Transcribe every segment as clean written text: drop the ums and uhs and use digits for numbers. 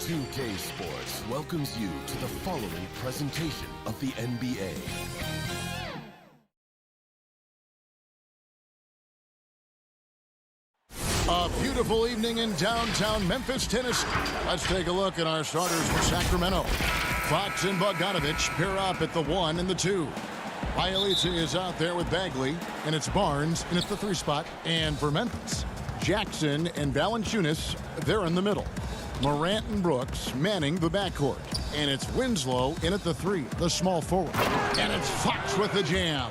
2K Sports welcomes you to the following presentation of the NBA. A beautiful evening in downtown Memphis, Tennessee. Let's take a look at our starters for Sacramento. Fox and Bogdanovich pair up at the 1 and the 2. Bielitsa is out there with Bagley, and it's Barnes in at the 3 spot. And for Memphis, Jackson and Valanciunas, they're in the middle. Morant and Brooks manning the backcourt. And it's Winslow in at the 3, the small forward. And it's Fox with the jam.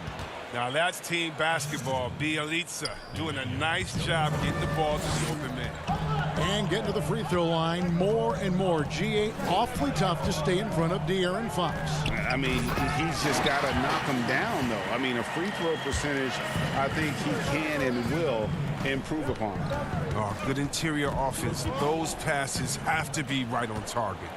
Now that's team basketball. Bielitsa doing a nice job getting the ball to the open man. And getting to the free throw line more and more. GA awfully tough to stay in front of De'Aaron Fox. I mean, he's just got to knock him down, though. I mean, a free throw percentage, I think he can and will improve upon. Oh, good interior offense. Those passes have to be right on target.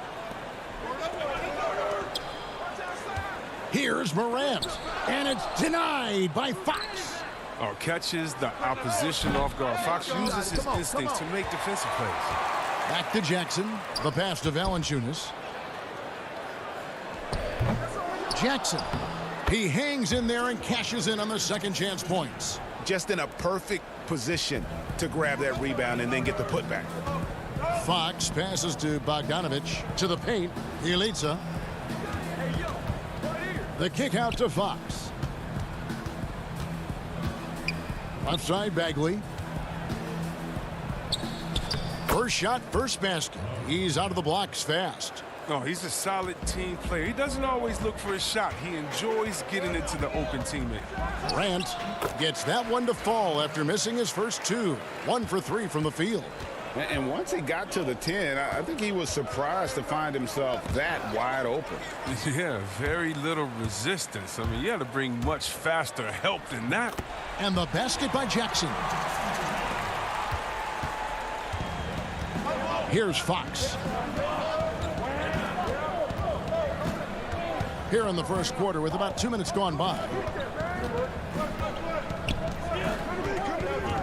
Here's Morant, and it's denied by Fox. Oh, catches the opposition off guard. Fox uses his instincts to make defensive plays. Back to Jackson, the pass to Valanciunas. Jackson, he hangs in there and cashes in on the second chance points. Just in a perfect position to grab that rebound and then get the putback. Fox passes to Bogdanovich, to the paint, Bielitsa. The kick out to Fox. Left side, Bagley. First shot, first basket. He's out of the blocks fast. No, he's a solid team player. He doesn't always look for a shot. He enjoys getting it to the open teammate. Grant gets that one to fall after missing his first 2. 1 for 3 from the field. And once he got to the 10, I think he was surprised to find himself that wide open. Yeah, very little resistance. I mean, you had to bring much faster help than that. And the basket by Jackson. Here's Fox. Here in the first quarter with about 2 minutes gone by.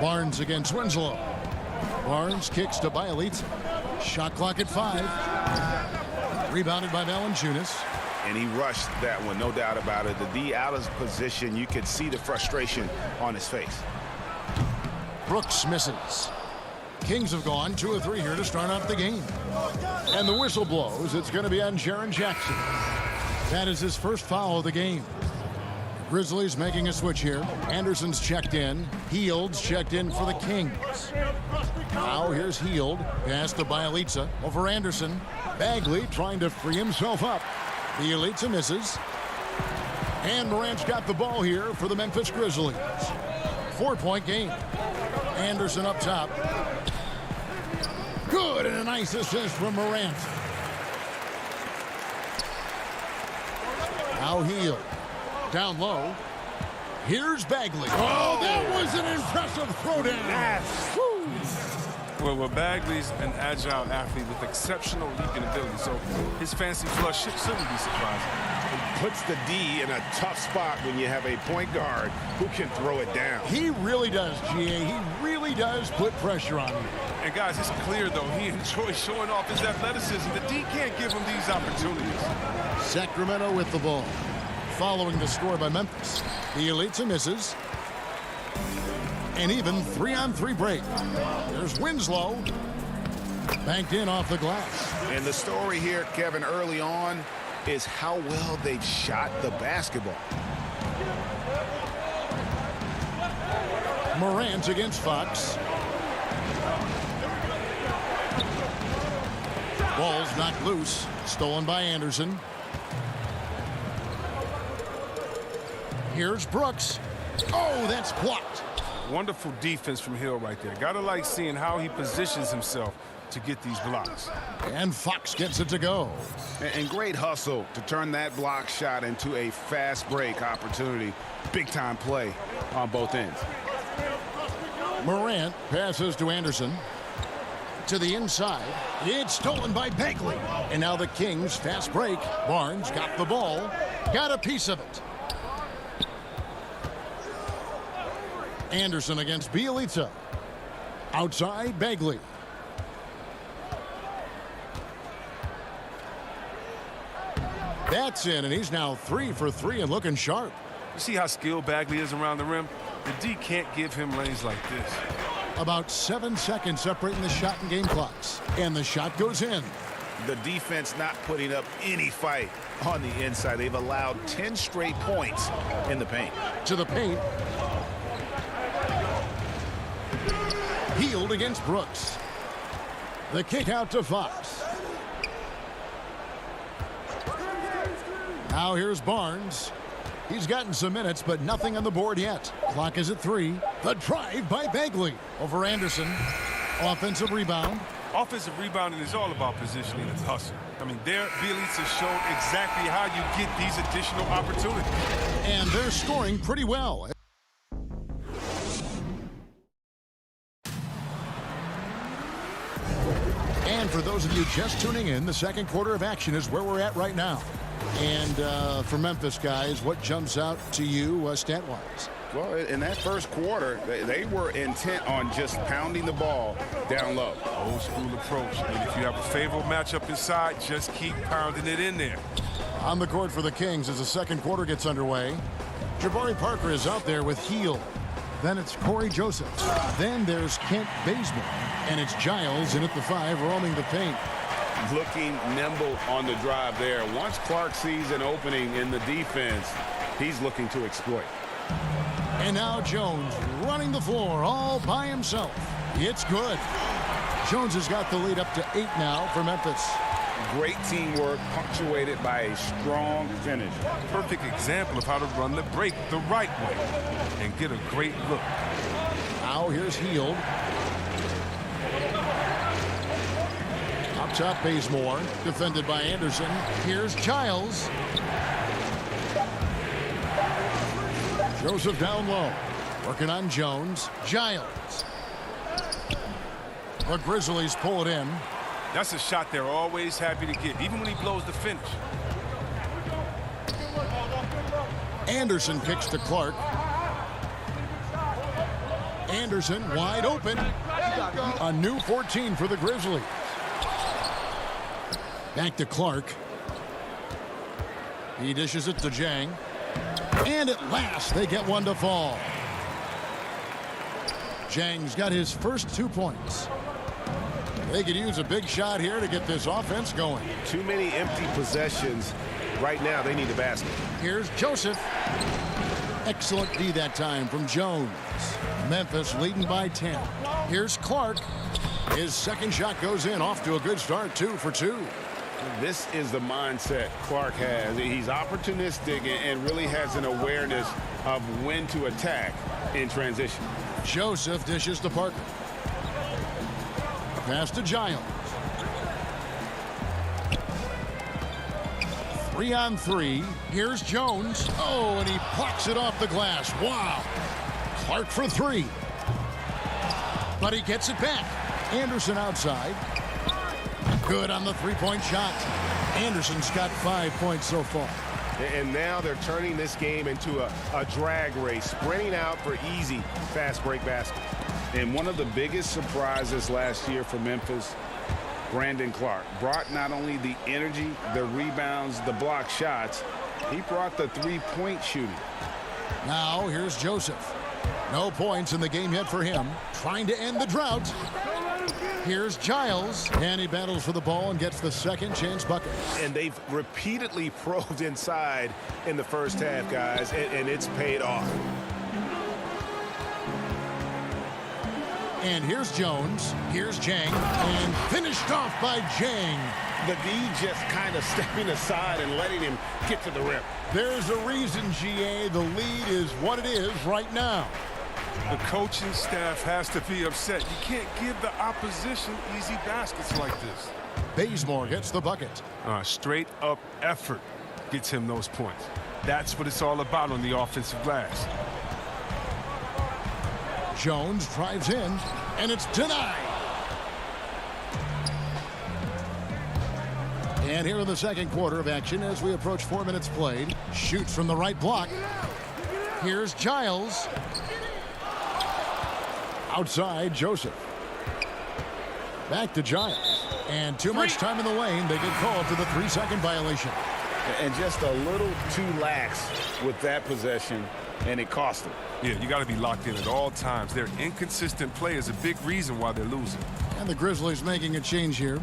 Barnes against Winslow. Barnes kicks to Bielitsa. Shot clock at 5. Rebounded by Valanciunas. And he rushed that one, no doubt about it. The D out of position, you could see the frustration on his face. Brooks misses. Kings have gone 2 of 3 here to start out the game. And the whistle blows. It's going to be on Jaren Jackson. That is his first foul of the game. Grizzlies making a switch here. Anderson's checked in. Hield's checked in for the Kings. Now here's Hield. Pass to Bielitsa over Anderson. Bagley trying to free himself up. Bielitsa misses. And Morant's got the ball here for the Memphis Grizzlies. 4-point game. Anderson up top. Good, and a nice assist from Morant. Now Hield. Down low. Here's Bagley. Oh, that was an impressive throwdown. Well, Bagley's an agile athlete with exceptional leaping ability, so his fancy flush shouldn't be surprising. It puts the D in a tough spot when you have a point guard who can throw it down. He really does, GA. He really does put pressure on him. And guys, it's clear, though, he enjoys showing off his athleticism. The D can't give him these opportunities. Sacramento with the ball. Following the score by Memphis. Bielitsa misses. And even 3-on-3 break. There's Winslow. Banked in off the glass. And the story here, Kevin, early on is how well they've shot the basketball. Morant against Fox. Ball's knocked loose. Stolen by Anderson. Here's Brooks. Oh, that's blocked. Wonderful defense from Hill right there. Gotta like seeing how he positions himself to get these blocks. And Fox gets it to go. And great hustle to turn that block shot into a fast break opportunity. Big time play on both ends. Morant passes to Anderson. To the inside. It's stolen by Bagley. And now the Kings fast break. Barnes got the ball. Got a piece of it. Anderson against Bielitsa. Outside, Bagley. That's in, and he's now 3 for 3 and looking sharp. You see how skilled Bagley is around the rim? The D can't give him lanes like this. About 7 seconds separating the shot and game clocks. And the shot goes in. The defense not putting up any fight on the inside. They've allowed 10 straight points in the paint. To the paint. Healed against Brooks. The kick out to Fox. Now here's Barnes. He's gotten some minutes, but nothing on the board yet. Clock is at 3. The drive by Bagley over Anderson. Offensive rebound. Offensive rebounding is all about positioning and hustle. I mean, their abilities have shown exactly how you get these additional opportunities. And they're scoring pretty well. And for those of you just tuning in, the second quarter of action is where we're at right now. And for Memphis, guys, what jumps out to you stat-wise? Well, in that first quarter, they were intent on just pounding the ball down low. Old school approach. And if you have a favorable matchup inside, just keep pounding it in there. On the court for the Kings as the second quarter gets underway. Jabari Parker is out there with Heel. Then it's Corey Joseph. Then there's Kent Bazemore. And it's Giles in at the 5 roaming the paint. Looking nimble on the drive there. Once Clark sees an opening in the defense, he's looking to exploit. And now Jones running the floor all by himself. It's good. Jones has got the lead up to 8 now for Memphis. Great teamwork punctuated by a strong finish. Perfect example of how to run the break the right way and get a great look. Now here's Heald. Up top, Bazemore, defended by Anderson. Here's Giles. Joseph down low, working on Jones. Giles. The Grizzlies pull it in. That's a shot they're always happy to get, even when he blows the finish. Anderson kicks to Clark. Anderson wide open. A new 14 for the Grizzlies. Back to Clark. He dishes it to Jang. And at last, they get one to fall. Jang's got his first 2 points. They could use a big shot here to get this offense going. Too many empty possessions. Right now, they need a basket. Here's Joseph. Excellent D that time from Jones. Memphis leading by 10. Here's Clark. His second shot goes in, off to a good start, 2 for 2. This is the mindset Clark has. He's opportunistic and really has an awareness of when to attack in transition. Joseph dishes to Parker. Pass to Giles. 3 on 3. Here's Jones. Oh, and he plucks it off the glass. Wow. Clark for 3. But he gets it back. Anderson outside. Good on the three-point shot. Anderson's got 5 points so far. And now they're turning this game into a drag race, sprinting out for easy, fast break baskets. And one of the biggest surprises last year for Memphis, Brandon Clark, brought not only the energy, the rebounds, the block shots, he brought the three-point shooting. Now here's Joseph. No points in the game yet for him. Trying to end the drought. Here's Giles, and he battles for the ball and gets the second chance bucket. And they've repeatedly probed inside in the first half, guys, and it's paid off. And here's Jones. Here's Jang, and finished off by Jang. The D just kind of stepping aside and letting him get to the rim. There's a reason, GA, the lead is what it is right now. The coaching staff has to be upset. You can't give the opposition easy baskets like this. Bazemore gets the bucket. Straight up effort gets him those points. That's what it's all about on the offensive glass. Jones drives in, and it's denied. And here in the second quarter of action as we approach 4 minutes played. Shoots from the right block. Here's Giles. Outside, Joseph. Back to Giles. And too much time in the lane. They get called for the 3-second violation. And just a little too lax with that possession, and it cost them. Yeah, you got to be locked in at all times. Their inconsistent play is a big reason why they're losing. And the Grizzlies making a change here.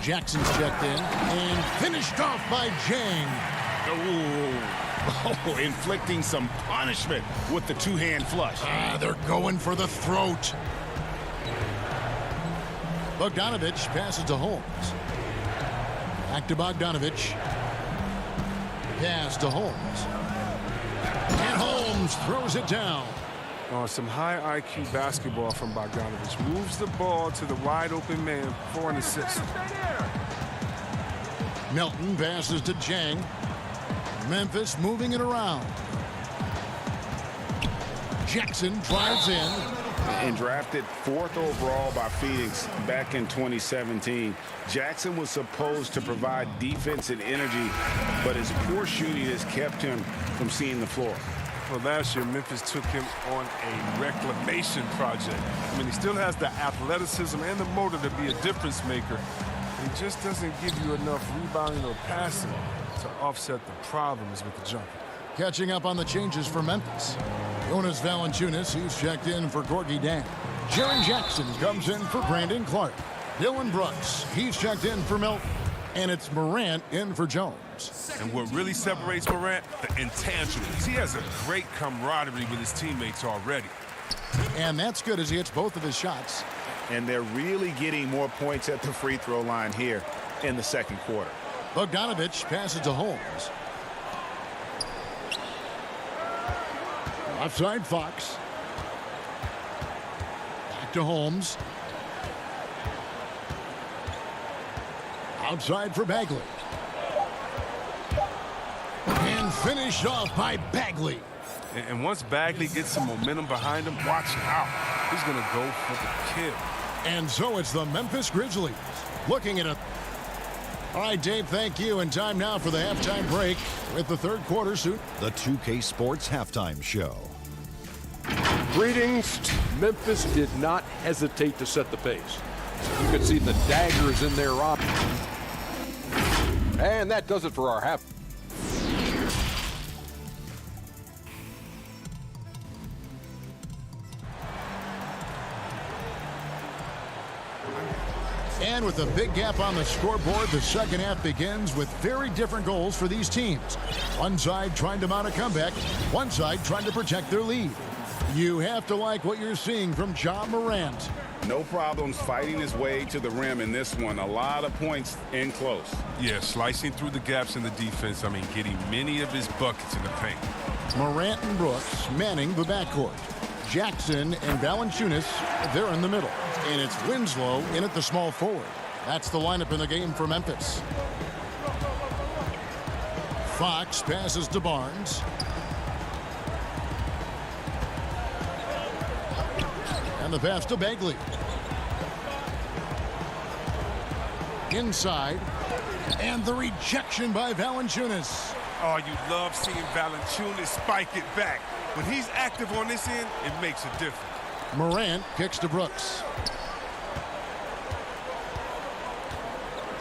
Jackson's checked in and finished off by Jang. Oh, inflicting some punishment with the two-hand flush. They're going for the throat. Bogdanovich passes to Holmes. Back to Bogdanovich. Pass to Holmes. And Holmes throws it down. Some high IQ basketball from Bogdanovich. Moves the ball to the wide open man for an assist. Melton passes to Jang. Memphis moving it around. Jackson drives in. And drafted 4th overall by Phoenix back in 2017. Jackson was supposed to provide defense and energy, but his poor shooting has kept him from seeing the floor. Well, last year, Memphis took him on a reclamation project. I mean, he still has the athleticism and the motor to be a difference maker. He just doesn't give you enough rebounding or passing to offset the problems with the jumper. Catching up on the changes for Memphis. Jonas Valanciunas, he's checked in for Gorgie Dan. Jaren Jackson comes in for Brandon Clark. Dylan Brooks, he's checked in for Melton. And it's Morant in for Jones. And what really separates Morant? The intangibles. He has a great camaraderie with his teammates already. And that's good as he hits both of his shots. And they're really getting more points at the free throw line here in the second quarter. Bogdanovich passes to Holmes. Offside Fox. Back to Holmes. Outside for Bagley. And finished off by Bagley. And once Bagley gets some momentum behind him, watch out. He's going to go for the kill. And so it's the Memphis Grizzlies looking at it. All right, Dave, thank you. And time now for the halftime break with the third quarter suit. The 2K Sports Halftime Show. Greetings. Memphis did not hesitate to set the pace. You could see the daggers in their op. And that does it for our half. And with a big gap on the scoreboard, the second half begins with very different goals for these teams. One side trying to mount a comeback, one side trying to protect their lead. You have to like what you're seeing from Ja Morant. No problems fighting his way to the rim in this one. A lot of points in close. Yeah, slicing through the gaps in the defense. I mean, getting many of his buckets in the paint. Morant and Brooks manning the backcourt. Jackson and Valanciunas, they're in the middle. And it's Winslow in at the small forward. That's the lineup in the game for Memphis. Fox passes to Barnes. And the pass to Bagley. Inside. And the rejection by Valanciunas. Oh, you love seeing Valanciunas spike it back. When he's active on this end, it makes a difference. Morant kicks to Brooks.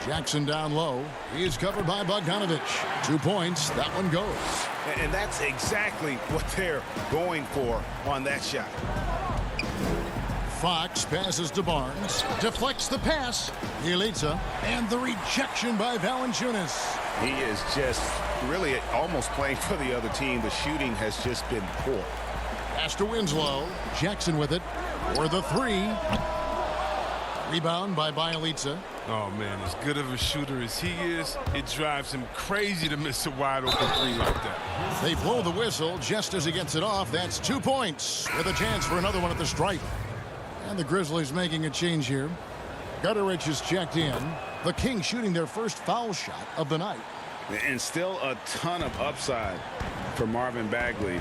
Jackson down low. He's covered by Bogdanovich. 2 points. That one goes. And that's exactly what they're going for on that shot. Fox passes to Barnes. Deflects the pass. Yelitsa. And the rejection by Valanciunas. He is just really almost playing for the other team. The shooting has just been poor. Pass to Winslow. Jackson with it. For the three. Rebound by Bielitsa. Oh, man, as good of a shooter as he is, it drives him crazy to miss a wide-open three like that. They blow the whistle just as he gets it off. That's 2 points with a chance for another one at the stripe. And the Grizzlies making a change here. Gutterich is checked in. The Kings shooting their first foul shot of the night. And still a ton of upside for Marvin Bagley.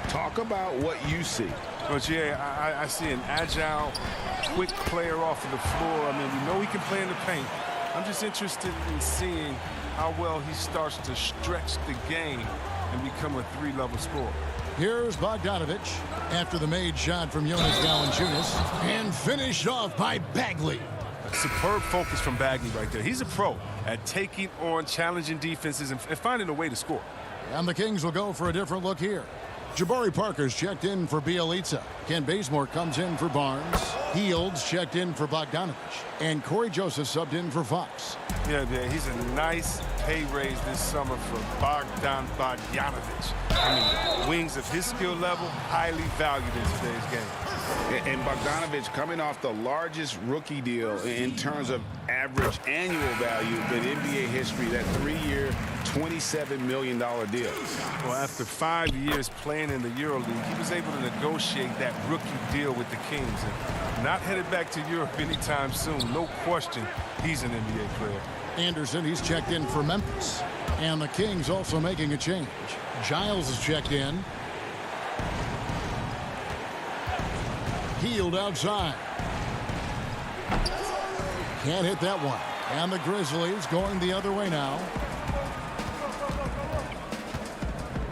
Talk about what you see. But, yeah, I see an agile, quick player off of the floor. I mean, we know he can play in the paint. I'm just interested in seeing how well he starts to stretch the game and become a three-level scorer. Here's Bogdanovich after the made shot from Jonas Valanciunas and finished off by Bagley. Superb focus from Bagley right there. He's a pro. at taking on challenging defenses and finding a way to score. And the Kings will go for a different look here. Jabari Parker's checked in for Bielitsa. Ken Bazemore comes in for Barnes. Fields checked in for Bogdanovich. And Corey Joseph subbed in for Fox. Yeah, he's a nice pay raise this summer for Bogdanovich. I mean, wings of his skill level, highly valued in today's game. And Bogdanovich coming off the largest rookie deal in terms of average annual value in NBA history, that 3-year, $27 million deal. Well, after 5 years playing in the EuroLeague, he was able to negotiate that rookie deal with the Kings. And not headed back to Europe anytime soon. No question, he's an NBA player. Anderson, he's checked in for Memphis. And the Kings also making a change. Giles is checked in. Healed outside. Can't hit that one. And the Grizzlies going the other way now.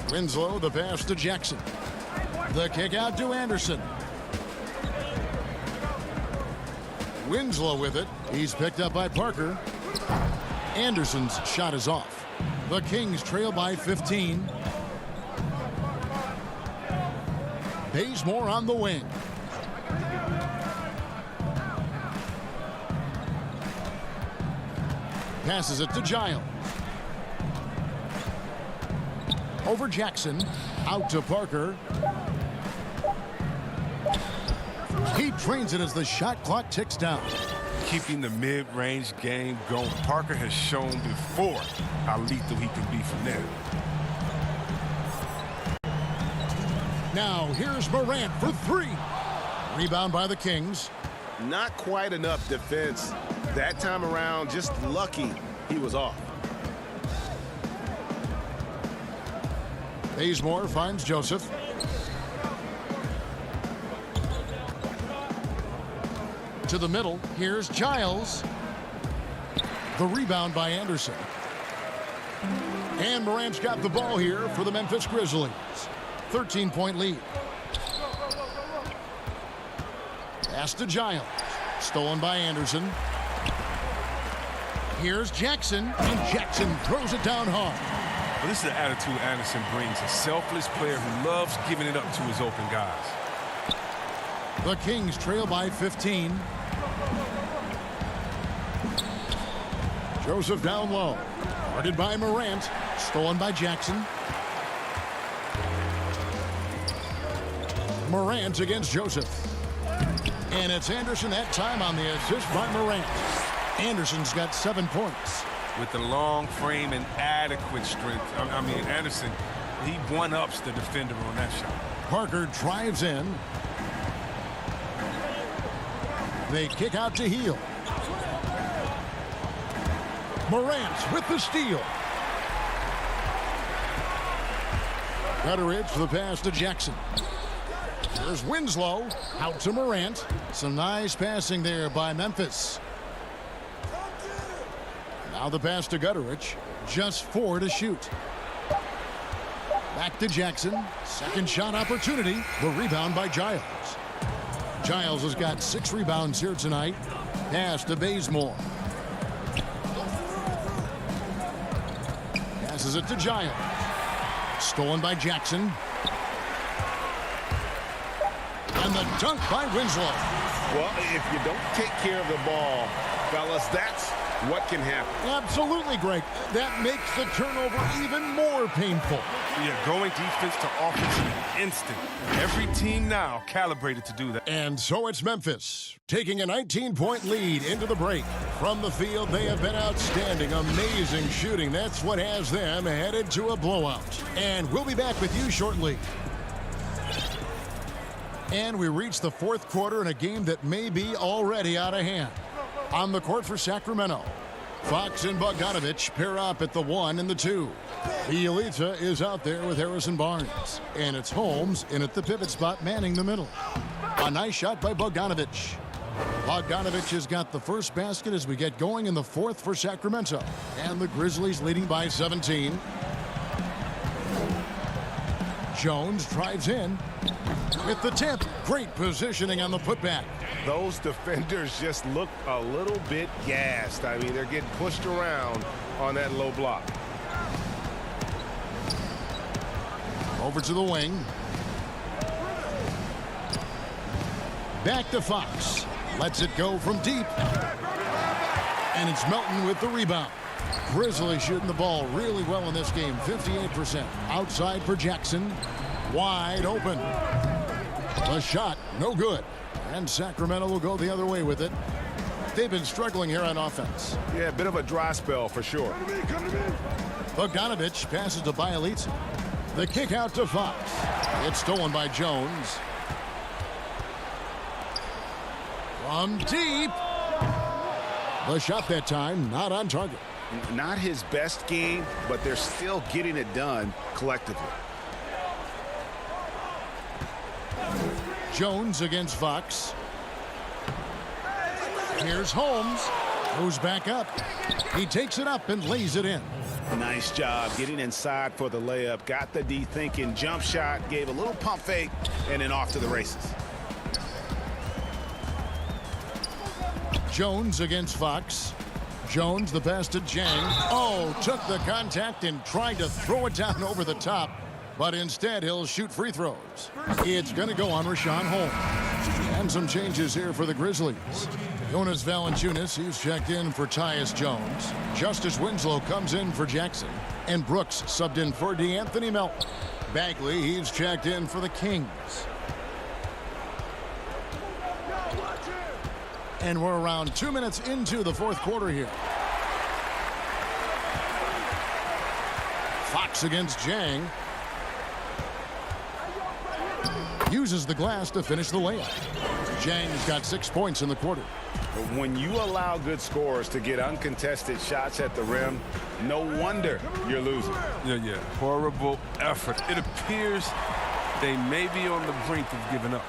Winslow, the pass to Jackson. The kick out to Anderson. Winslow with it. He's picked up by Parker. Anderson's shot is off. The Kings trail by 15. Bazemore on the wing. Passes it to Giles. Over Jackson. Out to Parker. He trains it as the shot clock ticks down. Keeping the mid-range game going. Parker has shown before how lethal he can be from there. Now here's Morant for 3. Rebound by the Kings. Not quite enough defense that time around. Just lucky he was off. Bazemore finds Joseph. To the middle. Here's Giles. The rebound by Anderson. And Morant's got the ball here for the Memphis Grizzlies. 13-point lead. Pass to Giles. Stolen by Anderson. Here's Jackson. And Jackson throws it down hard. Well, this is the attitude Anderson brings. A selfless player who loves giving it up to his open guys. The Kings trail by 15. Joseph down low. Guarded by Morant. Stolen by Jackson. Morant against Joseph. And it's Anderson that time on the assist by Morant. Anderson's got 7 points. With the long frame and adequate strength. I mean, Anderson, he one-ups the defender on that shot. Parker drives in. They kick out to Hield. Morant with the steal. Gutteridge the pass to Jackson. There's Winslow out to Morant. Some nice passing there by Memphis. Now the pass to Gutteridge. Just 4 to shoot. Back to Jackson. Second shot opportunity. The rebound by Giles. Giles has got 6 rebounds here tonight. Pass to Bazemore. Passes it to Giles. Stolen by Jackson. And the dunk by Winslow. Well, if you don't take care of the ball, fellas, that's what can happen. Absolutely, Greg. That makes the turnover even more painful. Yeah, going defense to offense in an instant. Every team now calibrated to do that. And so it's Memphis taking a 19-point lead into the break. From the field, they have been outstanding. Amazing shooting. That's what has them headed to a blowout. And we'll be back with you shortly. And we reach the 4th quarter in a game that may be already out of hand. On the court for Sacramento, Fox and Bogdanovich pair up at the 1 and the 2. Bielitsa is out there with Harrison Barnes. And it's Holmes in at the pivot spot manning the middle. A nice shot by Bogdanovich. Bogdanovich has got the first basket as we get going in the 4th for Sacramento. And the Grizzlies leading by 17. Jones drives in. with the tip. Great positioning on the putback. Those defenders just look a little bit gassed. I mean, they're getting pushed around on that low block. Over to the wing. Back to Fox. Lets it go from deep. And it's Melton with the rebound. Grizzlies shooting the ball really well in this game. 58%. Outside for Jackson. Wide open. The shot, no good. And Sacramento will go the other way with it. They've been struggling here on offense. Yeah, a bit of a dry spell for sure. Bogdanovich passes to Bielitsa. The kick out to Fox. It's stolen by Jones. From deep. The shot that time, not on target. Not his best game, but they're still getting it done collectively. Jones against Fox. Here's Holmes. Goes back up. He takes it up and lays it in. Nice job getting inside for the layup. Got the D thinking. Jump shot. Gave a little pump fake. And then off to the races. Jones against Fox. Jones, the pass to Jang. Oh, took the contact and tried to throw it down over the top. But instead, he'll shoot free throws. It's going to go on Rashawn Holmes. And some changes here for the Grizzlies. Jonas Valanciunas, he's checked in for Tyus Jones. Justice Winslow comes in for Jackson. And Brooks subbed in for DeAnthony Melton. Bagley, he's checked in for the Kings. And we're around 2 minutes into the fourth quarter here. Fox against Jang. Uses the glass to finish the layup. Jang's got 6 points in the quarter. When you allow good scorers to get uncontested shots at the rim, no wonder you're losing. Yeah. Horrible effort. It appears they may be on the brink of giving up.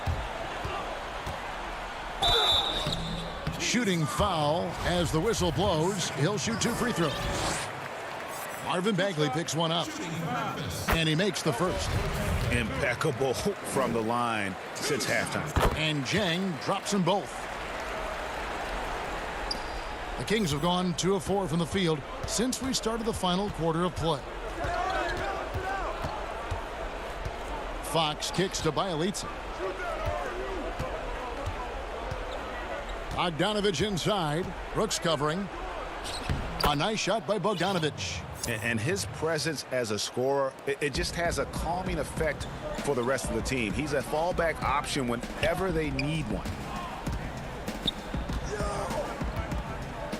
Shooting foul as the whistle blows. He'll shoot 2 free throws. Marvin Bagley picks one up. And he makes the first. Impeccable from the line since halftime. And Jang drops them both. The Kings have gone 2 of 4 from the field since we started the final quarter of play. Fox kicks to Bielitsa. Bogdanovich inside. Brooks covering. A nice shot by Bogdanovich. And his presence as a scorer, it just has a calming effect for the rest of the team. He's a fallback option whenever they need one.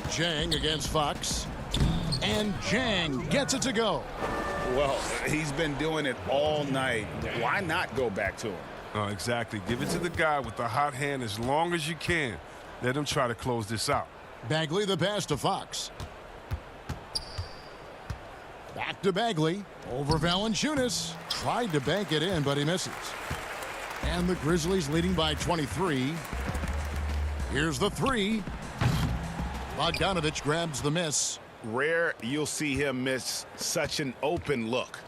Jang against Fox. And Jang gets it to go. Well, he's been doing it all night. Why not go back to him? Oh, exactly. Give it to the guy with the hot hand as long as you can. Let him try to close this out. Bagley the pass to Fox. Back to Bagley. Over Valanciunas. Tried to bank it in, but he misses. And the Grizzlies leading by 23. Here's the 3. Bogdanovich grabs the miss. Rare you'll see him miss such an open look.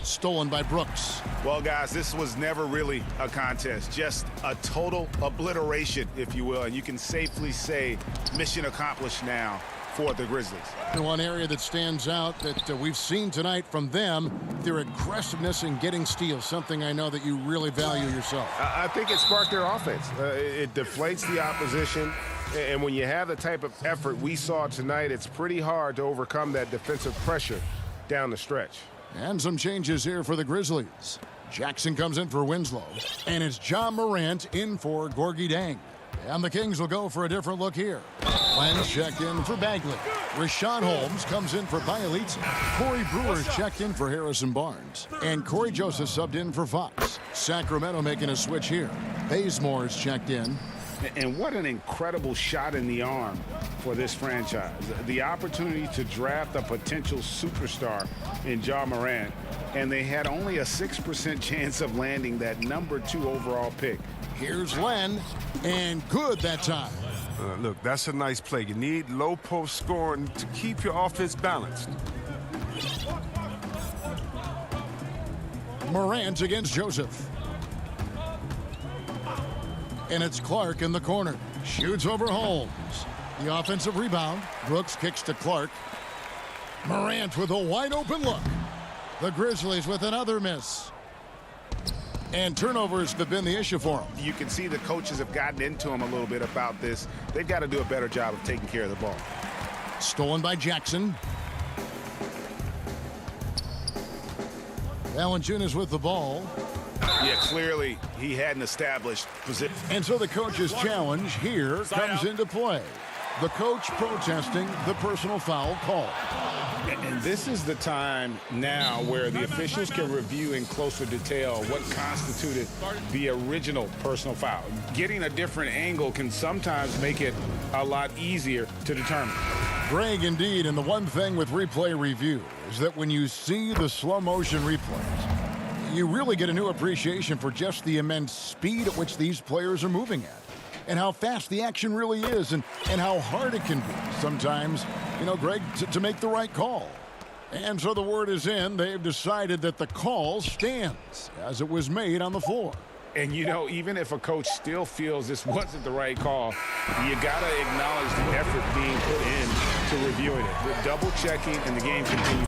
Stolen by Brooks. Well, guys, this was never really a contest. Just a total obliteration, if you will. And you can safely say mission accomplished now for the Grizzlies. And one area that stands out that we've seen tonight from them, their aggressiveness in getting steals, something I know that you really value yourself. I think it sparked their offense. It deflates the opposition. And when you have the type of effort we saw tonight, it's pretty hard to overcome that defensive pressure down the stretch. And some changes here for the Grizzlies. Jackson comes in for Winslow. And it's John Morant in for Gorgui Dieng. And the Kings will go for a different look here. Len's checked in for Bagley. Rashawn Holmes comes in for Bielitsa. Corey Brewer's checked in for Harrison Barnes. And Corey Joseph subbed in for Fox. Sacramento making a switch here. Bazemore's checked in. And what an incredible shot in the arm for this franchise. The opportunity to draft a potential superstar in Ja Morant, and they had only a 6% chance of landing that #2 overall pick. Here's Len, and good that time. Look, that's a nice play. You need low post scoring to keep your offense balanced. Morant against Joseph. And it's Clark in the corner. Shoots over Holmes. The offensive rebound. Brooks kicks to Clark. Morant with a wide open look. The Grizzlies with another miss. And turnovers have been the issue for them. You can see the coaches have gotten into him a little bit about this. They've got to do a better job of taking care of the ball. Stolen by Jackson. Valanciunas with the ball. Yeah, clearly he hadn't established position. And so the coach's challenge here comes into play. The coach protesting the personal foul call. And this is the time now where the officials can review in closer detail what constituted the original personal foul. Getting a different angle can sometimes make it a lot easier to determine. Greg, indeed, and the one thing with replay review is that when you see the slow motion replays, you really get a new appreciation for just the immense speed at which these players are moving at, and how fast the action really is, and how hard it can be sometimes, Greg, to make the right call. And so the word is in. They've decided that the call stands as it was made on the floor. And, even if a coach still feels this wasn't the right call, you got to acknowledge the effort being put in to reviewing it. The double checking and the game continues.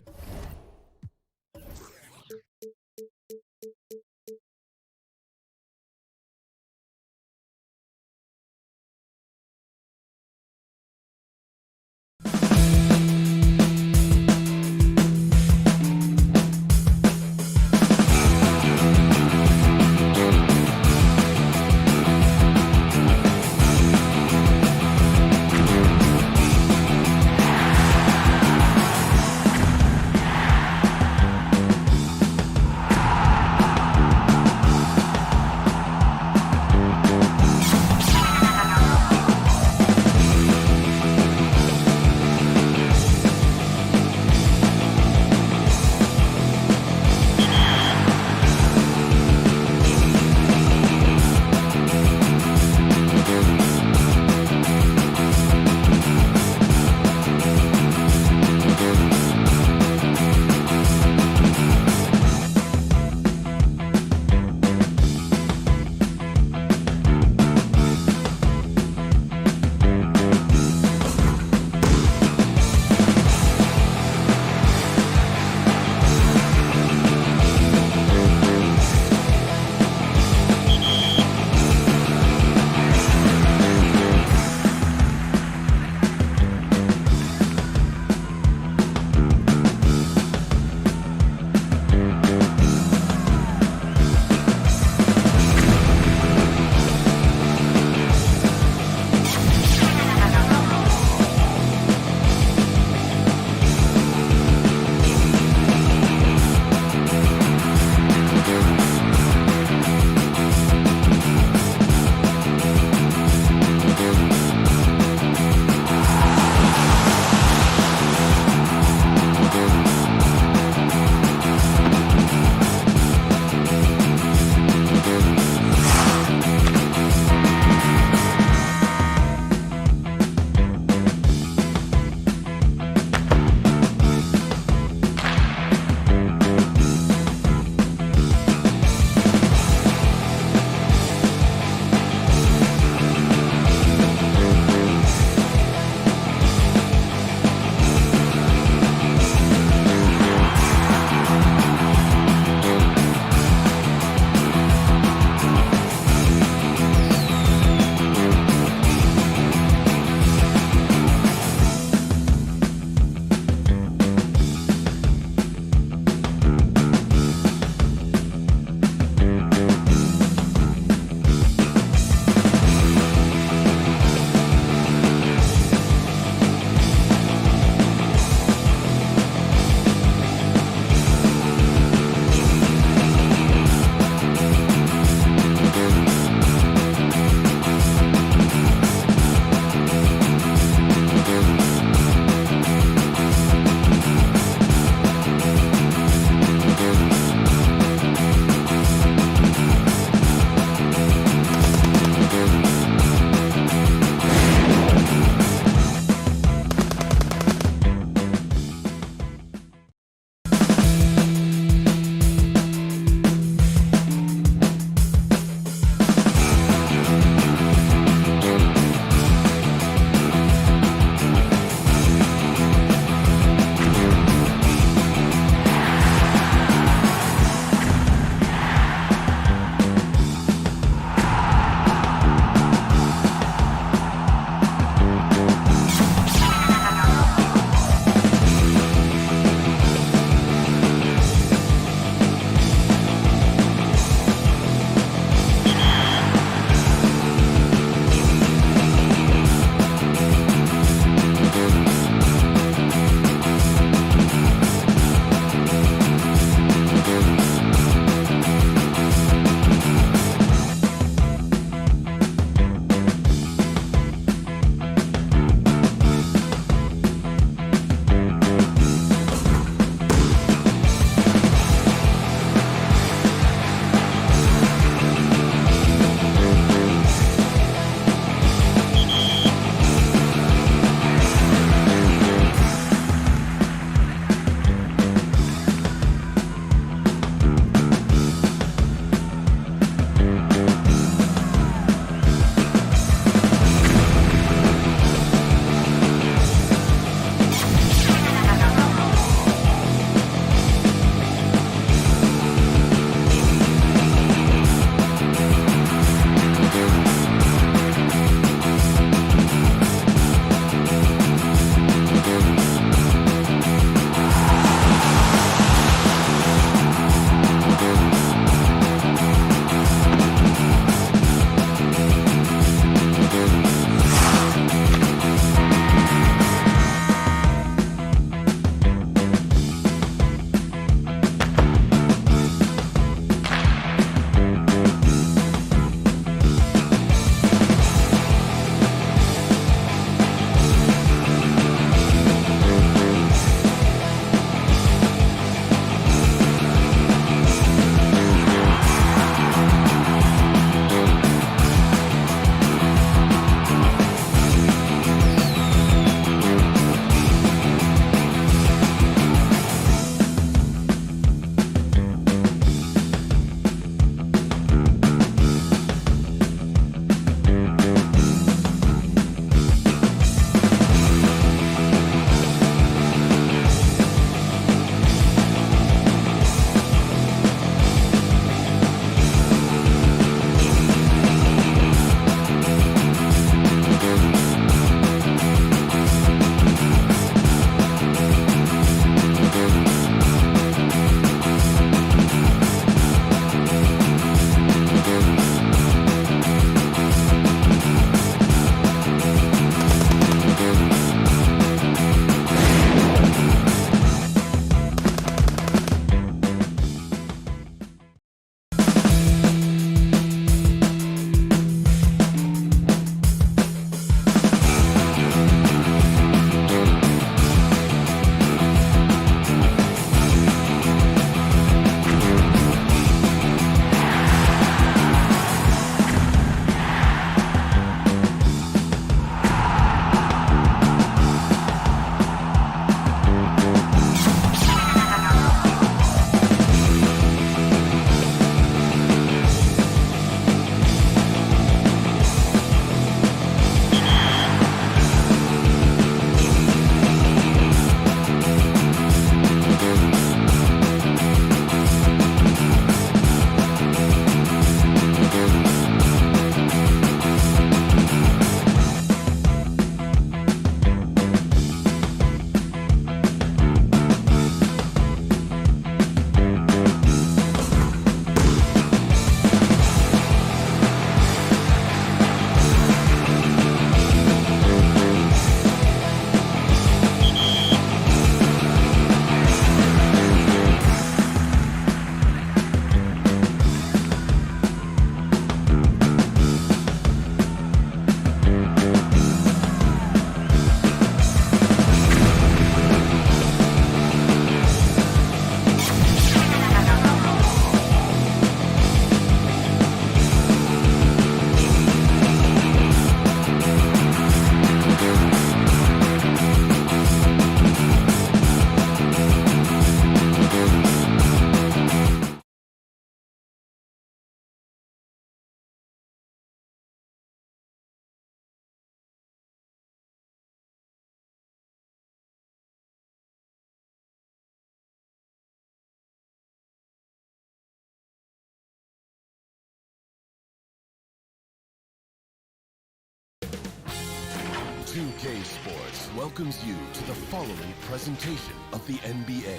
2K Sports welcomes you to the following presentation of the NBA.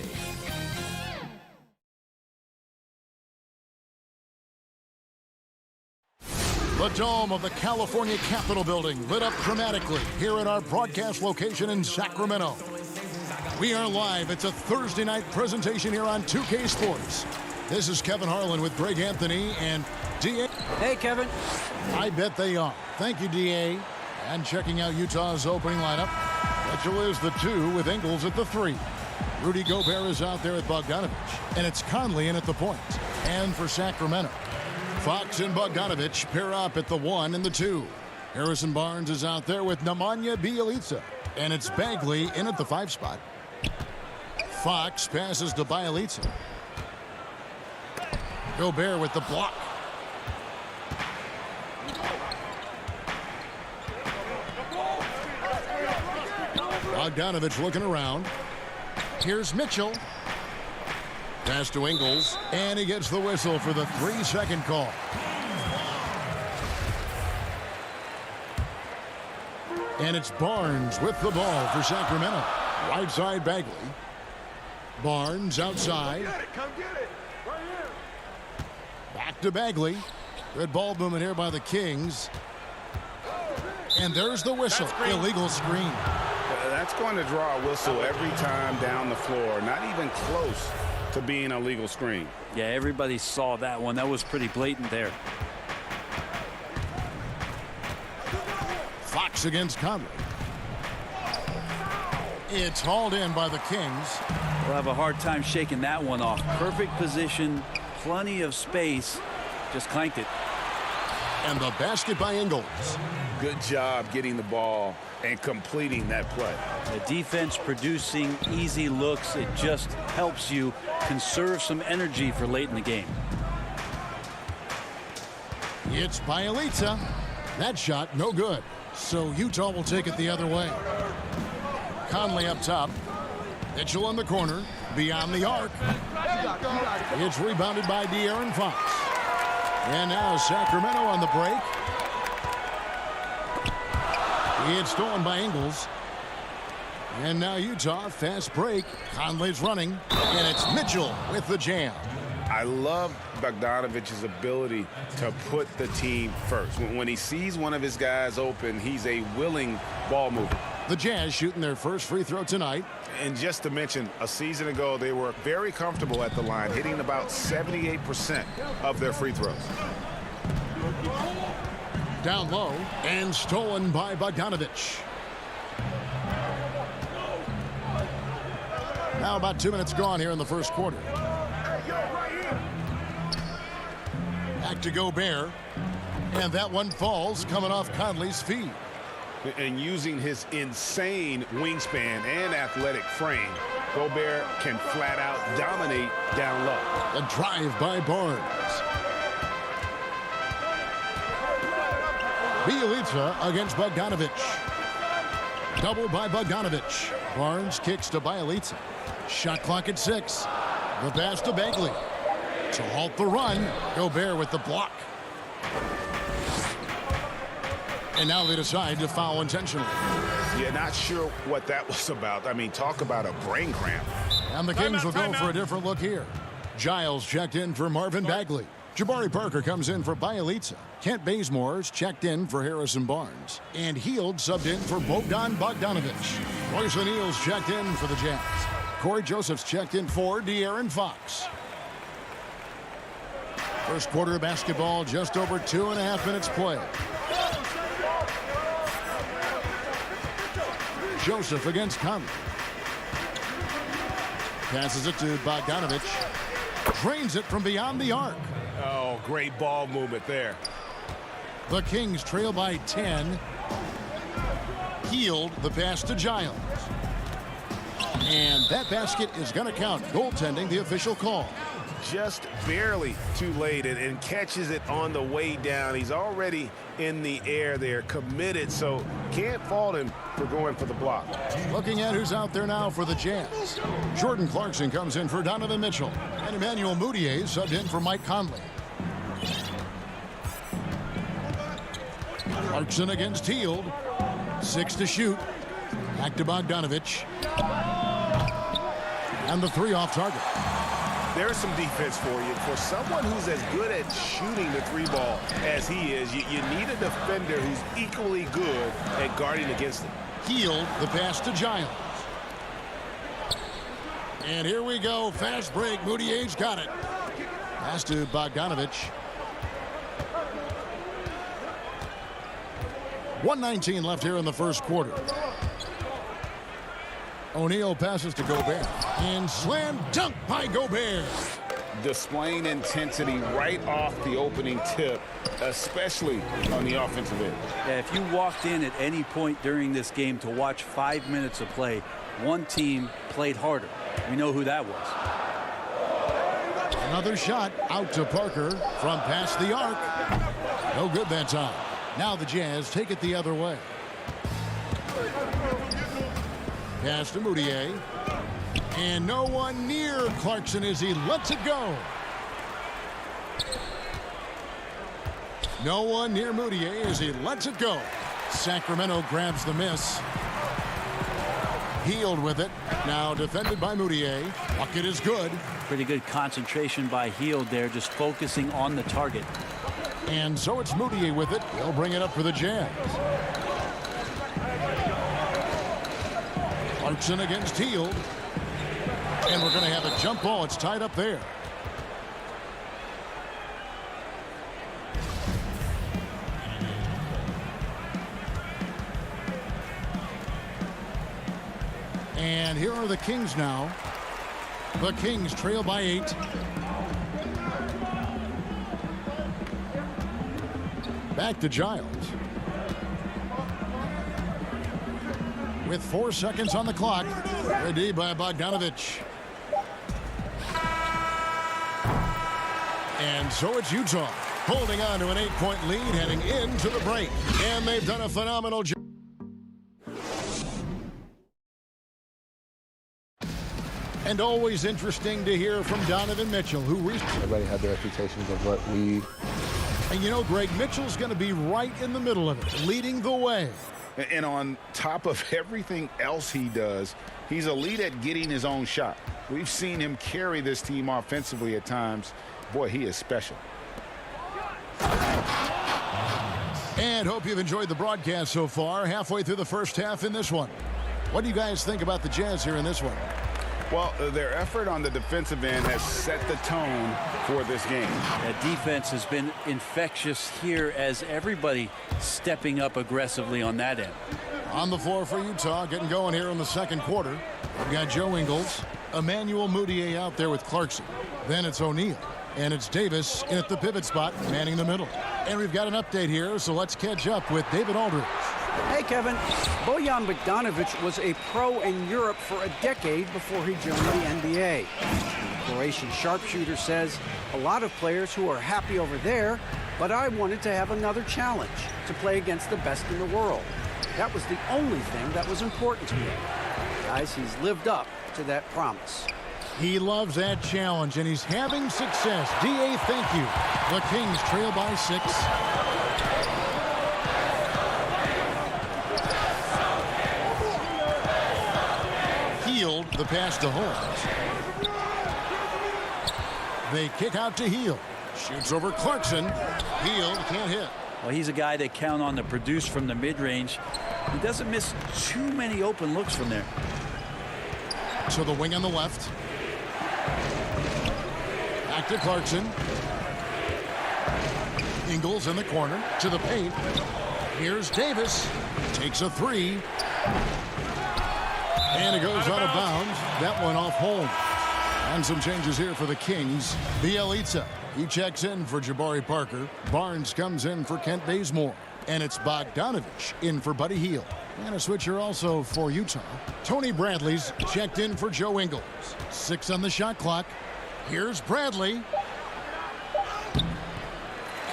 The dome of the California Capitol building lit up dramatically here at our broadcast location in Sacramento. We are live. It's a Thursday night presentation here on 2K Sports. This is Kevin Harlan with Greg Anthony and D.A. Hey, Kevin. I bet they are. Thank you, D.A. And checking out Utah's opening lineup, Mitchell is the 2 with Ingles at the 3. Rudy Gobert is out there at Bogdanovich, and it's Conley in at the point. And for Sacramento, Fox and Bogdanovich pair up at the 1 and the 2. Harrison Barnes is out there with Nemanja Bjelica, and it's Bagley in at the 5 spot. Fox passes to Bjelica. Gobert with the block. Bogdanovich looking around. Here's Mitchell. Pass to Ingles, and he gets the whistle for the 3-second call. And it's Barnes with the ball for Sacramento. Right side Bagley. Barnes outside. Come get it. Right here. Back to Bagley. Good ball movement here by the Kings. And there's the whistle. Illegal screen. That's going to draw a whistle every time down the floor. Not even close to being a legal screen. Yeah, everybody saw that one. That was pretty blatant there. Fox against Conley. It's hauled in by the Kings. We'll have a hard time shaking that one off. Perfect position, plenty of space. Just clanked it. And the basket by Ingles. Good job getting the ball and completing that play. The defense producing easy looks. It just helps you conserve some energy for late in the game. It's Bjelica. That shot no good. So Utah will take it the other way. Conley up top. Mitchell in the corner. Beyond the arc. It's rebounded by De'Aaron Fox. And now Sacramento on the break. It's stolen by Ingles. And now Utah, fast break. Conley's running. And it's Mitchell with the jam. I love Bogdanovich's ability to put the team first. When he sees one of his guys open, he's a willing ball mover. The Jazz shooting their first free throw tonight. And just to mention, a season ago, they were very comfortable at the line, hitting about 78% of their free throws. Down low and stolen by Bogdanovich. Now about 2 minutes gone here in the first quarter. Back to Gobert. And that one falls coming off Conley's feet. And using his insane wingspan and athletic frame, Gobert can flat out dominate down low. A drive by Barnes. Bjelica against Bogdanovich. Double by Bogdanovich. Barnes kicks to Bjelica. Shot clock at 6. The pass to Bagley. To halt the run, Gobert with the block. And now they decide to foul intentionally. Yeah, not sure what that was about. I mean, talk about a brain cramp. And the Kings will go for a different look here. Giles checked in for Marvin Bagley. Jabari Parker comes in for Bjelica. Kent Bazemore's checked in for Harrison Barnes. And Hield subbed in for Bogdan Bogdanovich. Royce O'Neal's checked in for the Jazz. Corey Joseph's checked in for De'Aaron Fox. First quarter of basketball, just over 2.5 minutes played. Joseph against Conley. Passes it to Bogdanovich. Drains it from beyond the arc. Oh, great ball movement there. The Kings trail by 10. Hield the pass to Giles. And that basket is going to count. Goaltending, the official call. Just barely too late and catches it on the way down. He's already in the air there, committed, so can't fault him for going for the block. Looking at who's out there now for the Jazz. Jordan Clarkson comes in for Donovan Mitchell. And Emmanuel Mudiay subbed in for Mike Conley. Clarkson against Hield. 6 to shoot. Back to Bogdanovich. And the 3 off target. There's some defense for you. For someone who's as good at shooting the 3 ball as he is, you need a defender who's equally good at guarding against him. Hield the pass to Giles. And here we go. Fast break. Moutier's got it. Pass to Bogdanovich. 1:19 left here in the first quarter. O'Neal passes to Gobert. And slam dunk by Gobert. Displaying intensity right off the opening tip, especially on the offensive end. Yeah, if you walked in at any point during this game to watch 5 minutes of play, one team played harder. We know who that was. Another shot out to Parker from past the arc. No good that time. Now the Jazz take it the other way. Pass to Moutier. And no one near Clarkson as he lets it go. No one near Moutier as he lets it go. Sacramento grabs the miss. Hield with it. Now defended by Moutier. Bucket is good. Pretty good concentration by Hield there, just focusing on the target. And so it's Moutier with it. He'll bring it up for the Jazz. Clarkson against Hield. And we're going to have a jump ball. It's tied up there. And here are the Kings now. The Kings trail by 8. Back to Giles. With 4 seconds on the clock. Ready by Bogdanovich. And so it's Utah holding on to an 8-point lead heading into the break. And they've done a phenomenal job. And always interesting to hear from Donovan Mitchell, who recently... Everybody had their expectations of what we... And you know, Greg, Mitchell's going to be right in the middle of it, leading the way. And on top of everything else he does, he's elite at getting his own shot. We've seen him carry this team offensively at times. Boy, he is special. And hope you've enjoyed the broadcast so far. Halfway through the first half in this one. What do you guys think about the Jazz here in this one? Well, their effort on the defensive end has set the tone for this game. That defense has been infectious here as everybody stepping up aggressively on that end. On the floor for Utah, getting going here in the second quarter. We've got Joe Ingles, Emmanuel Moutier out there with Clarkson. Then it's O'Neal. And it's Davis in at the pivot spot, manning the middle. And we've got an update here, so let's catch up with David Aldridge. Hey, Kevin. Bojan Bogdanovic was a pro in Europe for a decade before he joined the NBA. The Croatian sharpshooter says, a lot of players who are happy over there, but I wanted to have another challenge, to play against the best in the world. That was the only thing that was important to me. Guys, he's lived up to that promise. He loves that challenge, and he's having success. D.A., thank you. The Kings trail by 6. Hield the pass to Holmes. They kick out to Hield. Shoots over Clarkson. Hield can't hit. Well, he's a guy they count on to produce from the mid-range. He doesn't miss too many open looks from there. So the wing on the left. Back to Clarkson. Ingles in the corner to the paint. Here's Davis. Takes a 3. And it goes out of bounds. That one off Holmes. And some changes here for the Kings. Bielitsa, he checks in for Jabari Parker. Barnes comes in for Kent Bazemore. And it's Bogdanovich in for Buddy Hield. And a switcher also for Utah. Tony Bradley's checked in for Joe Ingles. 6 on the shot clock. Here's Bradley.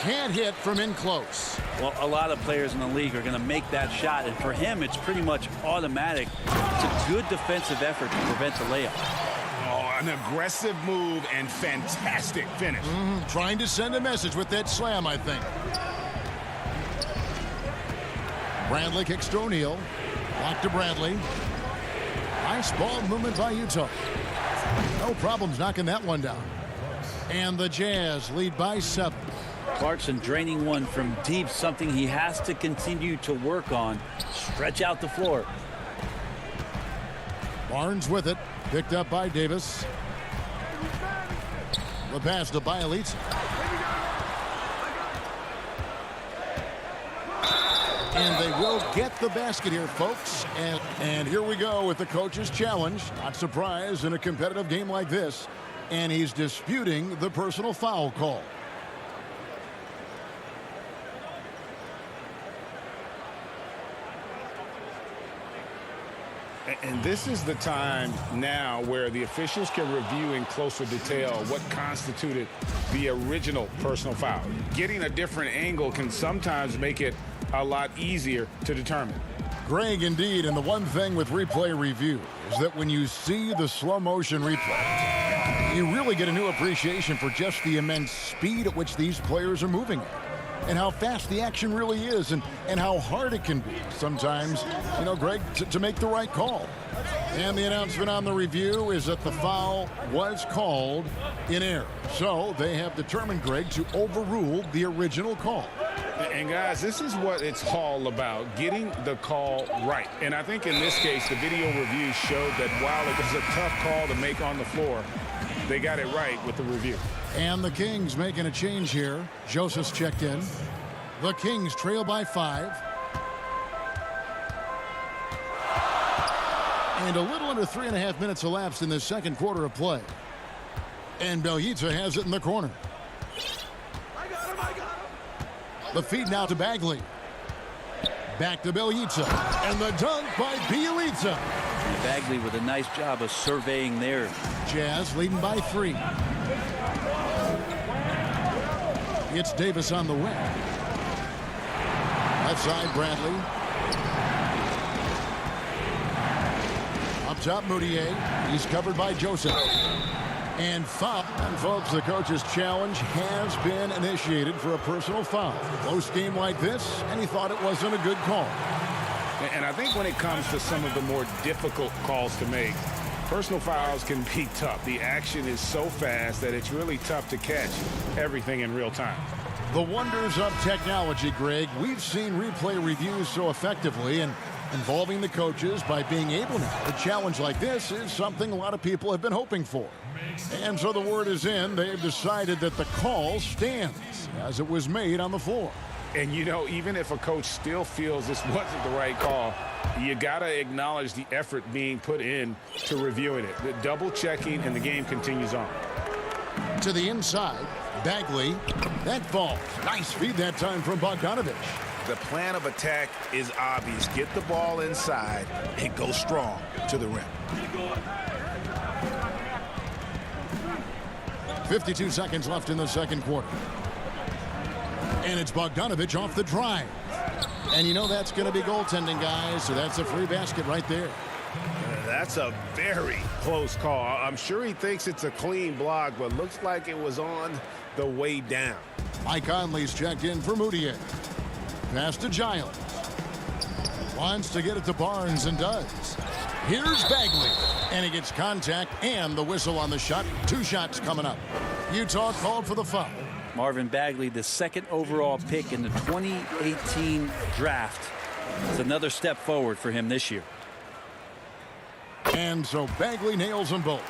Can't hit from in close. Well, a lot of players in the league are going to make that shot, and for him, it's pretty much automatic. It's a good defensive effort to prevent the layup. Oh, an aggressive move and fantastic finish. Trying to send a message with that slam, I think. Bradley kicks to O'Neal. Back to Bradley. Nice ball movement by Utah. No problems knocking that one down. And the Jazz lead by 7. Clarkson draining one from deep, something he has to continue to work on. Stretch out the floor. Barnes with it. Picked up by Davis. The pass to Bielitsa. And they will get the basket here, folks. And here we go with the coach's challenge. Not surprised in a competitive game like this. And he's disputing the personal foul call. And this is the time now where the officials can review in closer detail what constituted the original personal foul. Getting a different angle can sometimes make it a lot easier to determine. Greg, indeed, and the one thing with replay review is that when you see the slow motion replay, you really get a new appreciation for just the immense speed at which these players are moving at. And how fast the action really is, and how hard it can be sometimes, you know, Greg, to make the right call. And the announcement on the review is that the foul was called in error. So they have determined, Greg, to overrule the original call. And guys, this is what it's all about, getting the call right. And I think in this case, the video review showed that while it was a tough call to make on the floor, they got it right with the review. And the Kings making a change here. Joseph's checked in. The Kings trail by 5. And a little under 3.5 minutes elapsed in the second quarter of play. And Bielitsa has it in the corner. The feed now to Bagley. Back to Bielitsa. And the dunk by Bielitsa. Bagley with a nice job of surveying there. Jazz leading by 3. It's Davis on the wing. Left side, Bradley. Up top, Moutier. He's covered by Joseph. And foul. And folks, the coach's challenge has been initiated for a personal foul. Close game like this, and he thought it wasn't a good call. And I think when it comes to some of the more difficult calls to make, personal fouls can be tough. The action is so fast that it's really tough to catch everything in real time. The wonders of technology, Greg. We've seen replay reviews so effectively, and involving the coaches by being able now. A challenge like this is something a lot of people have been hoping for. And so the word is in. They've decided that the call stands as it was made on the floor. And, you know, even if a coach still feels this wasn't the right call, you got to acknowledge the effort being put in to reviewing it. The double checking, and the game continues on. To the inside, Bagley. That falls. Nice feed that time from Bogdanovich. The plan of attack is obvious. Get the ball inside and go strong to the rim. 52 seconds left in the second quarter. And it's Bogdanovich off the drive. And you know that's going to be goaltending, guys, so that's a free basket right there. That's a very close call. I'm sure he thinks it's a clean block, but looks like it was on the way down. Mike Conley's checked in for Moutier. Pass to Giles. Wants to get it to Barnes and does. Here's Bagley. And he gets contact and the whistle on the shot. 2 shots coming up. Utah called for the foul. Marvin Bagley, the second overall pick in the 2018 draft. It's another step forward for him this year. And so Bagley nails them both.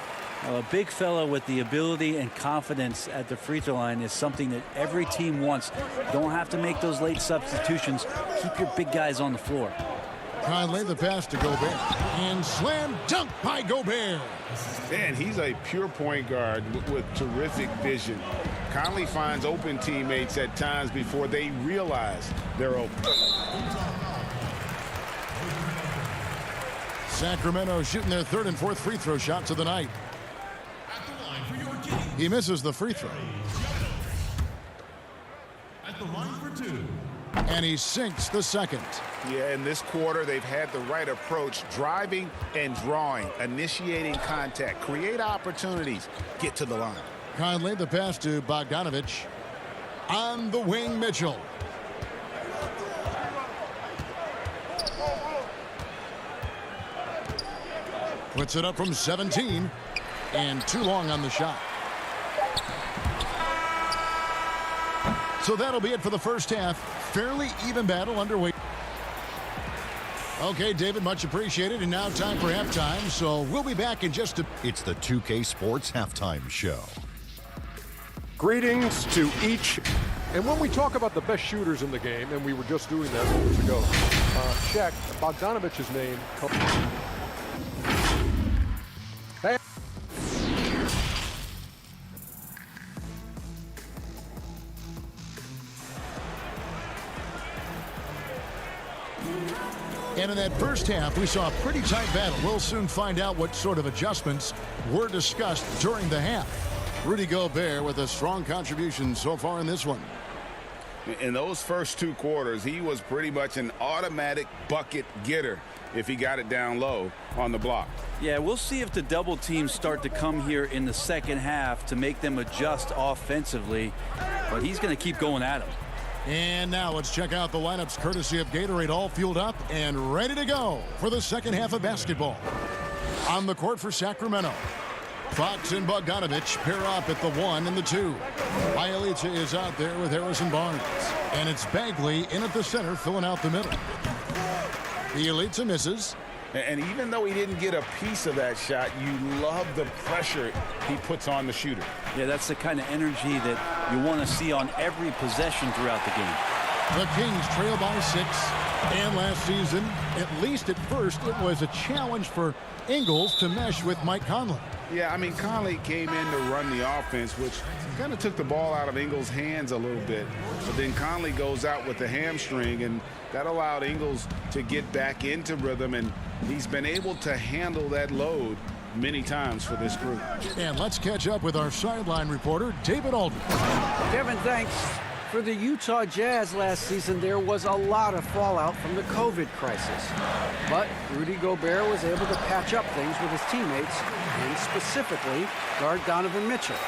Well, a big fella with the ability and confidence at the free throw line is something that every team wants. You don't have to make those late substitutions. Keep your big guys on the floor. Conley, the pass to Gobert. And slam dunk by Gobert. Man, he's a pure point guard with terrific vision. Conley finds open teammates at times before they realize they're open. Sacramento shooting their 3rd and 4th free throw shots of the night. He misses the free throw. At the line for 2. And he sinks the second. Yeah, in this quarter, they've had the right approach, driving and drawing, initiating contact, create opportunities, get to the line. Conley, the pass to Bogdanovich. On the wing, Mitchell. Puts it up from 17, and too long on the shot. So that'll be it for the first half. Fairly even battle underway. Okay, David, much appreciated. And now time for halftime. So we'll be back in just a... It's the 2K Sports Halftime Show. Greetings to each. And when we talk about the best shooters in the game, and we were just doing that moments ago, Shaq, Bogdanovich's name comes. And in that first half, we saw a pretty tight battle. We'll soon find out what sort of adjustments were discussed during the half. Rudy Gobert with a strong contribution so far in this one. In those first 2 quarters, he was pretty much an automatic bucket getter if he got it down low on the block. Yeah, we'll see if the double teams start to come here in the second half to make them adjust offensively. But he's going to keep going at him. And now let's check out the lineups courtesy of Gatorade, all fueled up and ready to go for the second half of basketball. On the court for Sacramento, Fox and Bogdanovich pair up at the 1 and the 2. Bielitsa is out there with Harrison Barnes. And it's Bagley in at the center, filling out the middle. Bielitsa misses. And even though he didn't get a piece of that shot, you love the pressure he puts on the shooter. Yeah, that's the kind of energy that you want to see on every possession throughout the game. The Kings trail by 6. And last season, at least at first, it was a challenge for Ingles to mesh with Mike Conley. Yeah, I mean, Conley came in to run the offense, which kind of took the ball out of Ingles' hands a little bit. But then Conley goes out with the hamstring, and that allowed Ingles to get back into rhythm, and he's been able to handle that load many times for this group. And let's catch up with our sideline reporter, David Aldridge. Kevin, thanks. For the Utah Jazz last season, there was a lot of fallout from the COVID crisis. But Rudy Gobert was able to patch up things with his teammates, and specifically guard Donovan Mitchell.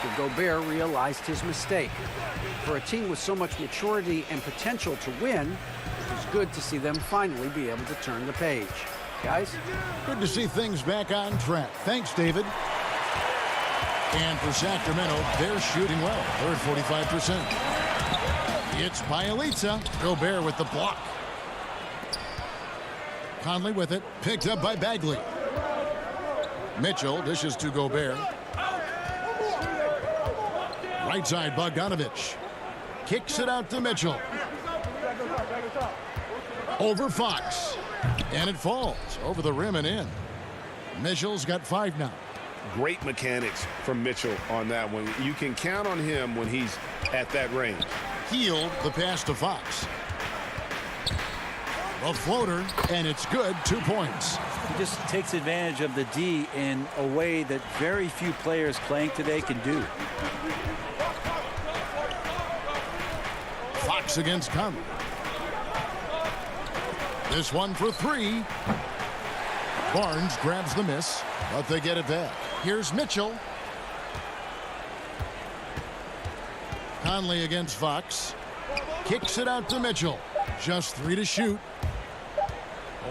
But Gobert realized his mistake. For a team with so much maturity and potential to win, it was good to see them finally be able to turn the page. Guys? Good to see things back on track. Thanks, David. And for Sacramento, they're shooting well. They're at 45%. It's Bielitsa. Gobert with the block. Conley with it. Picked up by Bagley. Mitchell dishes to Gobert. Right side, Bogdanovich. Kicks it out to Mitchell. Over Fox. And it falls over the rim and in. Mitchell's got 5 now. Great mechanics from Mitchell on that one. You can count on him when he's at that range. Healed the pass to Fox. A floater, and it's good. 2 points. He just takes advantage of the D in a way that very few players playing today can do. Fox against Conley. This one for 3. Barnes grabs the miss, but they get it back. Here's Mitchell. Conley against Fox. Kicks it out to Mitchell. Just 3 to shoot.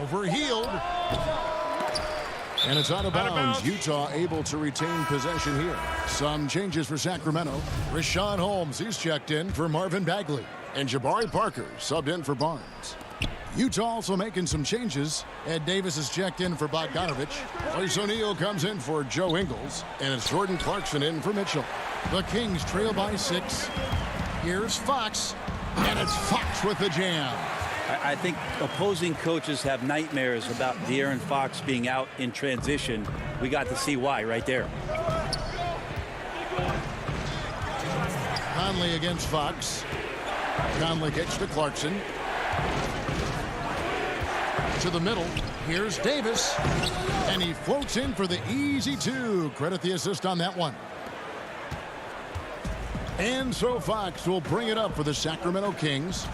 Overhealed. And it's out of bounds. Utah able to retain possession here. Some changes for Sacramento. Rashawn Holmes, he's checked in for Marvin Bagley. And Jabari Parker subbed in for Barnes. Utah also making some changes. Ed Davis is checked in for Bogdanovich. Royce O'Neal comes in for Joe Ingles. And it's Jordan Clarkson in for Mitchell. The Kings trail by 6. Here's Fox. And it's Fox with the jam. I think opposing coaches have nightmares about De'Aaron Fox being out in transition. We got to see why right there. Conley against Fox. Conley kicks to Clarkson. To the middle. Here's Davis. And he floats in for the easy 2. Credit the assist on that one. And so Fox will bring it up for the Sacramento Kings.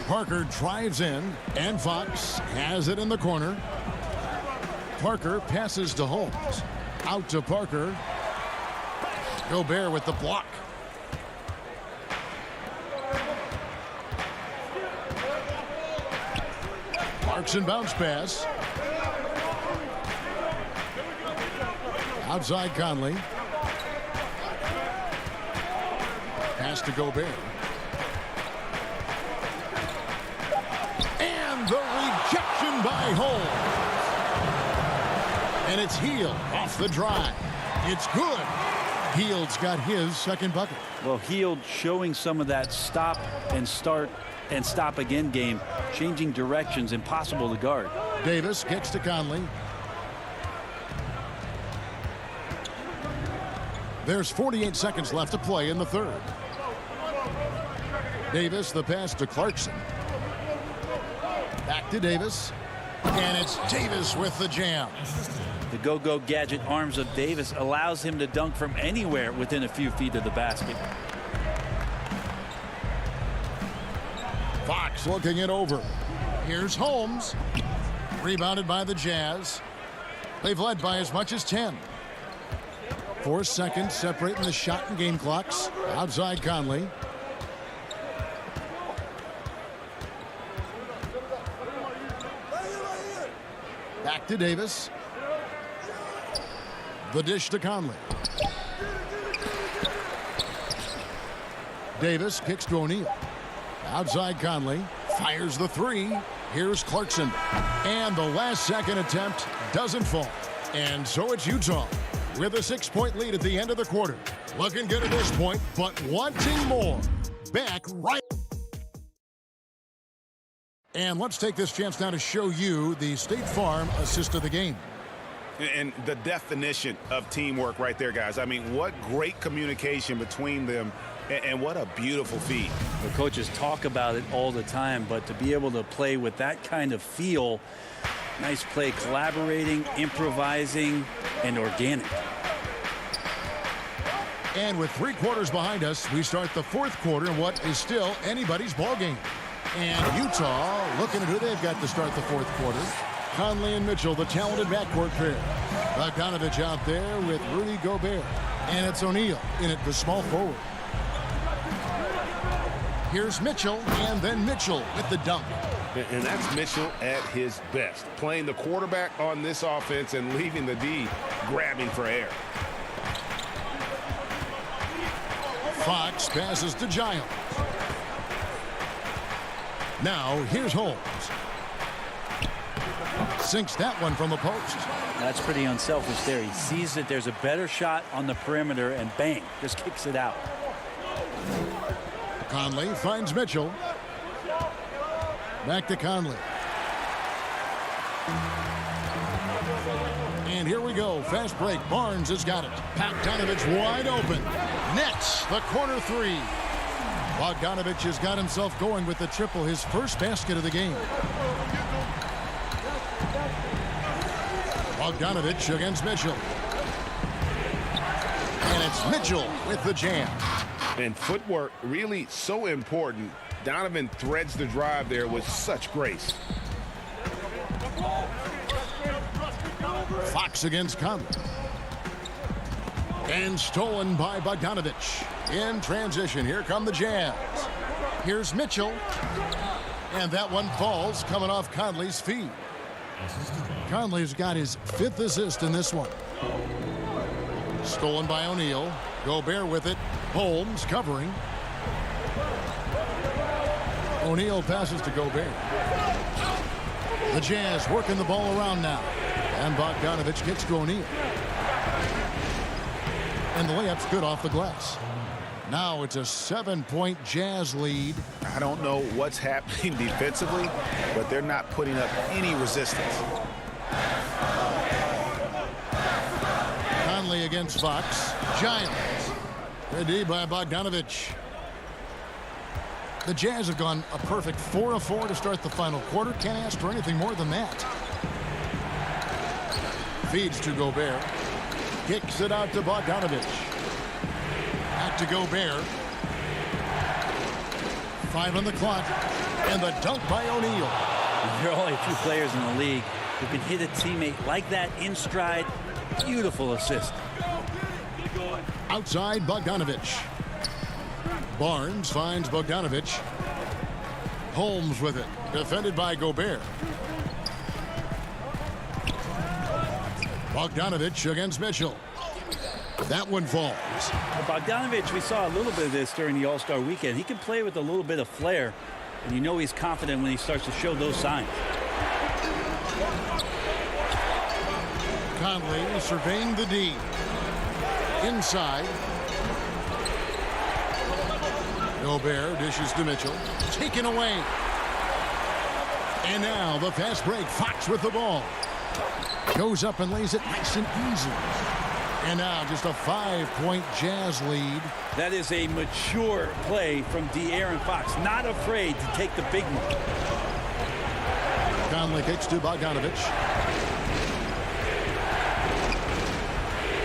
Parker drives in, and Fox has it in the corner. Parker passes to Holmes. Out to Parker. Gobert with the block. Clarkson bounce pass. Outside Conley. Pass to Gobert. And the rejection by Holmes. And it's Hield off the drive. It's good. Hield's got his second bucket. Well, Hield showing some of that stop and start and stop again game, changing directions, impossible to guard. Davis gets to Conley. There's 48 seconds left to play in the third. Davis, the pass to Clarkson. Back to Davis. And it's Davis with the jam. The go-go gadget arms of Davis allows him to dunk from anywhere within a few feet of the basket. Fox looking it over. Here's Holmes. Rebounded by the Jazz. They've led by as much as 10. 4 seconds separating the shot and game clocks. Outside Conley. Back to Davis. The dish to Conley. Davis kicks to O'Neal. Outside Conley. Fires the three. Here's Clarkson. And the last second attempt doesn't fall. And so it's Utah with a 6-point lead at the end of the quarter. Looking good at this point, but wanting more. Back right. And let's take this chance now to show you the State Farm assist of the game. And the definition of teamwork right there, guys. I mean, what great communication between them, and what a beautiful feed. The coaches talk about it all the time, but to be able to play with that kind of feel, nice play, collaborating, improvising, and organic. And with 3 quarters behind us, we start the fourth quarter in what is still anybody's ball game. And Utah looking at who they've got to start the fourth quarter. Conley and Mitchell, the talented backcourt pair. Bogdanovich out there with Rudy Gobert. And it's O'Neal in at the small forward. Here's Mitchell, and then Mitchell with the dunk. And that's Mitchell at his best. Playing the quarterback on this offense and leaving the D grabbing for air. Fox passes to Giles. Now here's Holmes. Sinks that one from the post. That's pretty unselfish there. He sees that there's a better shot on the perimeter and bang, just kicks it out. Conley finds Mitchell. Back to Conley. And here we go. Fast break. Barnes has got it. Bogdanovich wide open. Nets the corner three. Bogdanovich has got himself going with the triple, his first basket of the game. Bogdanovich against Mitchell. And it's Mitchell with the jam. And footwork really so important. Donovan threads the drive there with such grace. Fox against Conley. And stolen by Bogdanovich. In transition, here come the Jazz. Here's Mitchell. And that one falls coming off Conley's feet. Conley's got his 5th assist in this one. Stolen by O'Neal. Gobert with it. Holmes covering. O'Neal passes to Gobert. The Jazz working the ball around now. And Bogdanovich kicks to O'Neal. And the layup's good off the glass. Now it's a 7-point Jazz lead. I don't know what's happening defensively, but they're not putting up any resistance. Conley against Fox. Giles. Ready by Bogdanovich. The Jazz have gone a perfect 4 of 4 to start the final quarter. Can't ask for anything more than that. Feeds to Gobert. Kicks it out to Bogdanovich. Back to Gobert. 5 on the clock. And the dunk by O'Neal. There are only a few players in the league who can hit a teammate like that in stride. Beautiful assist. Outside Bogdanovich. Barnes finds Bogdanovich. Holmes with it. Defended by Gobert. Bogdanovich against Mitchell. That one falls. Bogdanovich, we saw a little bit of this during the All-Star weekend. He can play with a little bit of flair, and you know he's confident when he starts to show those signs. Conley surveying the D. Inside. Gobert dishes to Mitchell. Taken away. And now the fast break. Fox with the ball. Goes up and lays it nice and easy. And now just a 5-point Jazz lead. That is a mature play from De'Aaron Fox. Not afraid to take the big one. Conley kicks to Bogdanovich.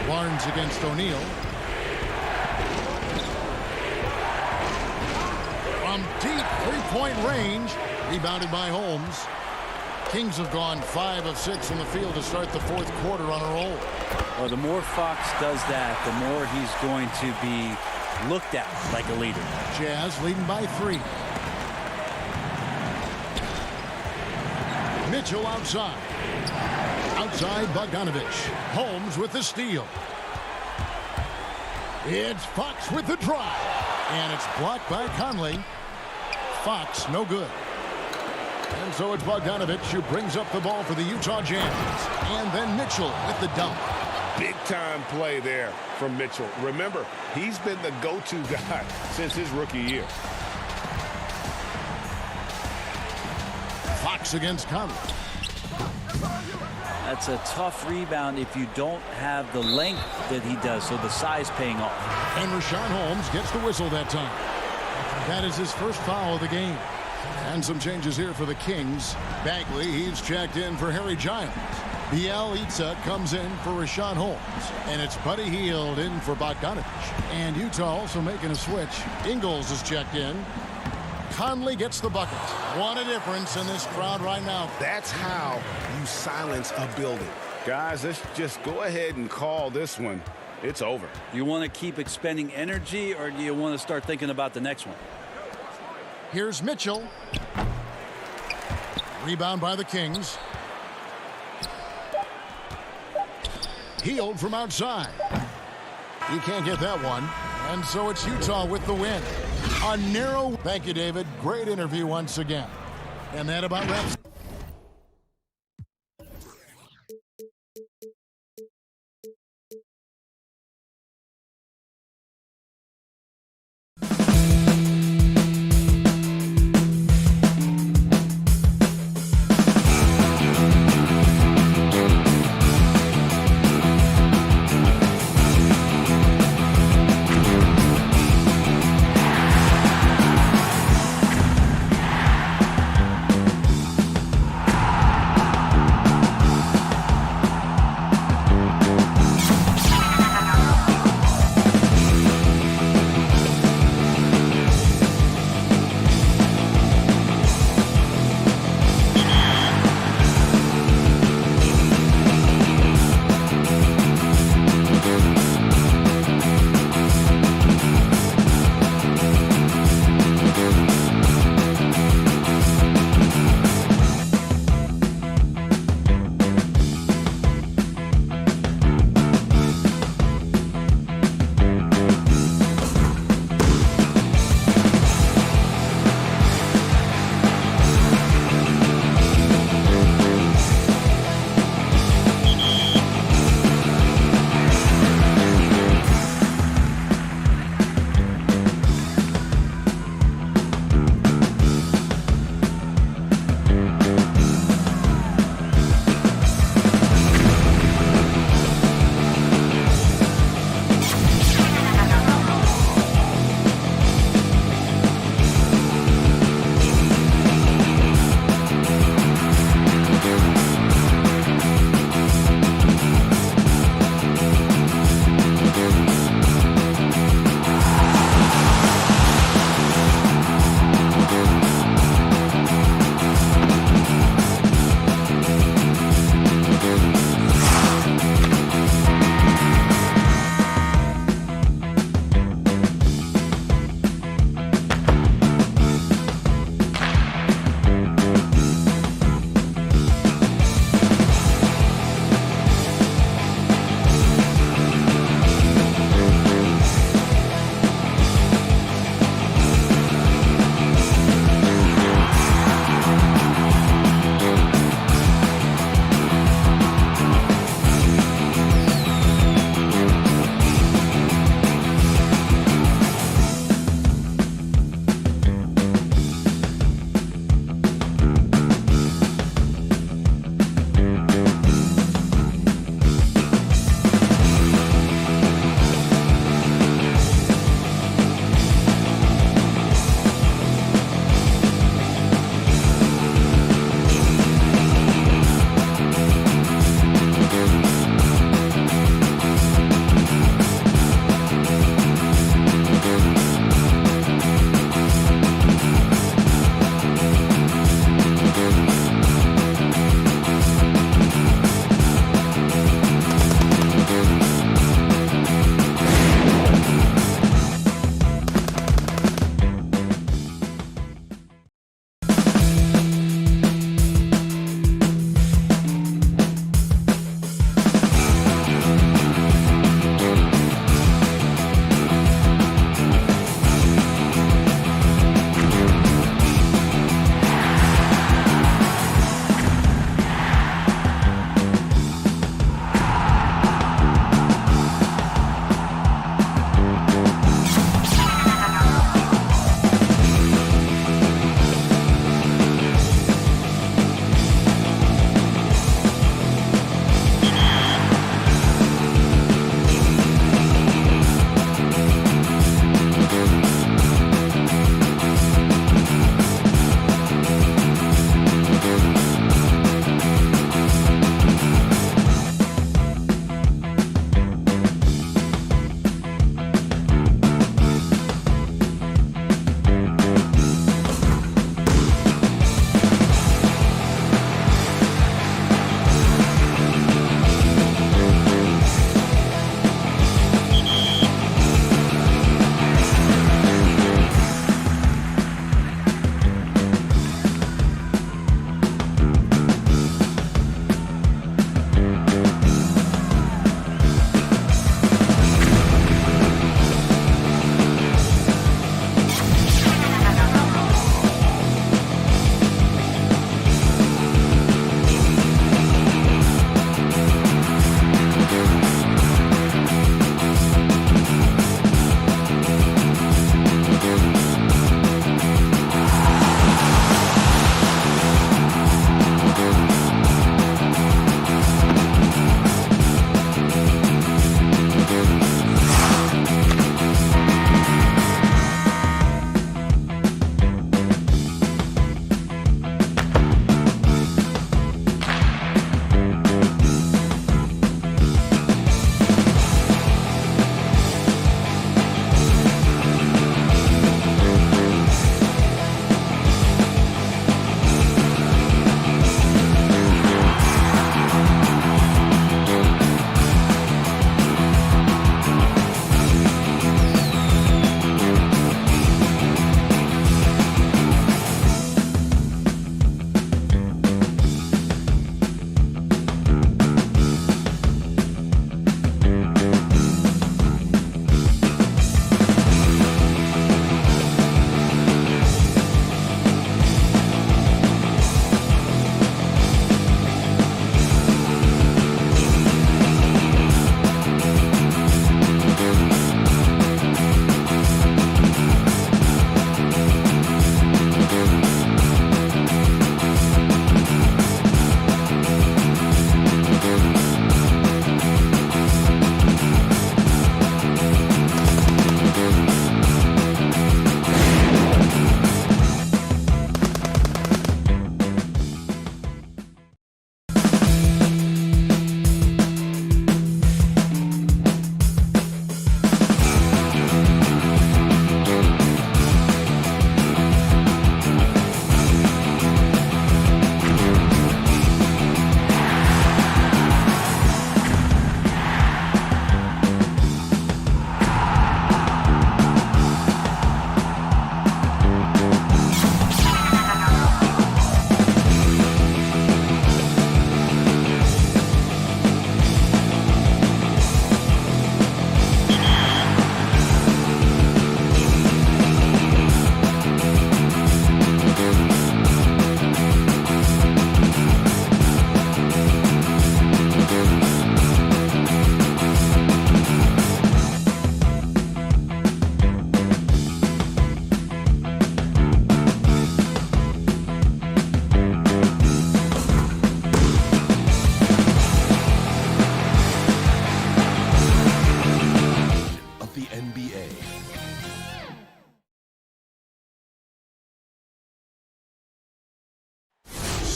Barnes against O'Neal. From deep three-point range. Rebounded by Holmes. Kings have gone 5 of 6 from the field to start the fourth quarter on a roll. Well, the more Fox does that, the more he's going to be looked at like a leader. Jazz leading by 3. Mitchell outside. Outside Bogdanovich. Holmes with the steal. It's Fox with the drive. And it's blocked by Conley. Fox no good. And so it's Bogdanovich who brings up the ball for the Utah Jazz. And then Mitchell with the dunk. Big-time play there from Mitchell. Remember, he's been the go-to guy since his rookie year. Fox against Conley. That's a tough rebound if you don't have the length that he does, so the size paying off. And Rashawn Holmes gets the whistle that time. That is his first foul of the game. And some changes here for the Kings. Bagley, he's checked in for Harry Giles. Bielitsa comes in for Rashawn Holmes. And it's Buddy Hield in for Bogdanovich. And Utah also making a switch. Ingles is checked in. Conley gets the bucket. What a difference in this crowd right now. That's how you silence a building. Guys, let's just go ahead and call this one. It's over. Do you want to keep expending energy, or do you want to start thinking about the next one? Here's Mitchell. Rebound by the Kings. Hield from outside. He can't get that one. And so it's Utah with the win. A narrow. Thank you, David. Great interview once again. And that about wraps.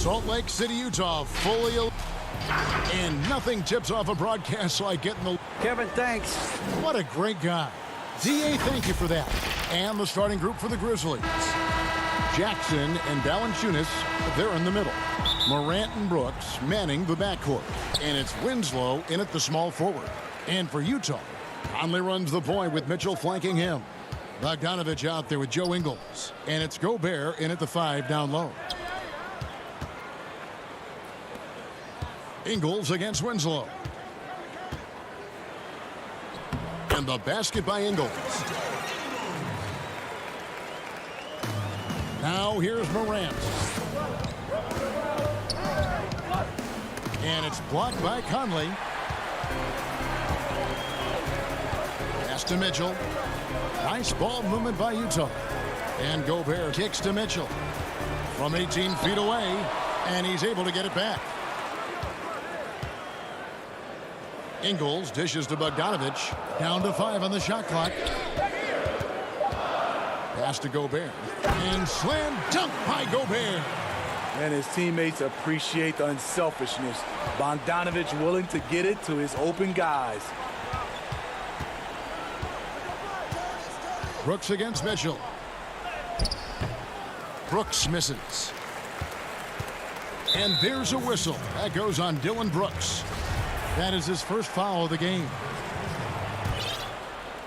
Salt Lake City, Utah, fully. And nothing tips off a broadcast like getting the... Kevin, thanks. What a great guy. DA, thank you for that. And the starting group for the Grizzlies. Jackson and Valanciunas, they're in the middle. Morant and Brooks manning the backcourt. And it's Winslow in at the small forward. And for Utah, Conley runs the point with Mitchell flanking him. Bogdanovich out there with Joe Ingles. And it's Gobert in at the 5 down low. Ingles against Winslow. And the basket by Ingles. Now here's Morant. And it's blocked by Conley. Pass to Mitchell. Nice ball movement by Utah. And Gobert kicks to Mitchell. From 18 feet away. And he's able to get it back. Ingles dishes to Bogdanovich. Down to 5 on the shot clock. Pass to Gobert. And slam dunk by Gobert. And his teammates appreciate the unselfishness. Bogdanovich willing to get it to his open guys. Brooks against Mitchell. Brooks misses. And there's a whistle. That goes on Dylan Brooks. That is his first foul of the game.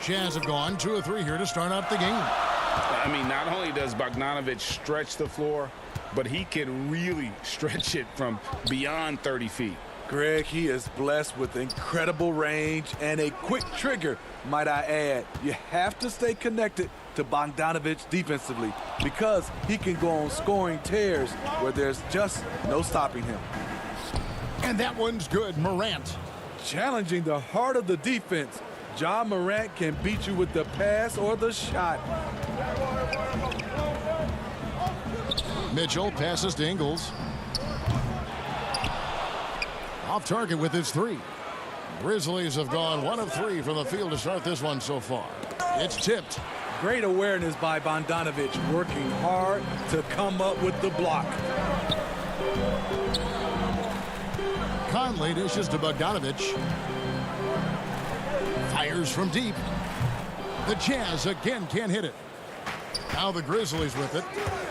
Jazz have gone 2 of 3 here to start out the game. I mean, not only does Bogdanovich stretch the floor, but he can really stretch it from beyond 30 feet. Greg, he is blessed with incredible range and a quick trigger, might I add. You have to stay connected to Bogdanovich defensively because he can go on scoring tears where there's just no stopping him. And that one's good. Morant. Challenging the heart of the defense. Ja Morant can beat you with the pass or the shot. Mitchell passes to Ingles. Off target with his 3. Grizzlies have gone 1 of 3 from the field to start this one so far. It's tipped. Great awareness by Bogdanovich, working hard to come up with the block. Conley dishes to Bogdanovich. Fires from deep. The Jazz again can't hit it. Now the Grizzlies with it,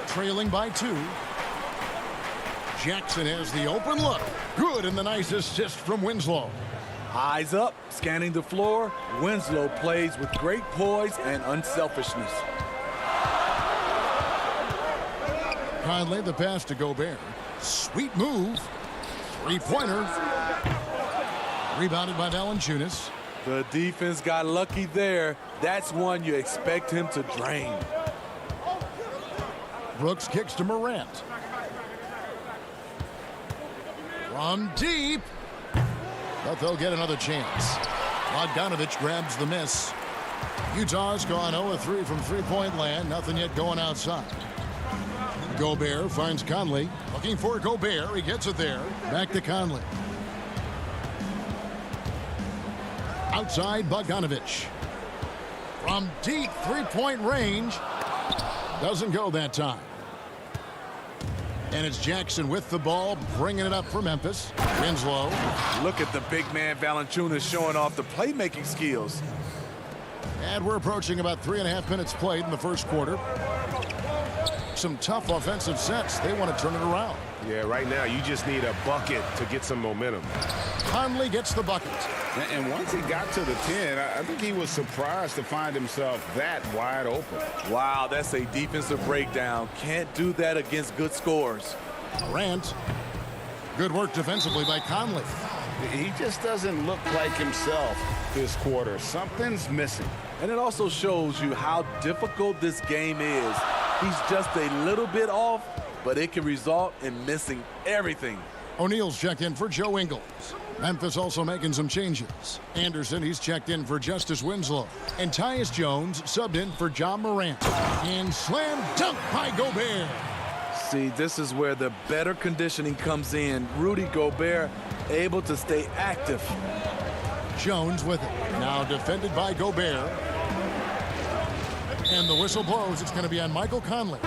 trailing by 2. Jackson has the open look. Good, and the nice assist from Winslow. Eyes up, scanning the floor. Winslow plays with great poise and unselfishness. Conley the pass to Gobert. Sweet move. 3-pointer. Rebounded by Valanciunas. The defense got lucky there. That's one you expect him to drain. Brooks kicks to Morant. From deep. But they'll get another chance. Bogdanovich grabs the miss. Utah's gone 0 of 3 from three-point land. Nothing yet going outside. Gobert finds Conley. Looking for Gobert. He gets it there. Back to Conley. Outside Bogdanovich. From deep three-point range. Doesn't go that time. And it's Jackson with the ball, bringing it up for Memphis. Winslow. Look at the big man Valanciunas showing off the playmaking skills. And we're approaching about 3.5 minutes played in the first quarter. Some tough offensive sets. They want to turn it around. Yeah, right now you just need a bucket to get some momentum. Conley gets the bucket. And once he got to the 10, I think he was surprised to find himself that wide open. Wow, that's a defensive breakdown. Can't do that against good scores. Morant. Good work defensively by Conley. He just doesn't look like himself this quarter. Something's missing. And it also shows you how difficult this game is. He's just a little bit off, but it can result in missing everything. O'Neal's checked in for Joe Ingles. Memphis also making some changes. Anderson, he's checked in for Justice Winslow. And Tyus Jones subbed in for Ja Morant. And slam dunk by Gobert. See, this is where the better conditioning comes in. Rudy Gobert able to stay active. Jones with it. Now defended by Gobert. And the whistle blows. It's going to be on Michael Conley.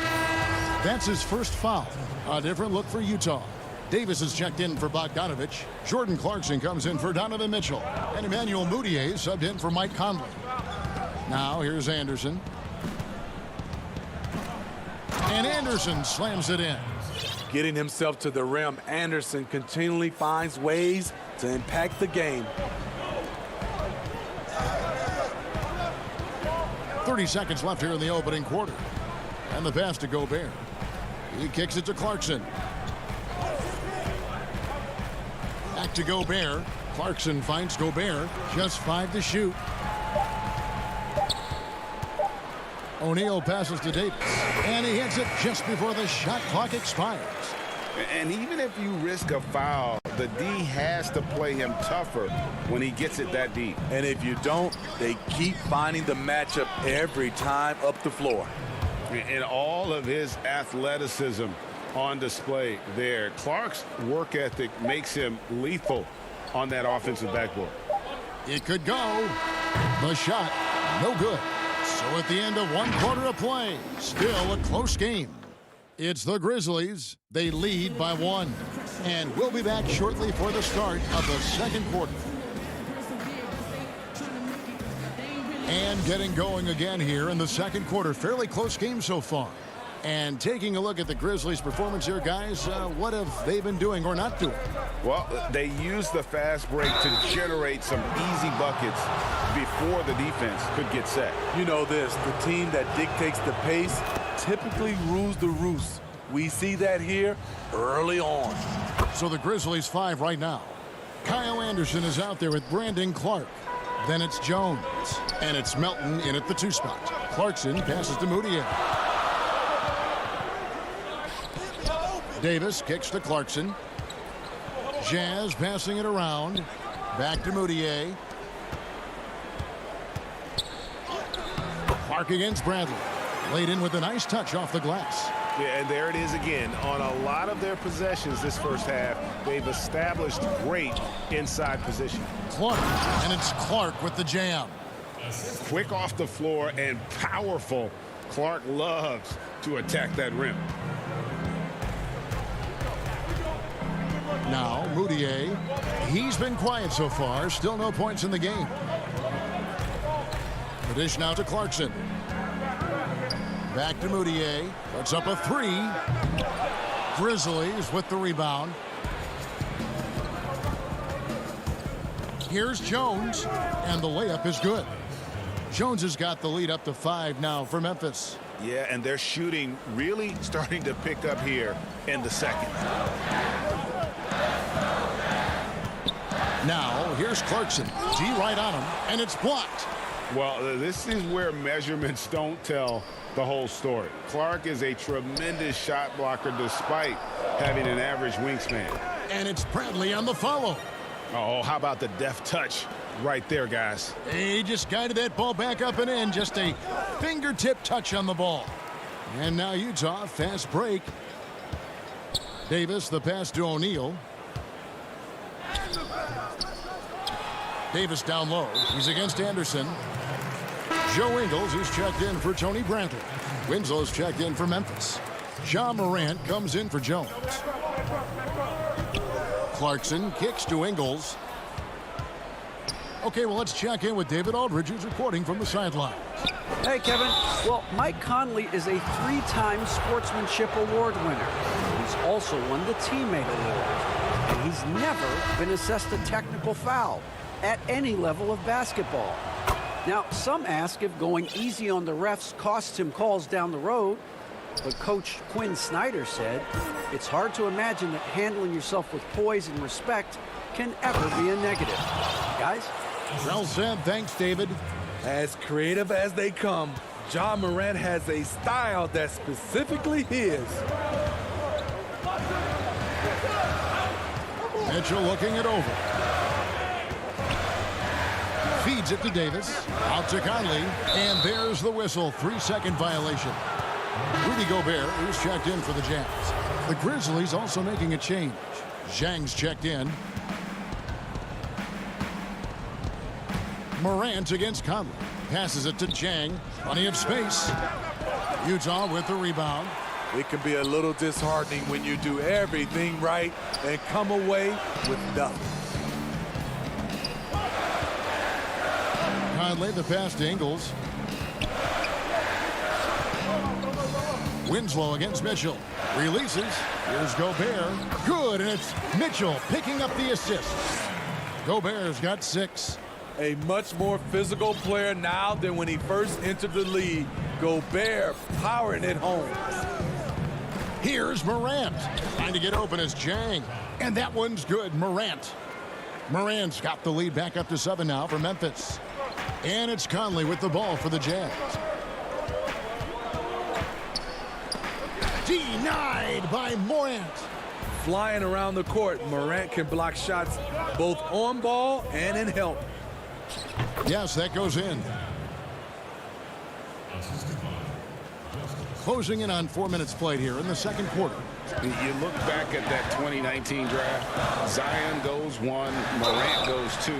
That's his first foul. A different look for Utah. Davis is checked in for Bogdanovich. Jordan Clarkson comes in for Donovan Mitchell. And Emmanuel Mudiay subbed in for Mike Conley. Now here's Anderson. And Anderson slams it in. Getting himself to the rim, Anderson continually finds ways to impact the game. 30 seconds left here in the opening quarter. And the pass to Gobert. He kicks it to Clarkson. Back to Gobert. Clarkson finds Gobert. Just 5 to shoot. O'Neal passes to Davis. And he hits it just before the shot clock expires. And even if you risk a foul, the D has to play him tougher when he gets it that deep. And if you don't, they keep finding the matchup every time up the floor. And all of his athleticism on display there. Clark's work ethic makes him lethal on that offensive backboard. It could go. The shot, no good. So at the end of 1 quarter of play, still a close game. It's the Grizzlies. They lead by 1. And we'll be back shortly for the start of the second quarter. And getting going again here in the second quarter. Fairly close game so far. And taking a look at the Grizzlies' performance here, guys, what have they been doing or not doing? Well, they used the fast break to generate some easy buckets before the defense could get set. You know this, the team that dictates the pace typically rules the roost. We see that here early on. So the Grizzlies 5 right now. Kyle Anderson is out there with Brandon Clark. Then it's Jones. And it's Melton in at the 2 spot. Clarkson passes to Mudiay. Davis kicks to Clarkson. Jazz passing it around. Back to Mudiay. Clark against Bradley. Laid in with a nice touch off the glass. Yeah, and there it is again. On a lot of their possessions this first half, they've established great inside position. Clark, and it's Clark with the jam. Quick off the floor and powerful. Clark loves to attack that rim. Now, Mudiay. He's been quiet so far. Still no points in the game. The dish now to Clarkson. Back to Mudiay. Puts up a 3. Grizzlies with the rebound. Here's Jones. And the layup is good. Jones has got the lead up to 5 now for Memphis. Yeah, and their shooting really starting to pick up here in the second. Now, here's Clarkson. D right on him, and it's blocked. Well, this is where measurements don't tell the whole story. Clark is a tremendous shot blocker despite having an average wingspan. And it's Bradley on the follow. Oh, how about the deft touch right there, guys? He just guided that ball back up and in. Just a fingertip touch on the ball. And now Utah, fast break. Davis, the pass to O'Neal. Davis down low. He's against Anderson. Joe Ingles is checked in for Tony Bradley. Winslow's checked in for Memphis. Ja Morant comes in for Jones. Clarkson kicks to Ingles. Okay, well, let's check in with David Aldridge, who's reporting from the sideline. Hey, Kevin. Well, Mike Conley is a 3-time Sportsmanship Award winner. He's also won the Teammate Award. And he's never been assessed a technical foul at any level of basketball. Now, some ask if going easy on the refs costs him calls down the road, but Coach Quinn Snyder said it's hard to imagine that handling yourself with poise and respect can ever be a negative. Guys? Well said. Thanks, David. As creative as they come, Ja Morant has a style that's specifically his. Mitchell looking it over. Feeds it to Davis. Out to Conley. And there's the whistle. 3-second violation. Rudy Gobert, who's checked in for the Jazz. The Grizzlies also making a change. Zhang's checked in. Morant against Conley. Passes it to Zhang. Plenty of space. Utah with the rebound. It can be a little disheartening when you do everything right and come away with nothing. Conley, the pass to Ingles. Winslow against Mitchell. Releases. Here's Gobert. Good, and it's Mitchell picking up the assist. Gobert's got 6. A much more physical player now than when he first entered the league. Gobert powering it home. Here's Morant. Trying to get open is Jang. And that one's good, Morant. Morant's got the lead back up to 7 now for Memphis. And it's Conley with the ball for the Jazz. Denied by Morant. Flying around the court, Morant can block shots both on ball and in help. Yes, that goes in. Closing in on 4 minutes played here in the second quarter. You look back at that 2019 draft, Zion goes 1, Morant goes 2,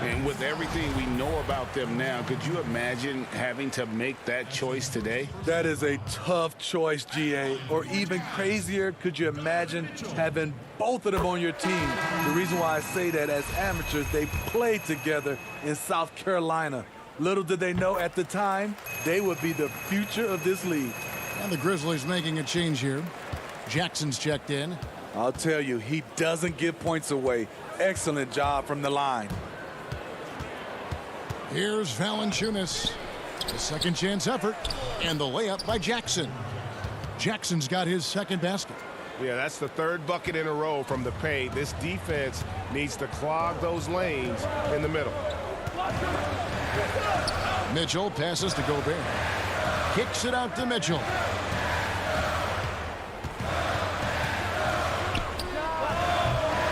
and with everything we know about them now, could you imagine having to make that choice today? That is a tough choice, GA. Or even crazier, could you imagine having both of them on your team? The reason why I say that, as amateurs, they played together in South Carolina. Little did they know at the time, they would be the future of this league. And the Grizzlies making a change here. Jackson's checked in. I'll tell you, he doesn't give points away. Excellent job from the line. Here's Valanciunas. The second chance effort. And the layup by Jackson. Jackson's got his second basket. Yeah, that's the 3rd bucket in a row from the paint. This defense needs to clog those lanes in the middle. Mitchell passes to Gobert. Kicks it out to Mitchell.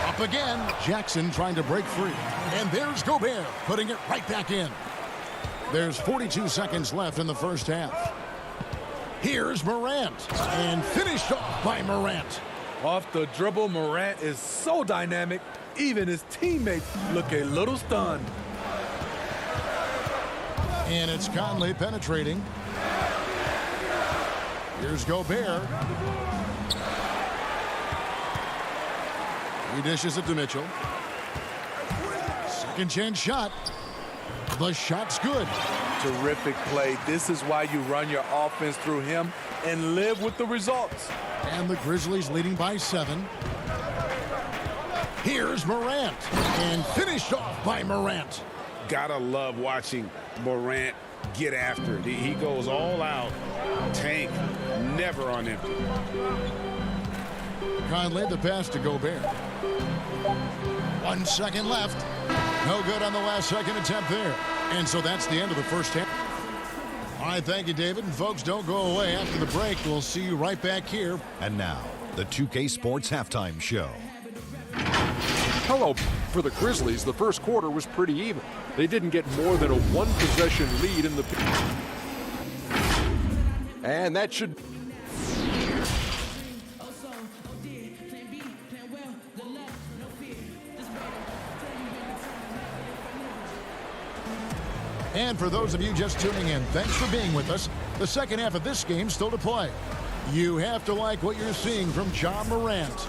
Up again. Jackson trying to break free. And there's Gobert putting it right back in. There's 42 seconds left in the first half. Here's Morant. And finished off by Morant. Off the dribble, Morant is so dynamic. Even his teammates look a little stunned. And it's Conley penetrating. Here's Gobert. He dishes it to Mitchell. Second chance shot. The shot's good. Terrific play. This is why you run your offense through him and live with the results. And the Grizzlies leading by 7. Here's Morant. And finished off by Morant. Gotta love watching Morant get after it. He goes all out. Tank, never on empty. Conley the pass to Gobert. 1 second left. No good on the last second attempt there. And so that's the end of the first half. All right, thank you, David. And folks, don't go away. After the break, we'll see you right back here. And now, the 2K Sports Halftime Show. Hello. For the Grizzlies, the first quarter was pretty even. They didn't get more than a 1-possession lead in the... And that should... And for those of you just tuning in, thanks for being with us. The second half of this game still to play. You have to like what you're seeing from Ja Morant.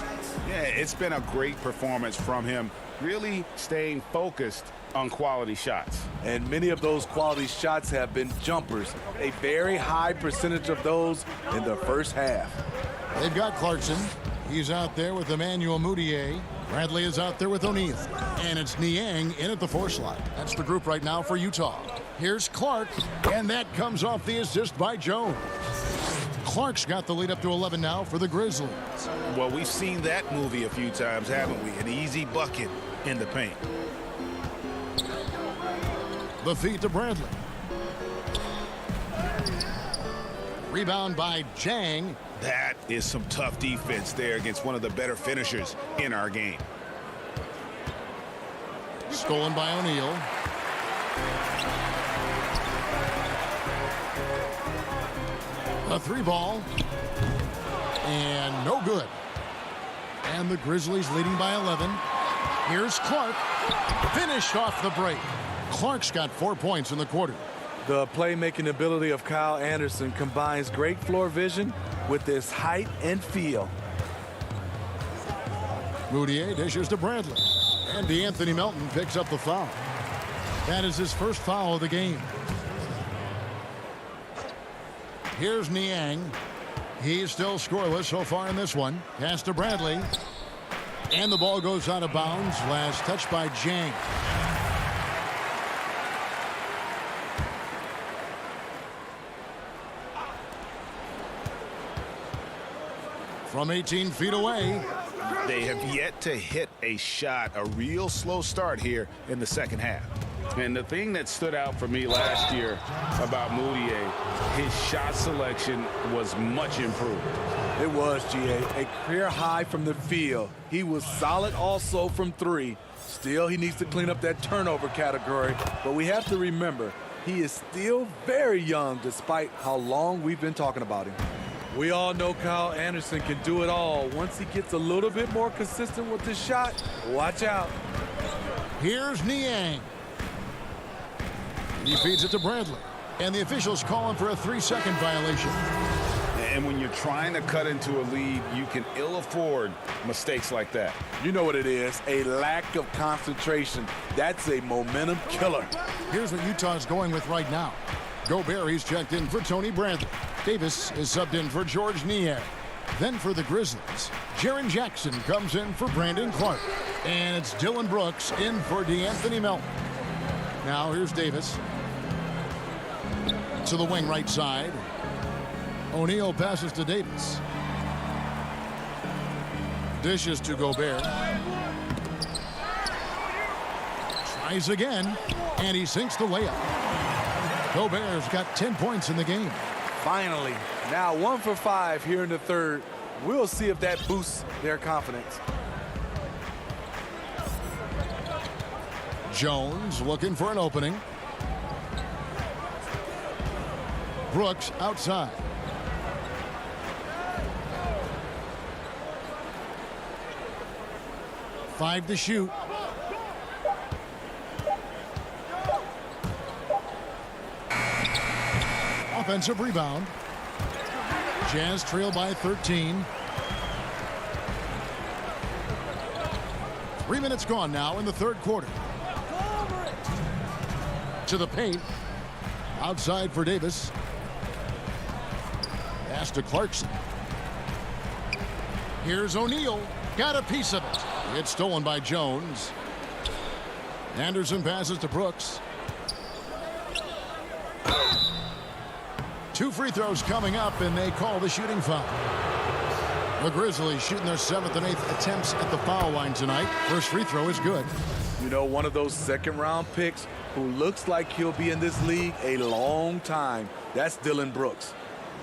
Yeah, it's been a great performance from him. Really staying focused on quality shots. And many of those quality shots have been jumpers. A very high percentage of those in the first half. They've got Clarkson. He's out there with Emmanuel Mudiay. Bradley is out there with O'Neal. And it's Niang in at the 4 slot. That's the group right now for Utah. Here's Clark. And that comes off the assist by Jones. Clark's got the lead up to 11 now for the Grizzlies. Well, we've seen that movie a few times, haven't we? An easy bucket in the paint. The feed to Bradley. Rebound by Jang. That is some tough defense there against one of the better finishers in our game. Stolen by O'Neal. A 3-ball. And no good. And the Grizzlies leading by 11. Here's Clark. Finished off the break. Clark's got 4 points in the quarter. The playmaking ability of Kyle Anderson combines great floor vision with his height and feel. Moutier dishes to Bradley. And DeAnthony Melton picks up the foul. That is his first foul of the game. Here's Niang. He's still scoreless so far in this one. Pass to Bradley. And the ball goes out of bounds. Last touch by Jang. From 18 feet away. They have yet to hit a shot, a real slow start here in the second half. And the thing that stood out for me last year about Moutier, his shot selection was much improved. It was, GA, a career high from the field. He was solid also from three. Still, he needs to clean up that turnover category. But we have to remember, he is still very young despite how long we've been talking about him. We all know Kyle Anderson can do it all. Once he gets a little bit more consistent with his shot, watch out. Here's Niang. He feeds it to Bradley. And the officials call him for a 3-second violation. And when you're trying to cut into a lead, you can ill afford mistakes like that. You know what it is, a lack of concentration. That's a momentum killer. Here's what Utah's going with right now. Gobert, he's checked in for Tony Bradley. Davis is subbed in for George Niang. Then for the Grizzlies, Jaren Jackson comes in for Brandon Clark. And it's Dylan Brooks in for DeAnthony Melton. Now here's Davis. To the wing right side. O'Neal passes to Davis. Dishes to Gobert. Tries again. And he sinks the layup. Gobert's got 10 points in the game. Finally, now 1 for 5 here in the third. We'll see if that boosts their confidence. Jones looking for an opening. Brooks outside. Five to shoot. Offensive rebound. Jazz trail by 13. 3 minutes gone now in the third quarter. To the paint. Outside for Davis. Pass to Clarkson. Here's O'Neal. Got a piece of it. It's stolen by Jones. Anderson passes to Brooks. 2 free throws coming up, and they call the shooting foul. The Grizzlies shooting their 7th and 8th attempts at the foul line tonight. First free throw is good. You know, one of those second-round picks who looks like he'll be in this league a long time. That's Dylan Brooks.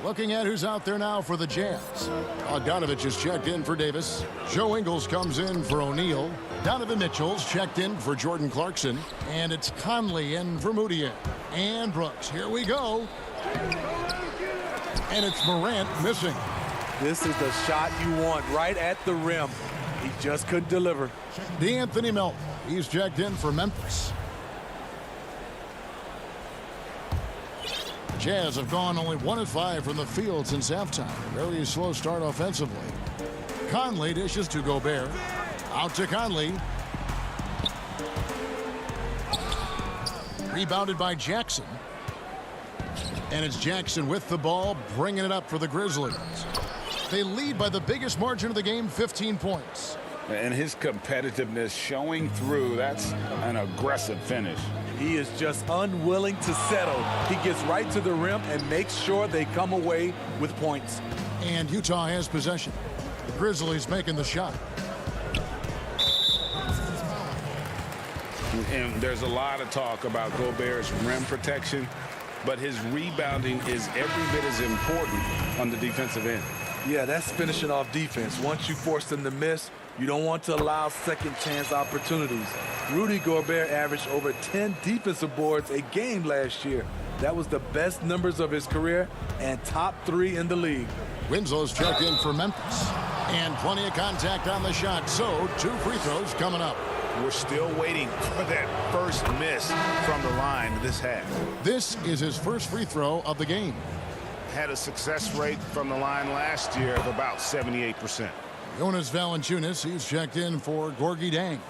Looking at who's out there now for the Jazz. Bogdanovich is checked in for Davis. Joe Ingles comes in for O'Neal. Donovan Mitchell's checked in for Jordan Clarkson. And it's Conley in for Moutier. And Brooks. Here we go. And it's Morant missing. This is the shot you want right at the rim. He just couldn't deliver. DeAnthony Melton. He's checked in for Memphis. Jazz have gone only 1 of 5 from the field since halftime. Very slow start offensively. Conley dishes to Gobert. Out to Conley. Rebounded by Jackson. And it's Jackson with the ball, bringing it up for the Grizzlies. They lead by the biggest margin of the game, 15 points. And his competitiveness showing through. That's an aggressive finish. He is just unwilling to settle. He gets right to the rim and makes sure they come away with points. And Utah has possession. The Grizzlies making the shot. And there's a lot of talk about Gobert's rim protection, but his rebounding is every bit as important on the defensive end. Yeah, that's finishing off defense. Once you force them to miss, you don't want to allow second chance opportunities. Rudy Gobert averaged over 10 defensive boards a game last year. That was the best numbers of his career and top 3 in the league. Winslow's checked in for Memphis. And plenty of contact on the shot, so 2 free throws coming up. We're still waiting for that first miss from the line this half. This is his first free throw of the game. Had a success rate from the line last year of about 78%. Jonas Valanciunas, he's checked in for Gorgie Dang.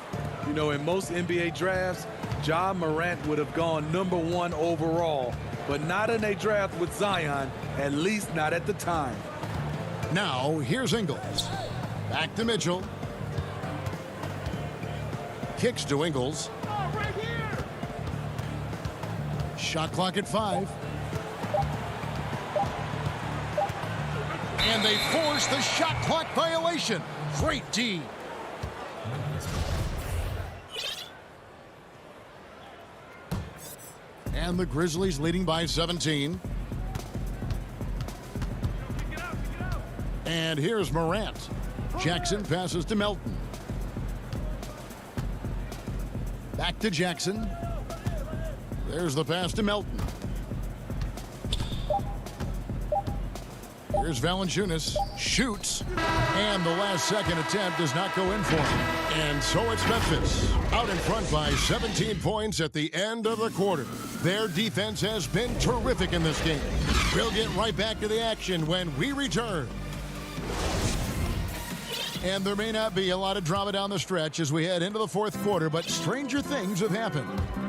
You know, in most NBA drafts, Ja Morant would have gone #1 overall, but not in a draft with Zion, at least not at the time. Now, here's Ingles. Back to Mitchell. Kicks to Ingles. Shot clock at 5. And they force the shot clock violation. Great D. And the Grizzlies leading by 17. And here's Morant. Jackson passes to Melton. Back to Jackson. There's the pass to Melton. Here's Valanciunas. Shoots. And the last second attempt does not go in for him. And so it's Memphis out in front by 17 points at the end of the quarter. Their defense has been terrific in this game. We'll get right back to the action when we return. And there may not be a lot of drama down the stretch as we head into the fourth quarter, but stranger things have happened.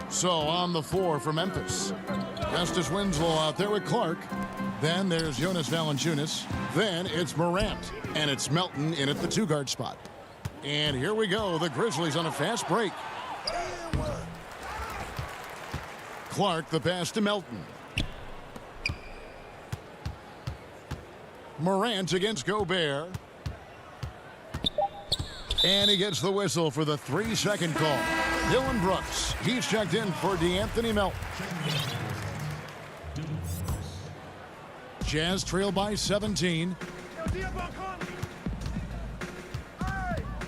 So on the floor for Memphis, Justice Winslow out there with Clark. Then there's Jonas Valanciunas. Then it's Morant. And it's Melton in at the 2-guard spot. And here we go. The Grizzlies on a fast break. Clark, the pass to Melton. Morant against Gobert. And he gets the whistle for the 3-second call. Dylan Brooks, he's checked in for DeAnthony Melton. Jazz trail by 17.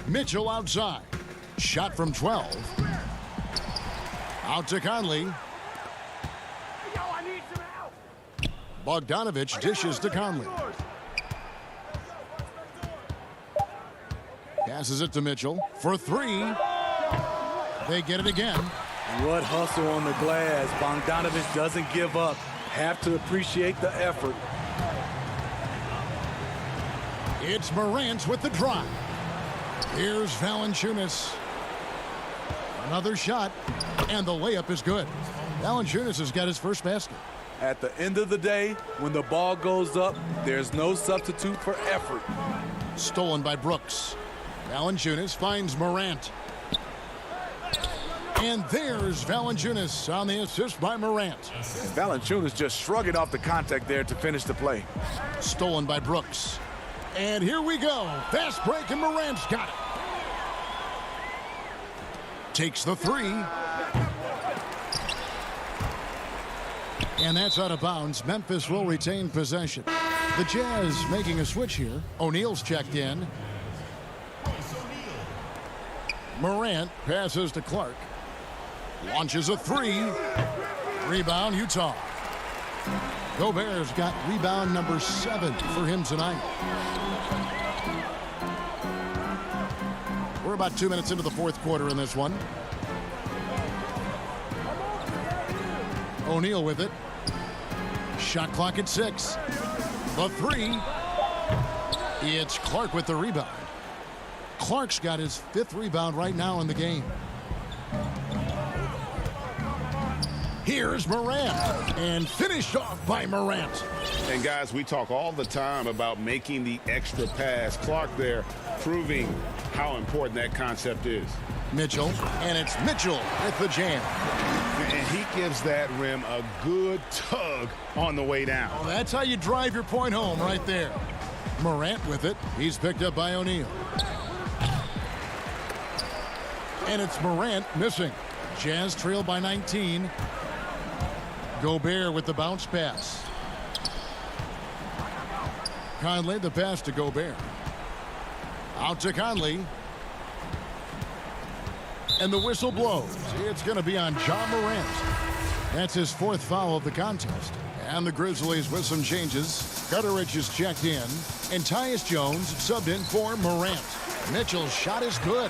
Mitchell outside. Shot from 12. Out to Conley. Bogdanovich dishes to Conley. Passes it to Mitchell for 3. They get it again. What hustle on the glass. Bogdanovich doesn't give up. Have to appreciate the effort. It's Morant with the drive. Here's Valanciunas. Another shot, and the layup is good. Valanciunas has got his first basket. At the end of the day, when the ball goes up, there's no substitute for effort. Stolen by Brooks. Valanciunas finds Morant. And there's Valanciunas on the assist by Morant. Valanciunas just shrugging off the contact there to finish the play. Stolen by Brooks. And here we go. Fast break, and Morant's got it. Takes the 3. And that's out of bounds. Memphis will retain possession. The Jazz making a switch here. O'Neal's checked in. Morant passes to Clark. Launches a 3. Rebound, Utah. Gobert's got rebound number 7 for him tonight. We're about 2 minutes into the fourth quarter in this one. O'Neal with it. Shot clock at 6. The 3. It's Clark with the rebound. Clark's got his 5th rebound right now in the game. Here's Morant, and finished off by Morant. And guys, we talk all the time about making the extra pass. Clark there proving how important that concept is. Mitchell, and it's Mitchell with the jam. And he gives that rim a good tug on the way down. Well, that's how you drive your point home right there. Morant with it. He's picked up by O'Neal. And it's Morant missing. Jazz trail by 19. Gobert with the bounce pass. Conley, the pass to Gobert. Out to Conley. And the whistle blows. It's going to be on Ja Morant. That's his 4th foul of the contest. And the Grizzlies with some changes. Gutteridge is checked in. And Tyus Jones subbed in for Morant. Mitchell's shot is good.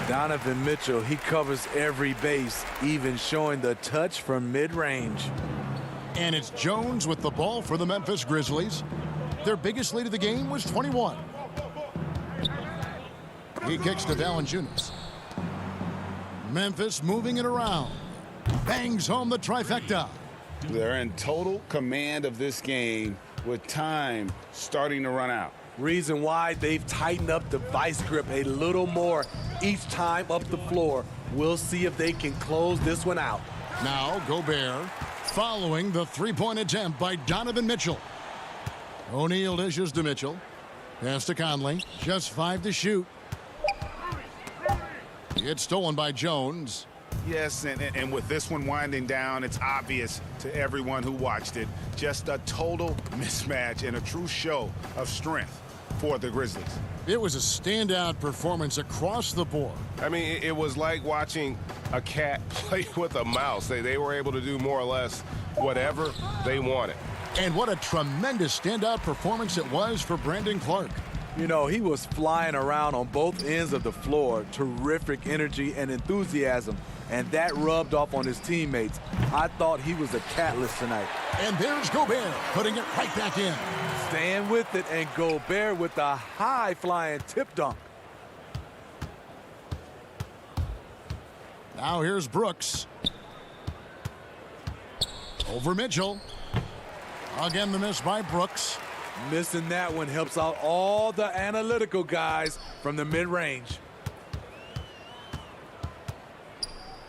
Donovan Mitchell, he covers every base, even showing the touch from mid-range. And it's Jones with the ball for the Memphis Grizzlies. Their biggest lead of the game was 21. He kicks to Valanciunas. Memphis moving it around. Bangs home the trifecta. They're in total command of this game with time starting to run out. Reason why they've tightened up the vice grip a little more each time up the floor. We'll see if they can close this one out. Now Gobert following the three-point attempt by Donovan Mitchell. O'Neal dishes to Mitchell. Pass to Conley. Just 5 to shoot. It's stolen by Jones. Yes, and with this one winding down, it's obvious to everyone who watched it. Just a total mismatch and a true show of strength for the Grizzlies. It was a standout performance across the board. I mean, it was like watching a cat play with a mouse. They were able to do more or less whatever they wanted. And what a tremendous standout performance it was for Brandon Clark. You know, he was flying around on both ends of the floor. Terrific energy and enthusiasm. And that rubbed off on his teammates. I thought he was a catalyst tonight. And there's Gobert putting it right back in. Staying with it, and Gobert with a high-flying tip dunk. Now here's Brooks. Over Mitchell. Again, the miss by Brooks. Missing that one helps out all the analytical guys from the mid-range.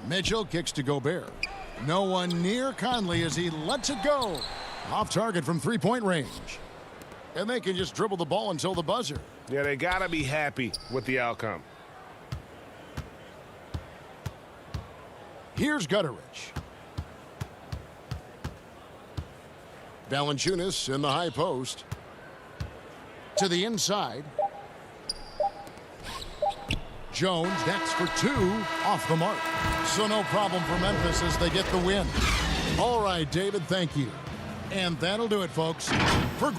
Mitchell kicks to Gobert. No one near Conley as he lets it go. Off target from three-point range. And they can just dribble the ball until the buzzer. Yeah, they got to be happy with the outcome. Here's Gutteridge. Valanciunas in the high post. To the inside. Jones next for 2, off the mark. So no problem for Memphis as they get the win. All right, David, thank you. And that'll do it, folks. For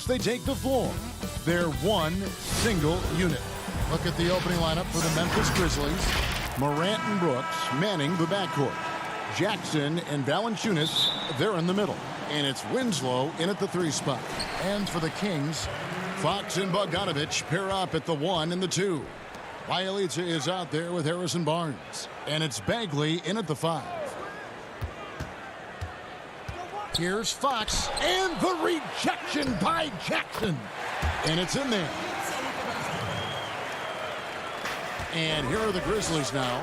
they take the floor. They're one single unit. Look at the opening lineup for the Memphis Grizzlies. Morant and Brooks manning the backcourt. Jackson and Valanciunas, they're in the middle. And it's Winslow in at the 3 spot. And for the Kings, Fox and Bogdanovich pair up at the 1 and the 2. Bielitsa is out there with Harrison Barnes. And it's Bagley in at the 5. Here's Fox, and the rejection by Jackson. And it's in there. And here are the Grizzlies now.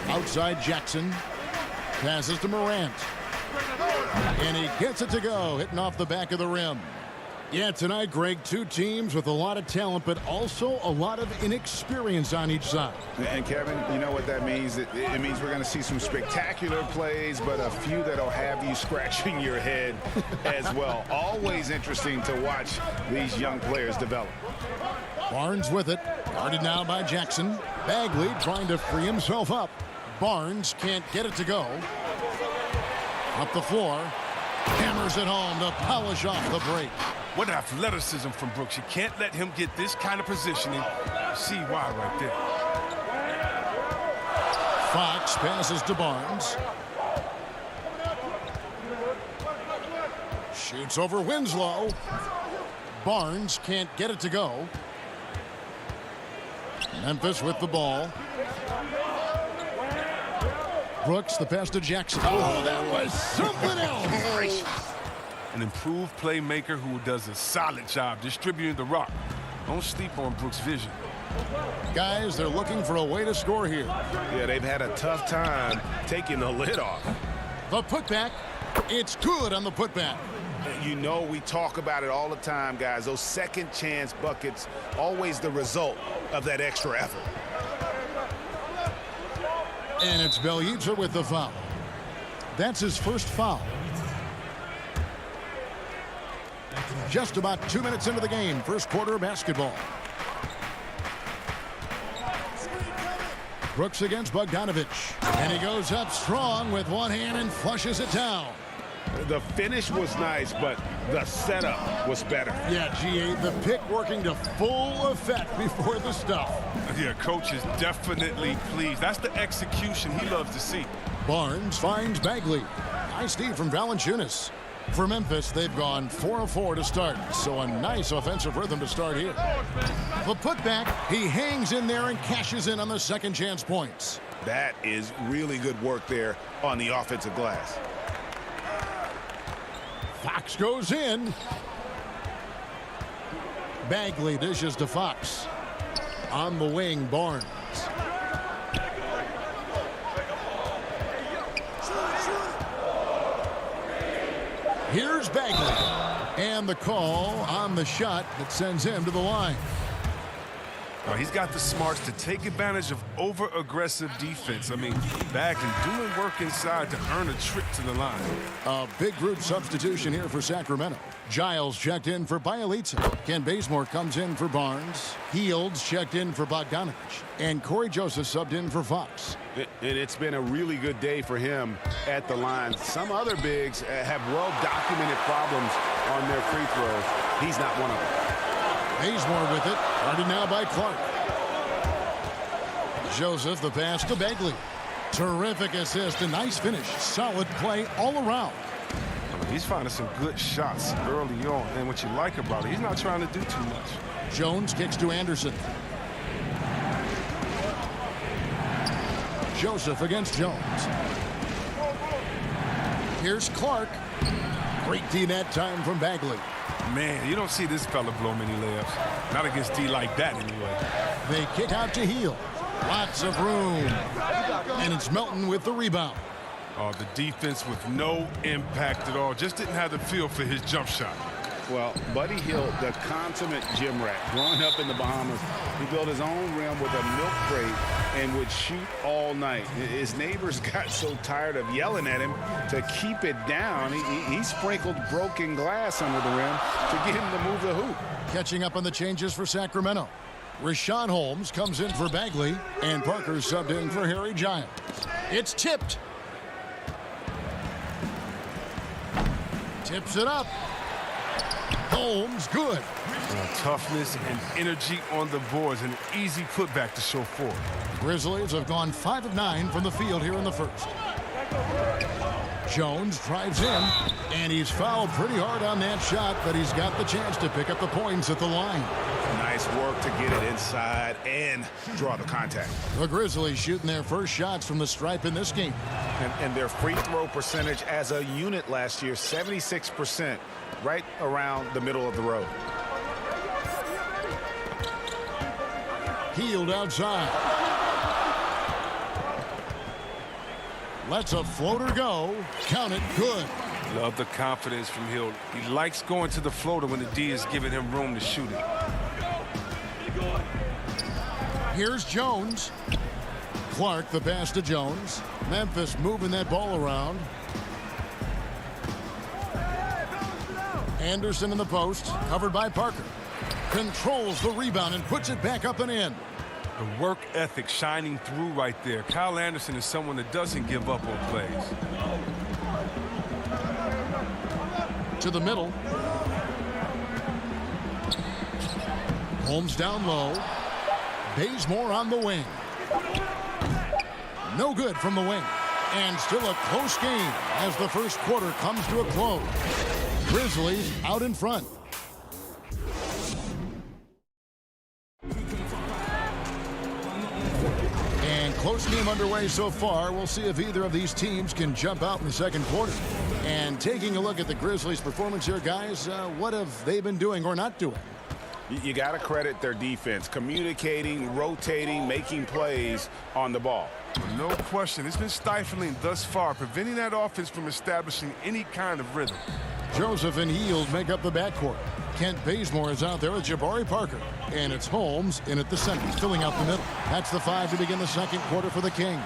Outside Jackson. Passes to Morant. And he gets it to go, hitting off the back of the rim. Yeah, tonight, Greg, 2 teams with a lot of talent, but also a lot of inexperience on each side. And, Kevin, you know what that means? It means we're going to see some spectacular plays, but a few that'll have you scratching your head as well. Always interesting to watch these young players develop. Barnes with it. Guarded now by Jackson. Bagley trying to free himself up. Barnes can't get it to go. Up the floor. Hammers it home to polish off the break. What athleticism from Brooks. You can't let him get this kind of positioning. See why right there. Fox passes to Barnes. Shoots over Winslow. Barnes can't get it to go. Memphis with the ball. Brooks, the pass to Jackson. Oh, that was something else. An improved playmaker who does a solid job distributing the rock. Don't sleep on Brooks' vision. Guys, they're looking for a way to score here. Yeah, they've had a tough time taking the lid off. The putback. It's good on the putback. You know, we talk about it all the time, guys. Those second chance buckets, always the result of that extra effort. And it's Bielitsa with the foul. That's his first foul. Just about 2 minutes into the game, first quarter of basketball. Brooks against Bogdanovich. And he goes up strong with one hand and flushes it down. The finish was nice, but the setup was better. Yeah, GA, the pick working to full effect before the stuff. Yeah, coach is definitely pleased. That's the execution he loves to see. Barnes finds Bagley. Nice D from Valanciunas. For Memphis, they've gone 4 of 4 to start, so a nice offensive rhythm to start here. The putback, he hangs in there and cashes in on the second chance points. That is really good work there on the offensive glass. Fox goes in. Bagley dishes to Fox. On the wing, Barnes. Here's Bagley. And the call on the shot that sends him to the line. He's got the smarts to take advantage of over-aggressive defense. I mean, Bagley doing work inside to earn a trip to the line. A big group substitution here for Sacramento. Giles checked in for Bielitsa. Ken Bazemore comes in for Barnes. Fields checked in for Bogdanovich. And Corey Joseph subbed in for Fox. And it's been a really good day for him at the line. Some other bigs have well-documented problems on their free throws. He's not one of them. Bazemore with it. Guarded now by Clark. Joseph, the pass to Bagley. Terrific assist, a nice finish. Solid play all around. He's finding some good shots early on. And what you like about it, he's not trying to do too much. Jones kicks to Anderson. Joseph against Jones. Here's Clark. Great D that time from Bagley. Man, you don't see this fella blow many layups. Not against D like that, anyway. They kick out to Hield. Lots of room. And it's Melton with the rebound. Oh, the defense with no impact at all. Just didn't have the feel for his jump shot. Well, Buddy Hield, the consummate gym rat, growing up in the Bahamas, he built his own rim with a milk crate and would shoot all night. His neighbors got so tired of yelling at him to keep it down. He sprinkled broken glass under the rim to get him to move the hoop. Catching up on the changes for Sacramento. Rashawn Holmes comes in for Bagley, and Parker subbed in for Harry Giles. It's tipped. Tips it up. Holmes, good. Toughness and energy on the boards, and an easy putback to show forward. Grizzlies have gone 5 of 9 from the field here in the first. Jones drives in, and he's fouled pretty hard on that shot, but he's got the chance to pick up the points at the line. Nice work to get it inside and draw the contact. The Grizzlies shooting their first shots from the stripe in this game. And their free throw percentage as a unit last year, 76%, right around the middle of the road. Hield outside. Lets a floater go. Count it, good. Love the confidence from Hill. He likes going to the floater when the D is giving him room to shoot it. Here's Jones. Clark the pass to Jones. Memphis moving that ball around. Anderson in the post, covered by Parker. Controls the rebound and puts it back up and in. The work ethic shining through right there. Kyle Anderson is someone that doesn't give up on plays. To the middle. Holmes down low. Bazemore on the wing. No good from the wing. And still a close game as the first quarter comes to a close. Grizzlies out in front. And close game underway so far. We'll see if either of these teams can jump out in the second quarter. And taking a look at the Grizzlies' performance here, guys, what have they been doing or not doing? You got to credit their defense, communicating, rotating, making plays on the ball. No question. It's been stifling thus far, preventing that offense from establishing any kind of rhythm. Joseph and Hield make up the backcourt. Kent Bazemore is out there with Jabari Parker. And it's Holmes in at the center, filling out the middle. That's the 5 to begin the second quarter for the Kings.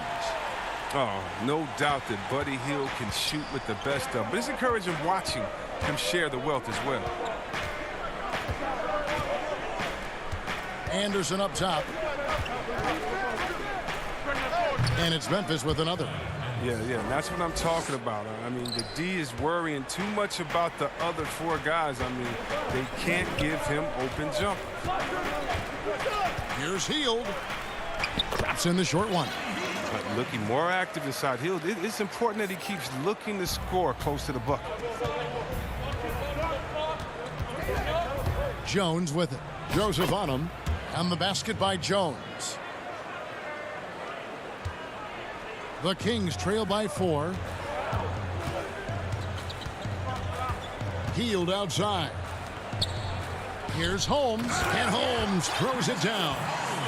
Oh, no doubt that Buddy Hield can shoot with the best of them. But it's encouraging watching him share the wealth as well. Anderson up top. And it's Memphis with another. Yeah, that's what I'm talking about. I mean, the D is worrying too much about the other 4 guys. I mean, they can't give him open jump. Here's Hield. Drops in the short one. But looking more active inside Hield. It's important that he keeps looking to score close to the bucket. Jones with it. Joseph on him. And the basket by Jones. The Kings trail by 4. Hield outside. Here's Holmes, and Holmes throws it down.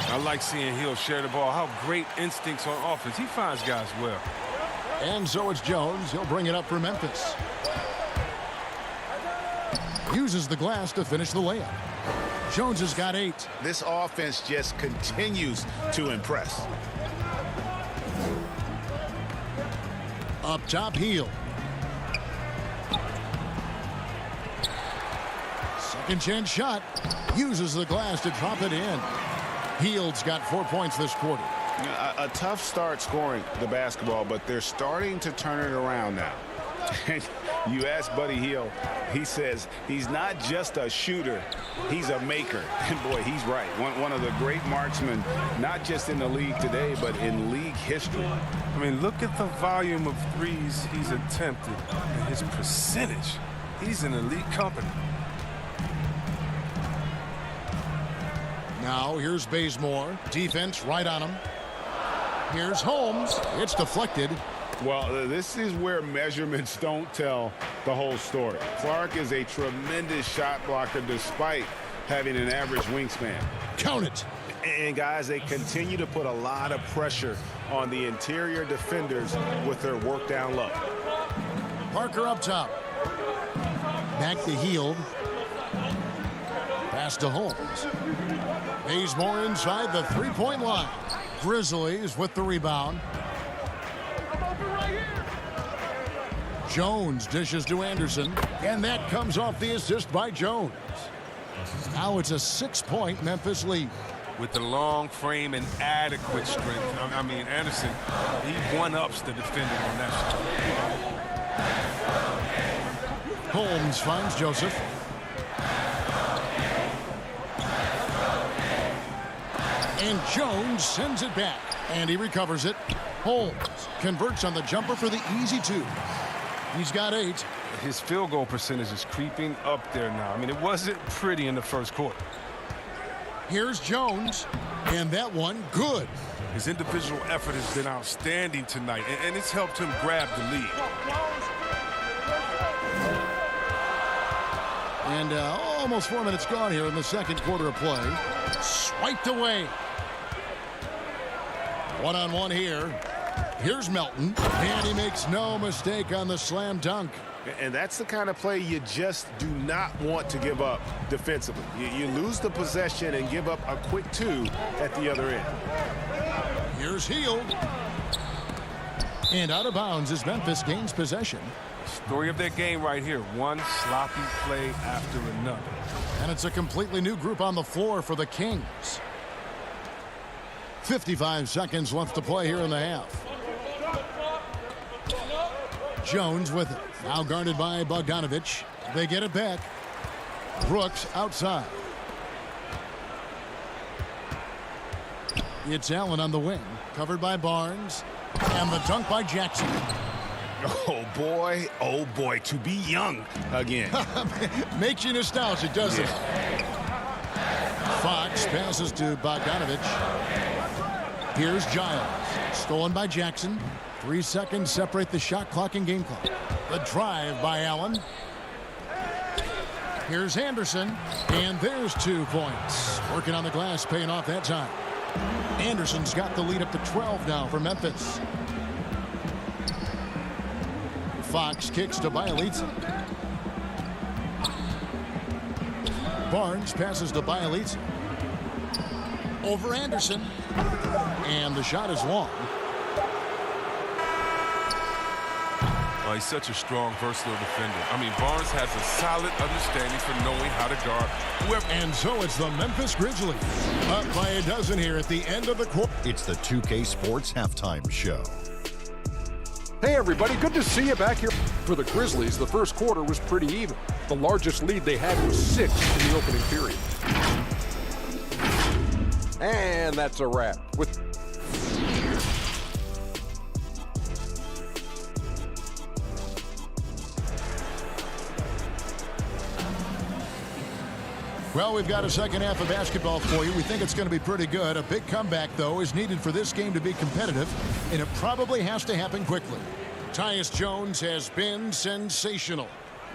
I like seeing Hield share the ball. How great instincts on offense. He finds guys well. And so it's Jones. He'll bring it up for Memphis. Uses the glass to finish the layup. Jones has got 8. This offense just continues to impress. Up top, Hield. Second chance shot. Uses the glass to drop it in. Hield's got 4 points this quarter. A tough start scoring the basketball, but they're starting to turn it around now. You ask Buddy Hield, he says he's not just a shooter, he's a maker. And boy, he's right. One of the great marksmen, not just in the league today, but in league history. I mean, look at the volume of threes he's attempted and his percentage. He's in elite company. Now here's Bazemore. Defense right on him. Here's Holmes. It's deflected. Well, this is where measurements don't tell the whole story. Clark is a tremendous shot blocker despite having an average wingspan. Count it. And guys, they continue to put a lot of pressure on the interior defenders with their work down low. Parker up top. Back to Hield. Pass to Holmes. Bazemore inside the three-point line. Grizzlies with the rebound. Jones dishes to Anderson, and that comes off the assist by Jones. Now it's a 6-point Memphis lead. With the long frame and adequate strength. I mean, Anderson, he one-ups the defender on that Holmes finds Joseph. And Jones sends it back. And he recovers it. Holmes converts on the jumper for the easy 2. He's got 8. His field goal percentage is creeping up there now. I mean, it wasn't pretty in the first quarter. Here's Jones. And that one, good. His individual effort has been outstanding tonight, and it's helped him grab the lead. And almost 4 minutes gone here in the second quarter of play. Swiped away. One-on-one here. Here's Melton, and he makes no mistake on the slam dunk. And that's the kind of play you just do not want to give up defensively. You lose the possession and give up a quick 2 at the other end. Here's Hield. And out of bounds as Memphis gains possession. Story of their game right here. One sloppy play after another. And it's a completely new group on the floor for the Kings. 55 seconds left to play here in the half. Jones with it. Now guarded by Bogdanovich. They get it back. Brooks outside. It's Allen on the wing. Covered by Barnes. And the dunk by Jackson. Oh, boy, to be young again. Makes you nostalgic, doesn't it? Fox passes to Bogdanovich. Here's Giles. Stolen by Jackson. 3 seconds separate the shot clock and game clock. The drive by Allen. Here's Anderson. And there's 2 points. Working on the glass, paying off that time. Anderson's got the lead up to 12 now for Memphis. Fox kicks to Bielitsa. Barnes passes to Bielitsa. Over Anderson. And the shot is long. Well, he's such a strong, versatile defender. I mean, Barnes has a solid understanding for knowing how to guard whoever. And so it's the Memphis Grizzlies. Up by a dozen here at the end of the quarter. It's the 2K Sports Halftime Show. Hey, everybody. Good to see you back here. For the Grizzlies, the first quarter was pretty even. The largest lead they had was 6 in the opening period. And that's a wrap. Well, we've got a second half of basketball for you. We think it's going to be pretty good. A big comeback, though, is needed for this game to be competitive, and it probably has to happen quickly. Tyus Jones has been sensational.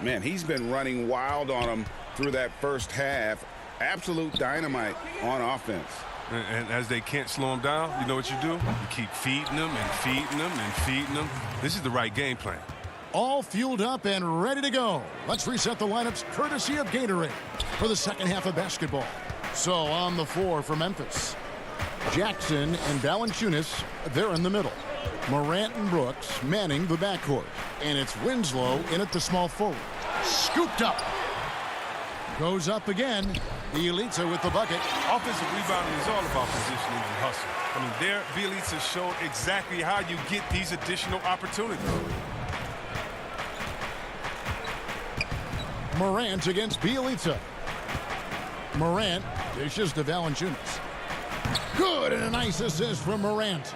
Man, he's been running wild on him through that first half. Absolute dynamite on offense. And as they can't slow him down, you know what you do? You keep feeding them and feeding them and feeding them. This is the right game plan. All fueled up and ready to go. Let's reset the lineups courtesy of Gatorade for the second half of basketball. So on the floor for Memphis, Jackson and Valanciunas, they're in the middle. Morant and Brooks manning the backcourt. And it's Winslow in at the small forward. Scooped up. Goes up again. Bielitsa with the bucket. Offensive rebounding is all about positioning and hustle. I mean, there, Bielitsa showed exactly how you get these additional opportunities. Morant against Bielitsa. Morant dishes to Valanciunas. Good, and a nice assist from Morant.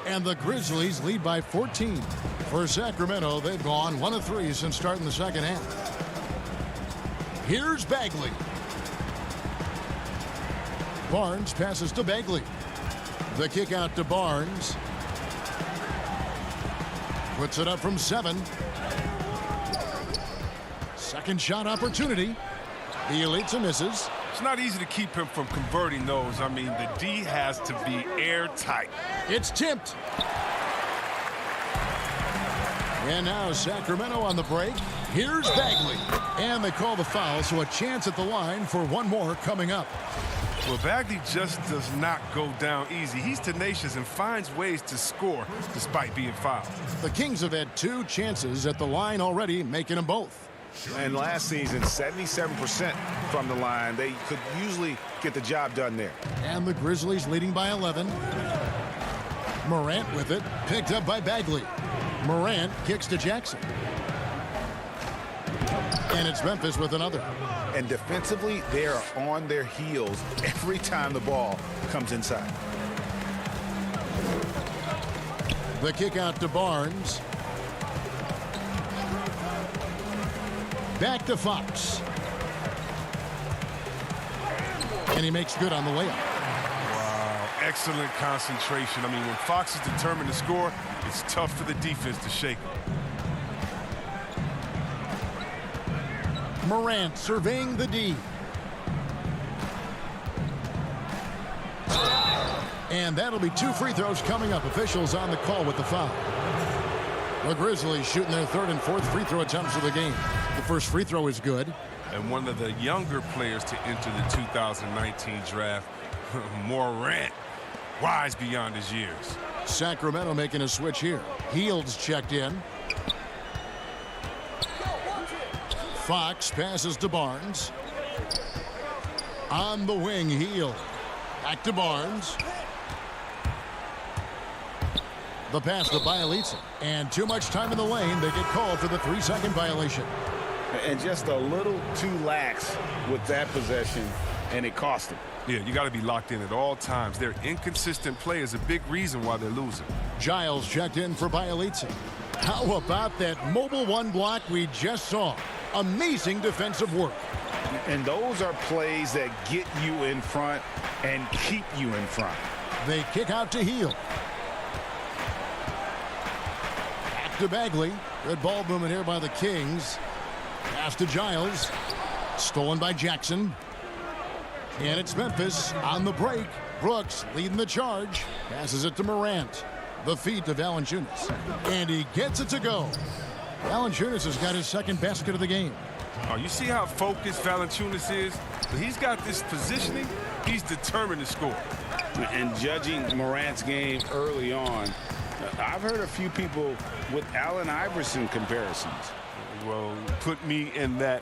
And the Grizzlies lead by 14. For Sacramento, they've gone 1 of 3 since starting the second half. Here's Bagley. Barnes passes to Bagley. The kick out to Barnes. Puts it up from 7. Second shot opportunity. Bielitsa misses. It's not easy to keep him from converting those. I mean, the D has to be airtight. It's tipped. And now Sacramento on the break. Here's Bagley. And they call the foul, so a chance at the line for one more coming up. Well, Bagley just does not go down easy. He's tenacious and finds ways to score despite being fouled. The Kings have had 2 chances at the line already, making them both. And last season, 77% from the line. They could usually get the job done there. And the Grizzlies leading by 11. Morant with it, picked up by Bagley. Morant kicks to Jackson. And it's Memphis with another. And defensively, they are on their heels every time the ball comes inside. The kick out to Barnes. Back to Fox. And he makes good on the layup. Wow, excellent concentration. I mean, when Fox is determined to score, it's tough for the defense to shake him. Morant surveying the D. And that'll be 2 free throws coming up. Officials on the call with the foul. The Grizzlies shooting their 3rd and 4th free throw attempts of the game. The first free throw is good. And one of the younger players to enter the 2019 draft, Morant, wise beyond his years. Sacramento making a switch here. Hield's checked in. Fox passes to Barnes. On the wing, Hield. Back to Barnes. The pass to Bielitsa. And too much time in the lane. They get called for the 3-second violation. And just a little too lax with that possession, and it cost them. Yeah, you got to be locked in at all times. Their inconsistent play is a big reason why they're losing. Giles checked in for Bielitsa. How about that mobile 1 block we just saw? Amazing defensive work. And those are plays that get you in front and keep you in front. They kick out to Hield. Back to Bagley. Good ball movement here by the Kings. Pass to Giles. Stolen by Jackson. And it's Memphis on the break. Brooks leading the charge. Passes it to Morant. The feet to Valanciunas. And he gets it to go. Valanciunas has got his 2nd basket of the game. Oh, you see how focused Valanciunas is? He's got this positioning. He's determined to score. And judging Morant's game early on, I've heard a few people with Allen Iverson comparisons. Well, put me in that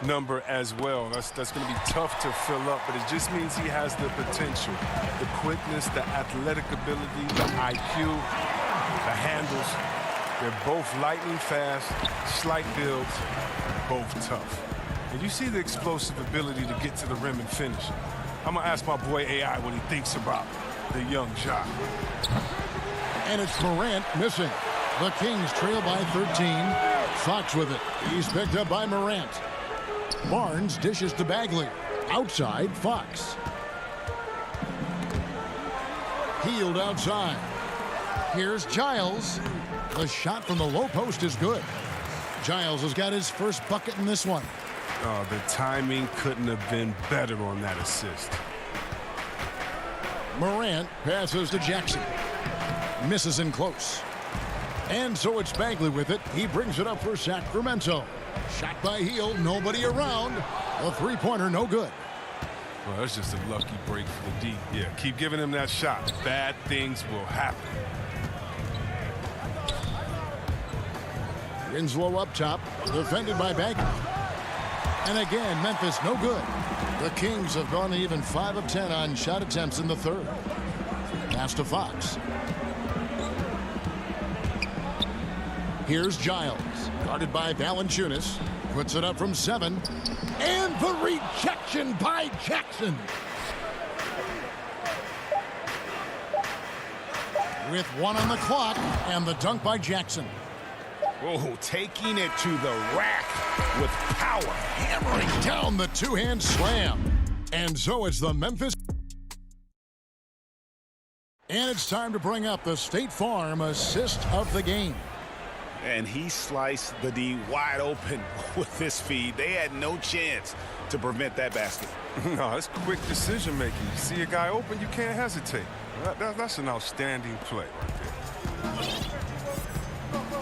number as well. That's going to be tough to fill up, but it just means he has the potential, the quickness, the athletic ability, the IQ, the handles. They're both lightning fast, slight builds, both tough. And you see the explosive ability to get to the rim and finish. I'm going to ask my boy AI what he thinks about the young shot. And it's Morant missing. The Kings trail by 13. Fox with it. He's picked up by Morant. Barnes dishes to Bagley. Outside, Fox. Hield outside. Here's Giles. The shot from the low post is good. Giles has got his first bucket in this one. Oh, the timing couldn't have been better on that assist. Morant passes to Jackson. Misses in close. And so it's Bagley with it. He brings it up for Sacramento. Shot by Hield, nobody around. A 3-pointer, no good. Well, that's just a lucky break for the D. Yeah, keep giving him that shot. Bad things will happen. Winslow up top, defended by Bagley. And again, Memphis no good. The Kings have gone even 5 of 10 on shot attempts in the 3rd. Pass to Fox. Here's Giles, guarded by Valanciunas. Puts it up from 7. And the rejection by Jackson. With 1 on the clock, and the dunk by Jackson. Oh, taking it to the rack with power. Hammering down the 2-hand slam. And so it's the Memphis. And it's time to bring up the State Farm assist of the game. And he sliced the D wide open with this feed. They had no chance to prevent that basket. No, it's quick decision making. You see a guy open, you can't hesitate. That's an outstanding play right there.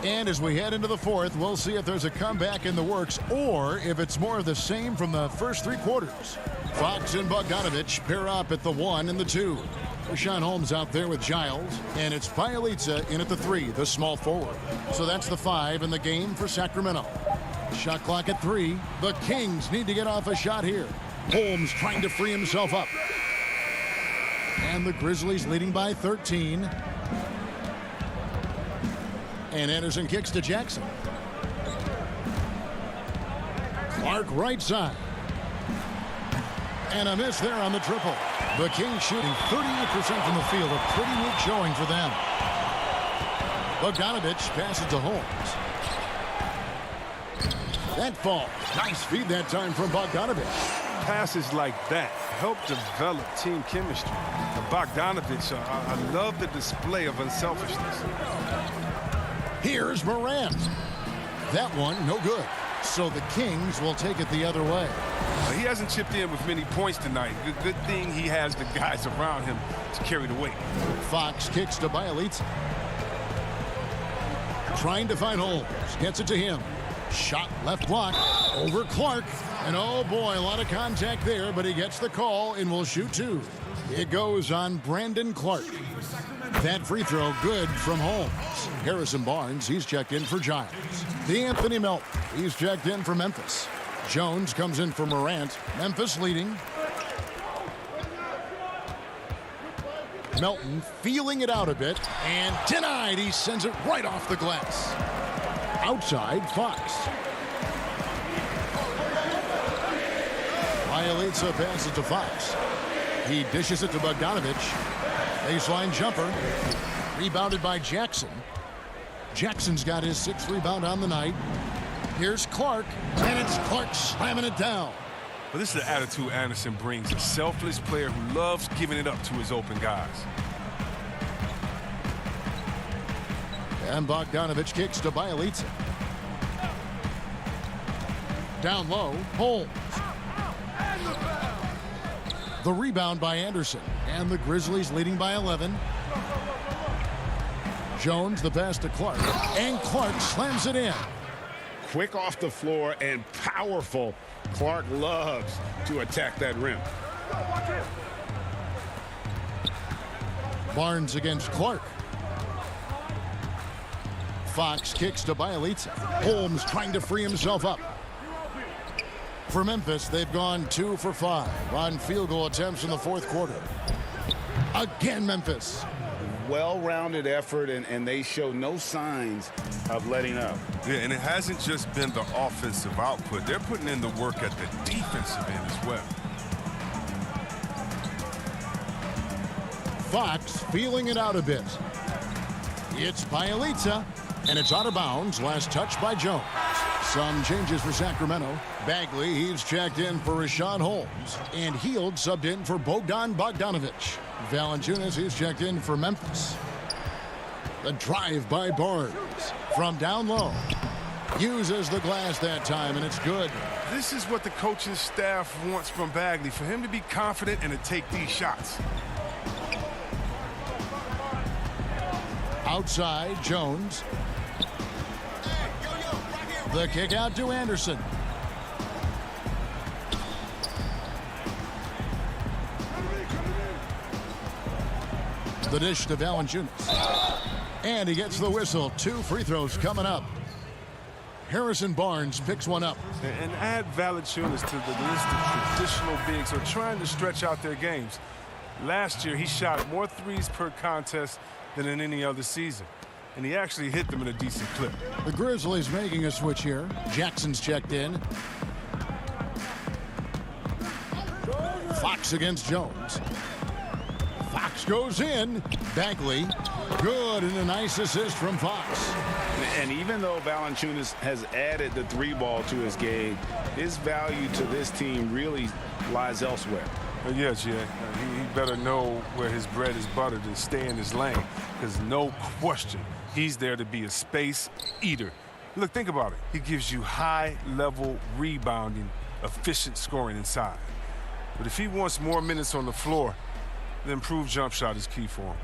And as we head into the 4th, we'll see if there's a comeback in the works or if it's more of the same from the first 3 quarters. Fox and Bogdanovich pair up at the 1 and the 2. Rashawn Holmes out there with Giles, and it's Bielitsa in at the 3, the small forward. So that's the 5 in the game for Sacramento. Shot clock at 3. The Kings need to get off a shot here. Holmes trying to free himself up. And the Grizzlies leading by 13. And Anderson kicks to Jackson. Clark right side. And a miss there on the triple. The Kings shooting 38% from the field. A pretty weak showing for them. Bogdanovich passes to Holmes. That falls. Nice feed that time from Bogdanovich. Passes like that help develop team chemistry. And Bogdanovich, I love the display of unselfishness. Here's Morant. That one, no good. So the Kings will take it the other way. He hasn't chipped in with many points tonight. Good thing he has the guys around him to carry the weight. Fox kicks to Bielitsa. Trying to find Holmes. Gets it to him. Shot left block over Clark. And oh boy, a lot of contact there, but he gets the call and will shoot two. It goes on Brandon Clark. That free throw good from Holmes. Harrison Barnes, he's checked in for Giants. D'Anthony Melton, he's checked in for Memphis. Jones comes in for Morant. Memphis leading. Melton feeling it out a bit and denied. He sends it right off the glass. Outside, Fox. Bielitsa passes to Fox. He dishes it to Bogdanovich. Baseline jumper. Rebounded by Jackson. Jackson's got his 6th rebound on the night. Here's Clark, and it's Clark slamming it down. Well, this is the attitude Anderson brings. A selfless player who loves giving it up to his open guys. And Bogdanovich kicks to Bielitsa. Down low, Holmes. The rebound by Anderson. And the Grizzlies leading by 11. Jones, the pass to Clark. And Clark slams it in. Quick off the floor and powerful. Clark loves to attack that rim. Barnes against Clark. Fox kicks to Bielitsa. Holmes trying to free himself up. For Memphis, they've gone 2 for 5 on field goal attempts in the 4th quarter. Again, Memphis. Well-rounded effort, and they show no signs of letting up. Yeah, and it hasn't just been the offensive output. They're putting in the work at the defensive end as well. Fox feeling it out a bit. It's Bielitsa, and it's out of bounds. Last touch by Jones. Some changes for Sacramento. Bagley, he's checked in for Rashawn Holmes. And Hield subbed in for Bogdanovich. Valanciunas, he's checked in for Memphis. The drive by Barnes. From down low. Uses the glass that time, and it's good. This is what the coaching staff wants from Bagley, for him to be confident and to take these shots. Outside, Jones. The kick out to Anderson. The dish to Valanciunas. And he gets the whistle. 2 free throws coming up. Harrison Barnes picks one up. And add Valanciunas to the list of traditional bigs who are trying to stretch out their games. Last year, he shot more threes per contest than in any other season. And he actually hit them in a decent clip. The Grizzlies making a switch here. Jackson's checked in. Fox against Jones. Fox goes in. Bagley. Good, and a nice assist from Fox. And even though Valanciunas has added the 3-ball to his game, his value to this team really lies elsewhere. Yeah, Jay. He better know where his bread is buttered and stay in his lane, because no question, he's there to be a space eater. Look, think about it. He gives you high-level rebounding, efficient scoring inside. But if he wants more minutes on the floor, the improved jump shot is key for him.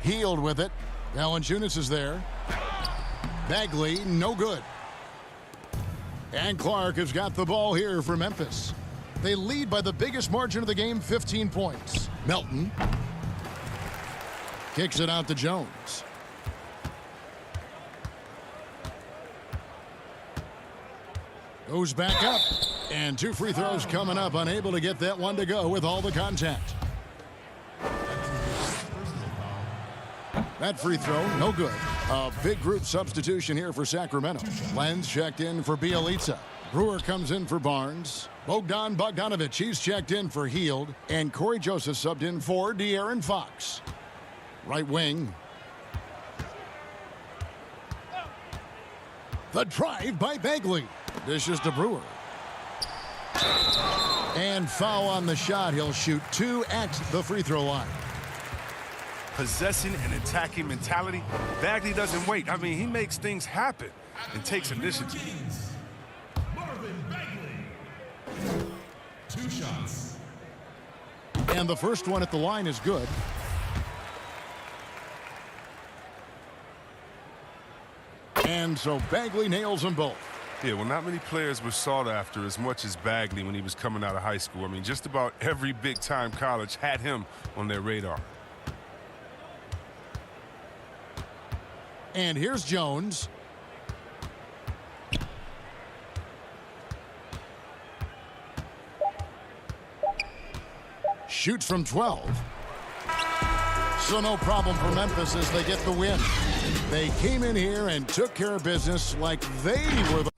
Hield with it. Valanciunas is there. Bagley, no good. And Clark has got the ball here for Memphis. They lead by the biggest margin of the game, 15 points. Melton kicks it out to Jones. Goes back up. And 2 free throws coming up. Unable to get that one to go with all the contact. That free throw, no good. A big group substitution here for Sacramento. Lenz checked in for Bielitsa. Brewer comes in for Barnes. Bogdanovich, he's checked in for Hield. And Corey Joseph subbed in for De'Aaron Fox. Right wing. The drive by Bagley. Dishes to Brewer. And foul on the shot. He'll shoot 2 at the free throw line. Possessing and attacking mentality. Bagley doesn't wait. I mean, he makes things happen and takes initiative. 2 shots. And the first one at the line is good. And so Bagley nails them both. Yeah, well, not many players were sought after as much as Bagley when he was coming out of high school. I mean, just about every big-time college had him on their radar. And here's Jones. Shoots from 12. So no problem for Memphis as they get the win. They came in here and took care of business like they were the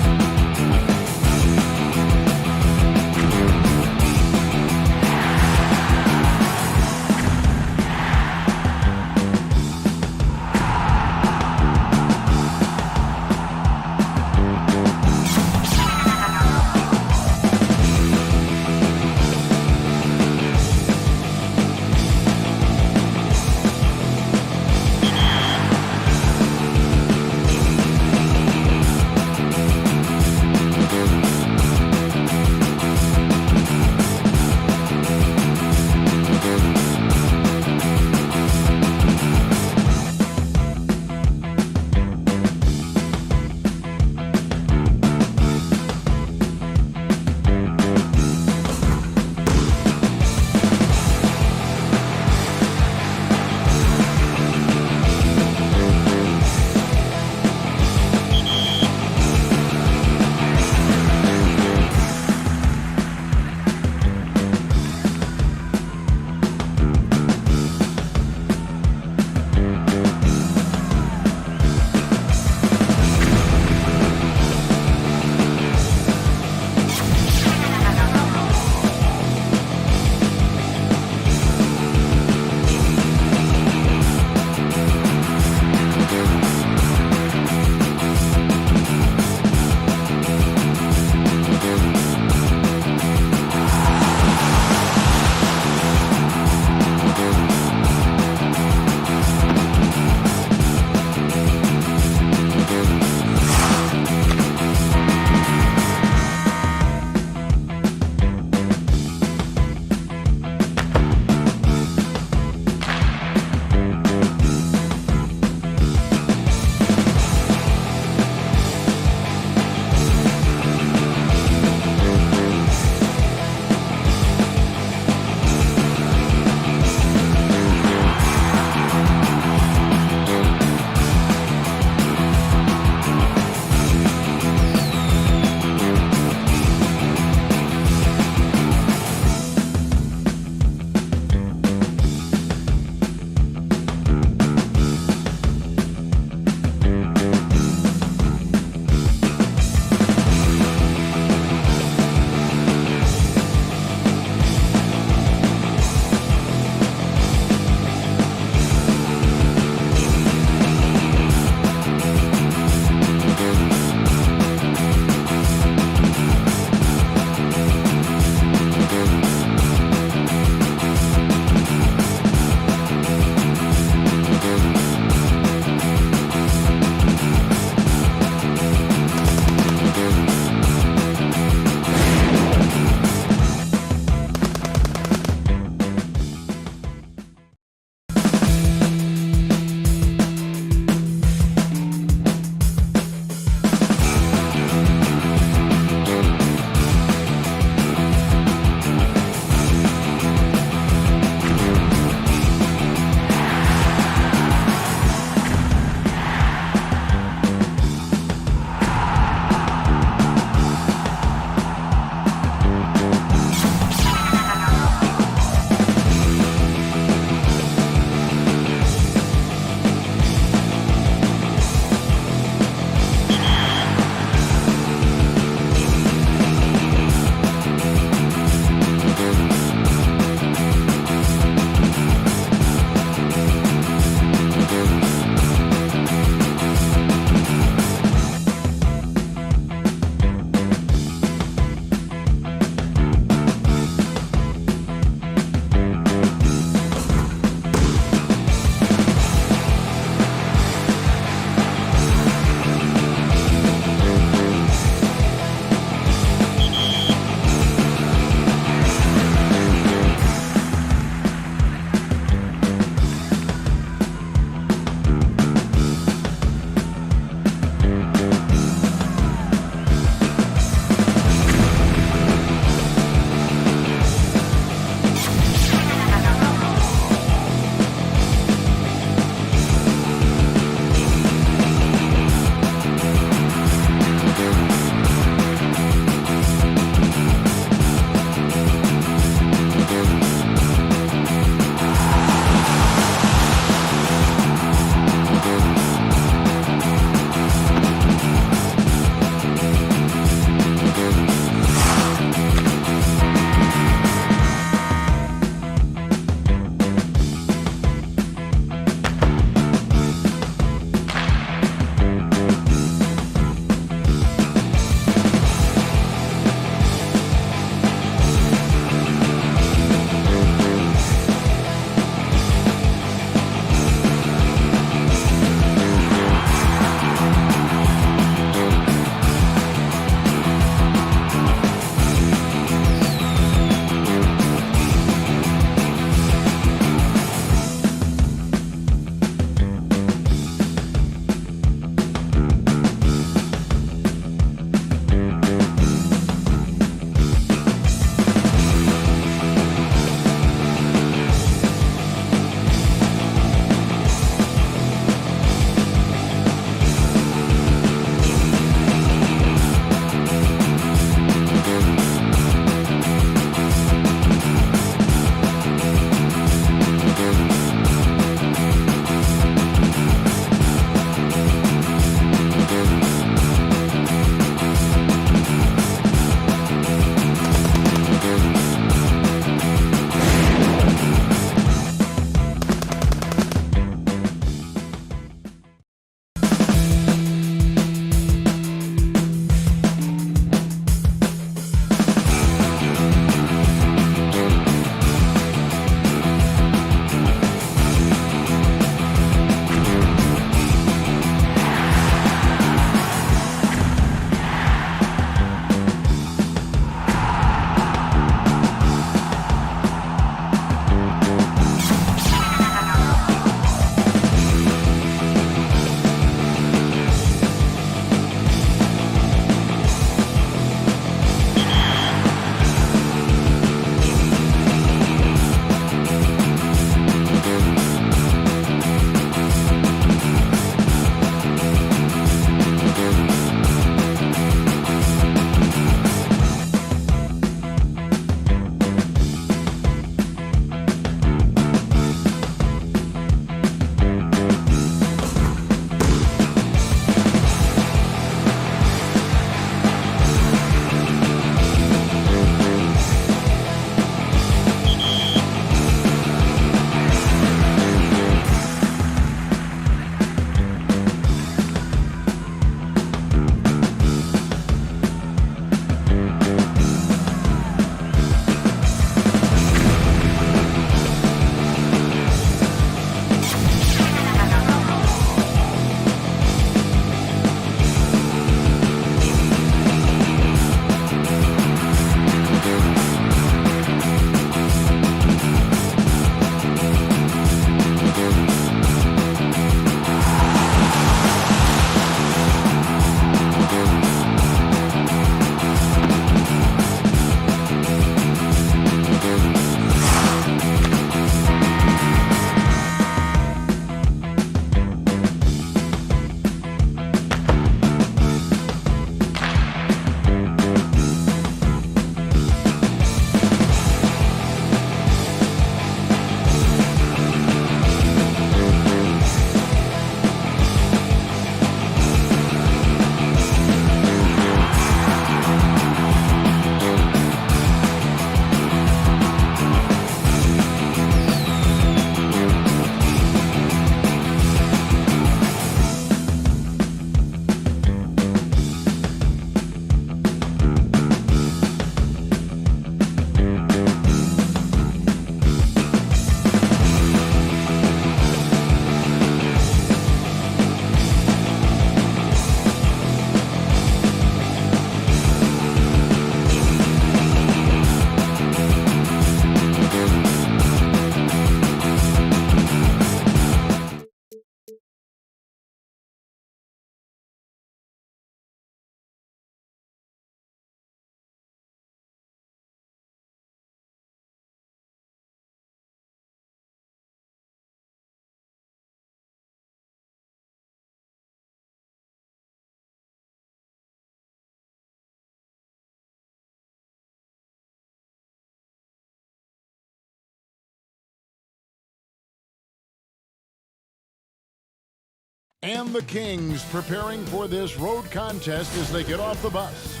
And the Kings preparing for this road contest as they get off the bus.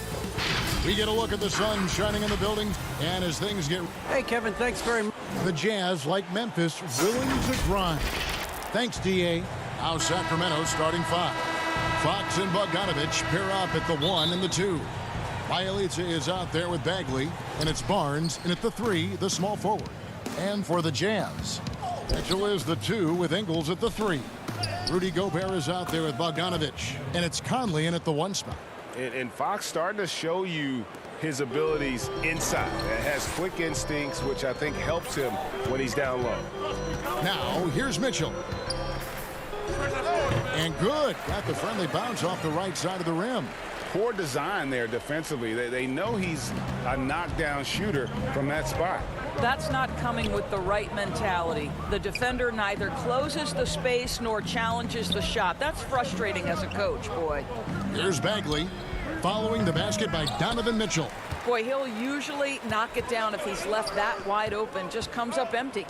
We get a look at the sun shining in the building, and as things get... Hey, Kevin, thanks very much. The Jazz, like Memphis, willing to grind. Thanks, D.A. Now Sacramento starting 5. Fox and Bogdanovich pair up at the 1 and the 2. Bialica is out there with Bagley, and it's Barnes, and at the 3, the small forward. And for the Jazz, Mitchell is the 2 with Ingles at the 3. Rudy Gobert is out there with Bogdanovich, and it's Conley in at the 1 spot. And Fox starting to show you his abilities inside. Has quick instincts, which I think helps him when he's down low. Now, here's Mitchell. And good. Got the friendly bounce off the right side of the rim. Poor design there defensively. They know he's a knockdown shooter from that spot. That's not coming with the right mentality. The defender neither closes the space nor challenges the shot. That's frustrating as a coach, boy. Here's Bagley, following the basket by Donovan Mitchell. Boy, he'll usually knock it down if he's left that wide open. Just comes up empty.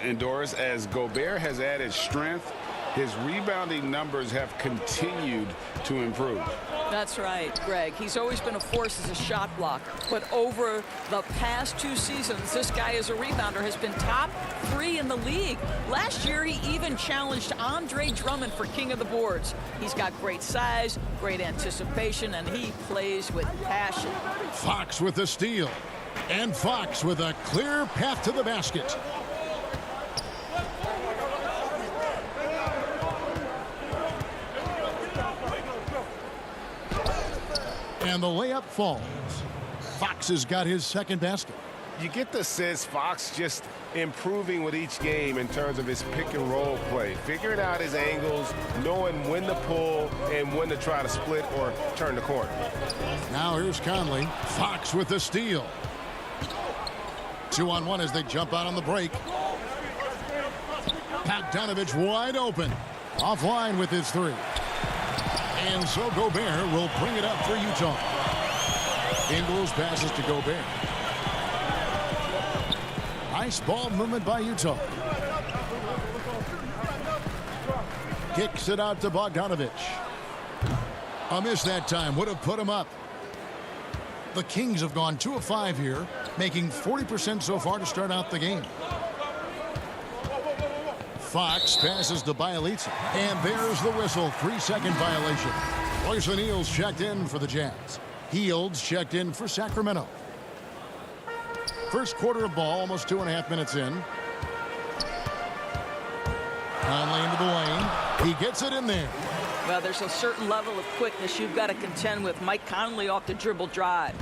And Doris, as Gobert has added strength, his rebounding numbers have continued to improve. That's right, Greg. He's always been a force as a shot blocker. But over the past 2 seasons, this guy as a rebounder has been top 3 in the league. Last year, he even challenged Andre Drummond for king of the boards. He's got great size, great anticipation, and he plays with passion. Fox with the steal. And Fox with a clear path to the basket. And the layup falls. Fox has got his second basket. You get the sense Fox just improving with each game in terms of his pick and roll play, figuring out his angles, knowing when to pull and when to try to split or turn the corner. Now here's Conley. Fox with the steal. 2-on-1 as they jump out on the break. Bogdanovich wide open. Offline with his 3. And so Gobert will bring it up for Utah. Ingles passes to Gobert. Nice ball movement by Utah. Kicks it out to Bogdanovich. A miss that time would have put him up. The Kings have gone 2 of 5 here, making 40% so far to start out the game. Fox passes to Bialica, and there's the whistle. 3-second violation. Royce O'Neal's checked in for the Jazz. Heald's checked in for Sacramento. First quarter of ball, almost 2.5 minutes in. Conley into the lane. He gets it in there. Well, there's a certain level of quickness you've got to contend with. Mike Conley off the dribble drive.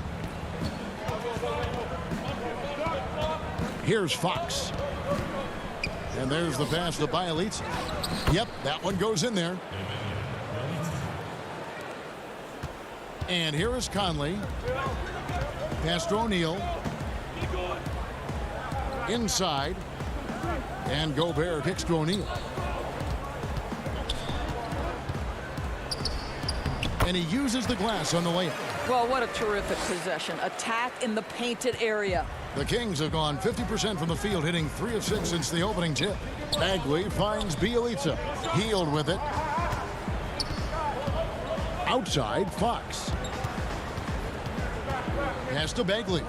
Here's Fox. And there's the pass to Bialica. Yep, that one goes in there. And here is Conley. Pass to O'Neal. Inside. And Gobert kicks to O'Neal. And he uses the glass on the layup. Well, what a terrific possession. Attack in the painted area. The Kings have gone 50% from the field, hitting 3 of 6 since the opening tip. Bagley finds Bialica. Hield with it. Outside, Fox. Pass to Bagley.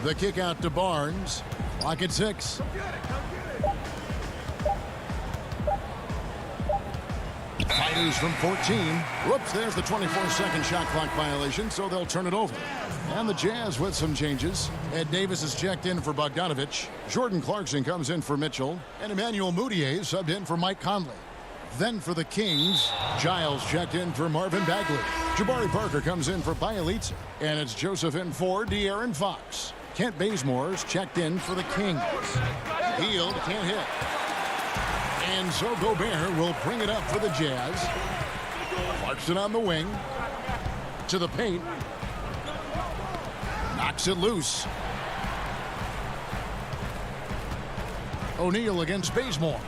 The kick out to Barnes. Clock at 6. Fighters from 14. Whoops, there's the 24-second shot clock violation, so they'll turn it over. And the Jazz with some changes. Ed Davis is checked in for Bogdanovich. Jordan Clarkson comes in for Mitchell. And Emmanuel Mudiay subbed in for Mike Conley. Then for the Kings, Giles checked in for Marvin Bagley. Jabari Parker comes in for Bialica. And it's Joseph in for De'Aaron Fox. Kent Bazemore's checked in for the Kings. Hield can't hit. And so Gobert will bring it up for the Jazz. Clarkson on the wing. To the paint. Knocks it loose. O'Neal against Bazemore.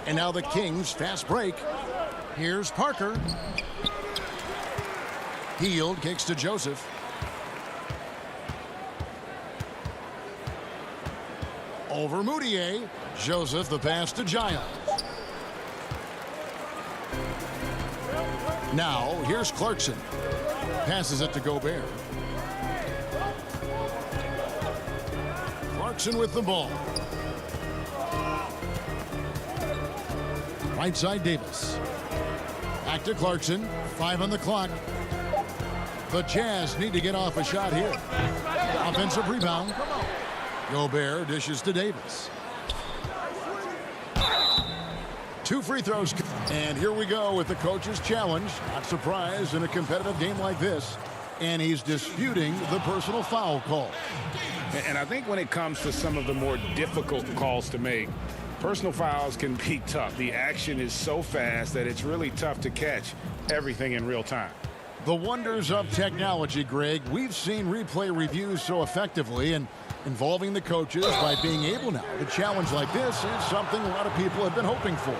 And now the Kings fast break. Here's Parker. Hield kicks to Joseph. Over Moutier. Joseph the pass to Giles. Now here's Clarkson. Passes it to Gobert. Clarkson with the ball. Right side Davis. Back to Clarkson. 5 on the clock. The Jazz need to get off a shot here. Offensive rebound. Gobert dishes to Davis. 2 free throws. And here we go with the coach's challenge. Not surprised in a competitive game like this. And he's disputing the personal foul call. And I think when it comes to some of the more difficult calls to make, personal fouls can be tough. The action is so fast that it's really tough to catch everything in real time. The wonders of technology, Greg. We've seen replay reviews so effectively, and involving the coaches by being able now to challenge like this is something a lot of people have been hoping for.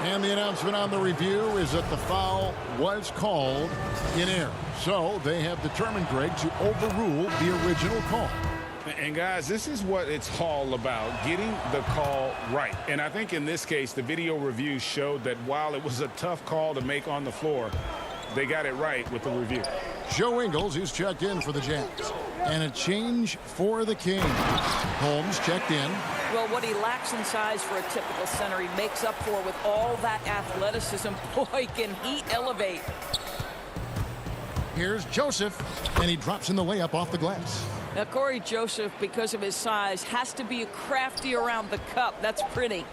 And the announcement on the review is that the foul was called in error. So they have determined, Greg, to overrule the original call. And guys, this is what it's all about, getting the call right. And I think in this case, the video review showed that while it was a tough call to make on the floor, they got it right with the review. Joe Ingles, who's checked in for the Jazz. And a change for the Kings. Holmes checked in. Well, what he lacks in size for a typical center, he makes up for with all that athleticism. Boy, can he elevate. Here's Joseph, and he drops in the layup off the glass. Now, Corey Joseph, because of his size, has to be crafty around the cup. That's pretty.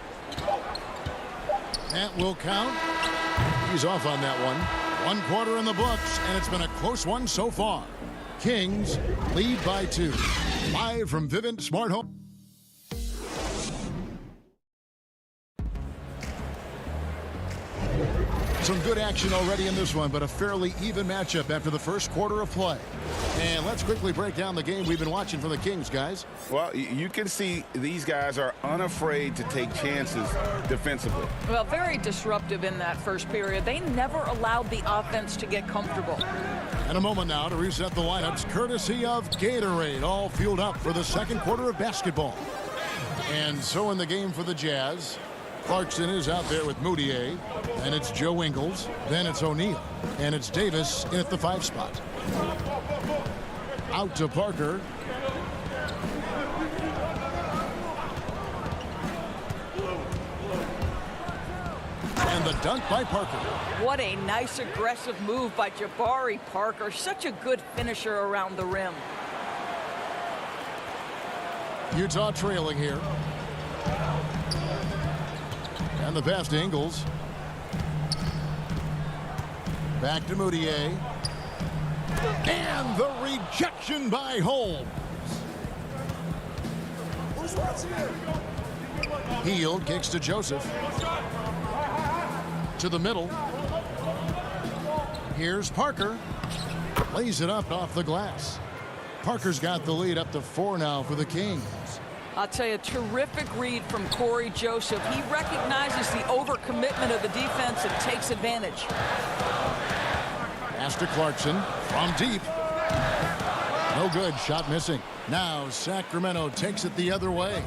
That will count. He's off on that one. 1 quarter in the books, and it's been a close one so far. Kings lead by 2. Live from Vivint Smart Home. Some good action already in this one, but a fairly even matchup after the first quarter of play. And let's quickly break down the game we've been watching for the Kings, guys. Well, you can see these guys are unafraid to take chances defensively. Well, very disruptive in that first period. They never allowed the offense to get comfortable. And a moment now to reset the lineups, courtesy of Gatorade, all fueled up for the second quarter of basketball. And so in the game for the Jazz, Clarkson is out there with Moutier, and it's Joe Ingles, then it's O'Neal, and it's Davis in at the 5 spot. Out to Parker. And the dunk by Parker. What a nice aggressive move by Jabari Parker. Such a good finisher around the rim. Utah trailing here. And the pass to Ingles. Back to Moutier. And the rejection by Holmes. Hield kicks to Joseph. To the middle. Here's Parker. Lays it up off the glass. Parker's got the lead up to 4 now for the Kings. I'll tell you, terrific read from Corey Joseph. He recognizes the overcommitment of the defense and takes advantage. Pass to Clarkson from deep. No good. Shot missing. Now Sacramento takes it the other way.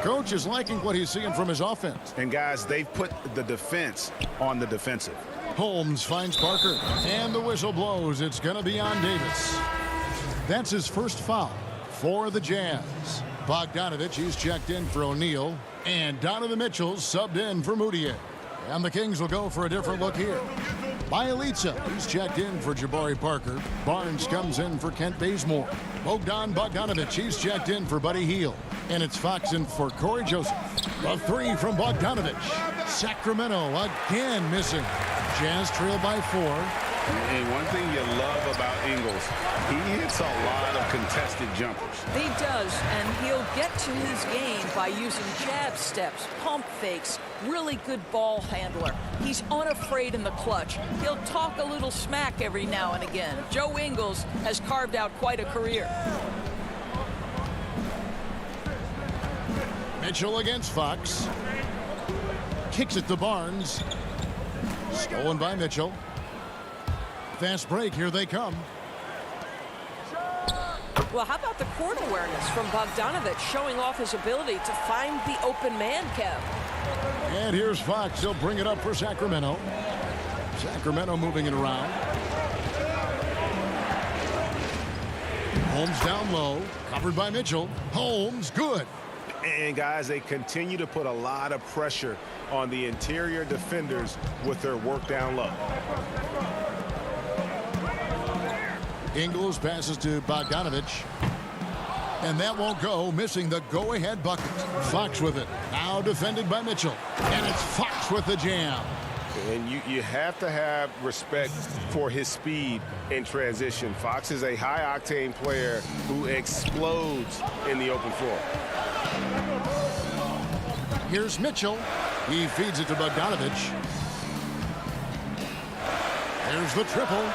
Coach is liking what he's seeing from his offense. And guys, they've put the defense on the defensive. Holmes finds Parker. And the whistle blows. It's going to be on Davis. That's his first foul for the Jazz. Bogdanovich, he's checked in for O'Neal. And Donovan Mitchell subbed in for Moutier. And the Kings will go for a different look here. Bielitsa, he's checked in for Jabari Parker. Barnes comes in for Kent Bazemore. Bogdanovich, he's checked in for Buddy Hield. And it's Fox in for Corey Joseph. A 3 from Bogdanovich. Sacramento again missing. Jazz trail by 4. And one thing you love about Ingles, he hits a lot of contested jumpers. He does, and he'll get to his game by using jab steps, pump fakes, really good ball handler. He's unafraid in the clutch. He'll talk a little smack every now and again. Joe Ingles has carved out quite a career. Mitchell against Fox. Kicks it to Barnes. Stolen by Mitchell. Fast break, here they come. Well, how about the court awareness from Bogdanovic, showing off his ability to find the open man, Kev? And here's Fox. He'll bring it up for Sacramento. Sacramento moving it around. Holmes down low, covered by Mitchell. Holmes, good. And guys, they continue to put a lot of pressure on the interior defenders with their work down low. Ingles passes to Bogdanovic. And that won't go, missing the go-ahead bucket. Fox with it. Now defended by Mitchell. And it's Fox with the jam. And you have to have respect for his speed in transition. Fox is a high-octane player who explodes in the open floor. Here's Mitchell. He feeds it to Bogdanovic. There's the triple.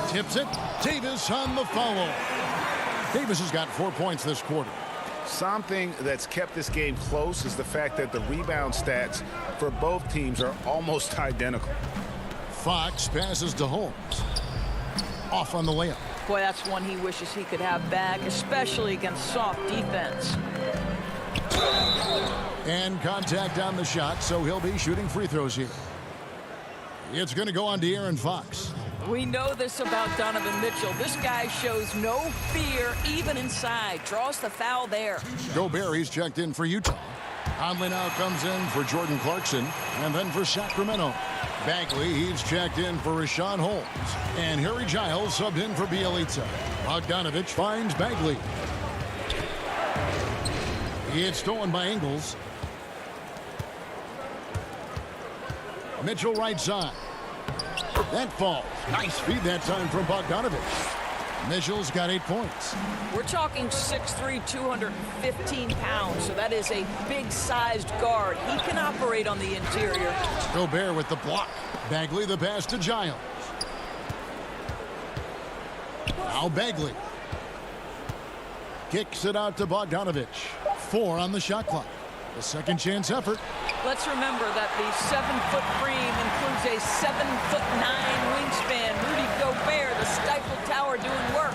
Tips it. Davis on the follow. Davis has got 4 points this quarter. Something that's kept this game close is the fact that the rebound stats for both teams are almost identical. Fox passes to Holmes. Off on the layup. Boy, that's one he wishes he could have back, especially against soft defense. And contact on the shot, so he'll be shooting free throws here. It's going to go on De'Aaron Fox. We know this about Donovan Mitchell. This guy shows no fear even inside. Draws the foul there. Gobert, he's checked in for Utah. Conley now comes in for Jordan Clarkson, and then for Sacramento. Bagley, he's checked in for Rashawn Holmes. And Harry Giles subbed in for Bielitsa. Bogdanovic finds Bagley. It's stolen by Ingles. Mitchell right side. That falls. Nice feed that time from Bogdanovic. Mitchell's got 8 points. We're talking 6'3", 215 pounds, so that is a big-sized guard. He can operate on the interior. Gobert with the block. Bagley the pass to Giles. Now Bagley. Kicks it out to Bogdanovic. 4 on the shot clock. A second chance effort. Let's remember that the 7-foot frame includes a 7'9" wingspan. Rudy Gobert, the Stifle Tower, doing work.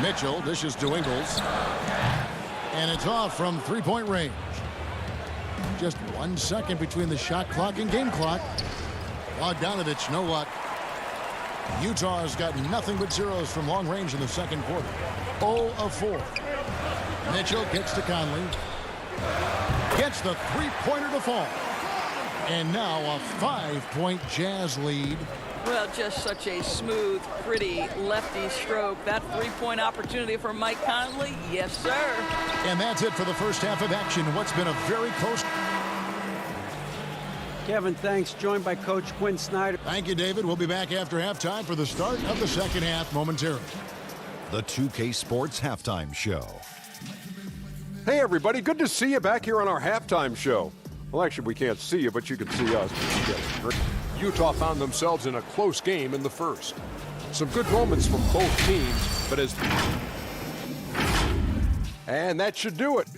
Mitchell dishes to Ingles. And it's off from three-point range. Just 1 second between the shot clock and game clock. Bogdanovic, no luck. Utah's got nothing but zeros from long range in the second quarter. 0 of 4. Mitchell kicks to Conley. Gets the three-pointer to fall. And now a 5-point Jazz lead. Well, just such a smooth, pretty lefty stroke. That three-point opportunity for Mike Conley, yes, sir. And that's it for the first half of action. What's been a very close... Kevin, thanks. Joined by Coach Quinn Snyder. Thank you, David. We'll be back after halftime for the start of the second half momentarily. The 2K Sports Halftime Show. Hey, everybody. Good to see you back here on our halftime show. Well, actually, we can't see you, but you can see us. Utah found themselves in a close game in the first. Some good moments from both teams, but as... And that should do it.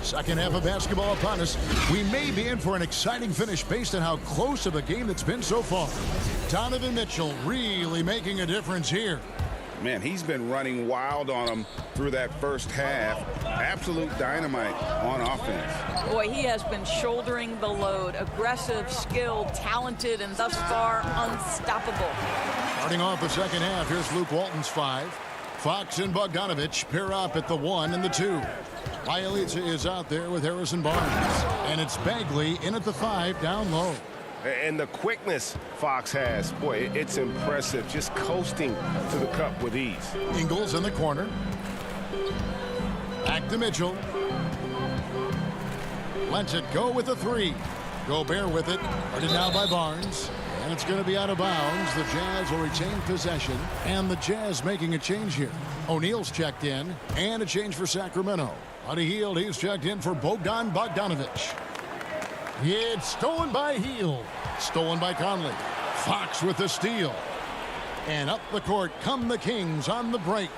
Second half of basketball upon us. We may be in for an exciting finish based on how close of a game that's been so far. Donovan Mitchell really making a difference here. Man, he's been running wild on him through that first half. Absolute dynamite on offense. Boy, he has been shouldering the load. Aggressive, skilled, talented, and thus far unstoppable. Starting off the second half, here's Luke Walton's 5. Fox and Bogdanovic pair up at the 1 and the 2. Bielitsa is out there with Harrison Barnes. And it's Bagley in at the 5 down low. And the quickness Fox has, boy, it's impressive. Just coasting to the cup with ease. Ingles in the corner. Back to Mitchell. Lets it go with the 3. Gobert with it. Guarded now by Barnes. And it's going to be out of bounds. The Jazz will retain possession. And the Jazz making a change here. O'Neal's checked in. And a change for Sacramento. On a Hield, he's checked in for Bogdan Bogdanovic. It's stolen by Hield. Stolen by Conley. Fox with the steal. And up the court come the Kings on the break.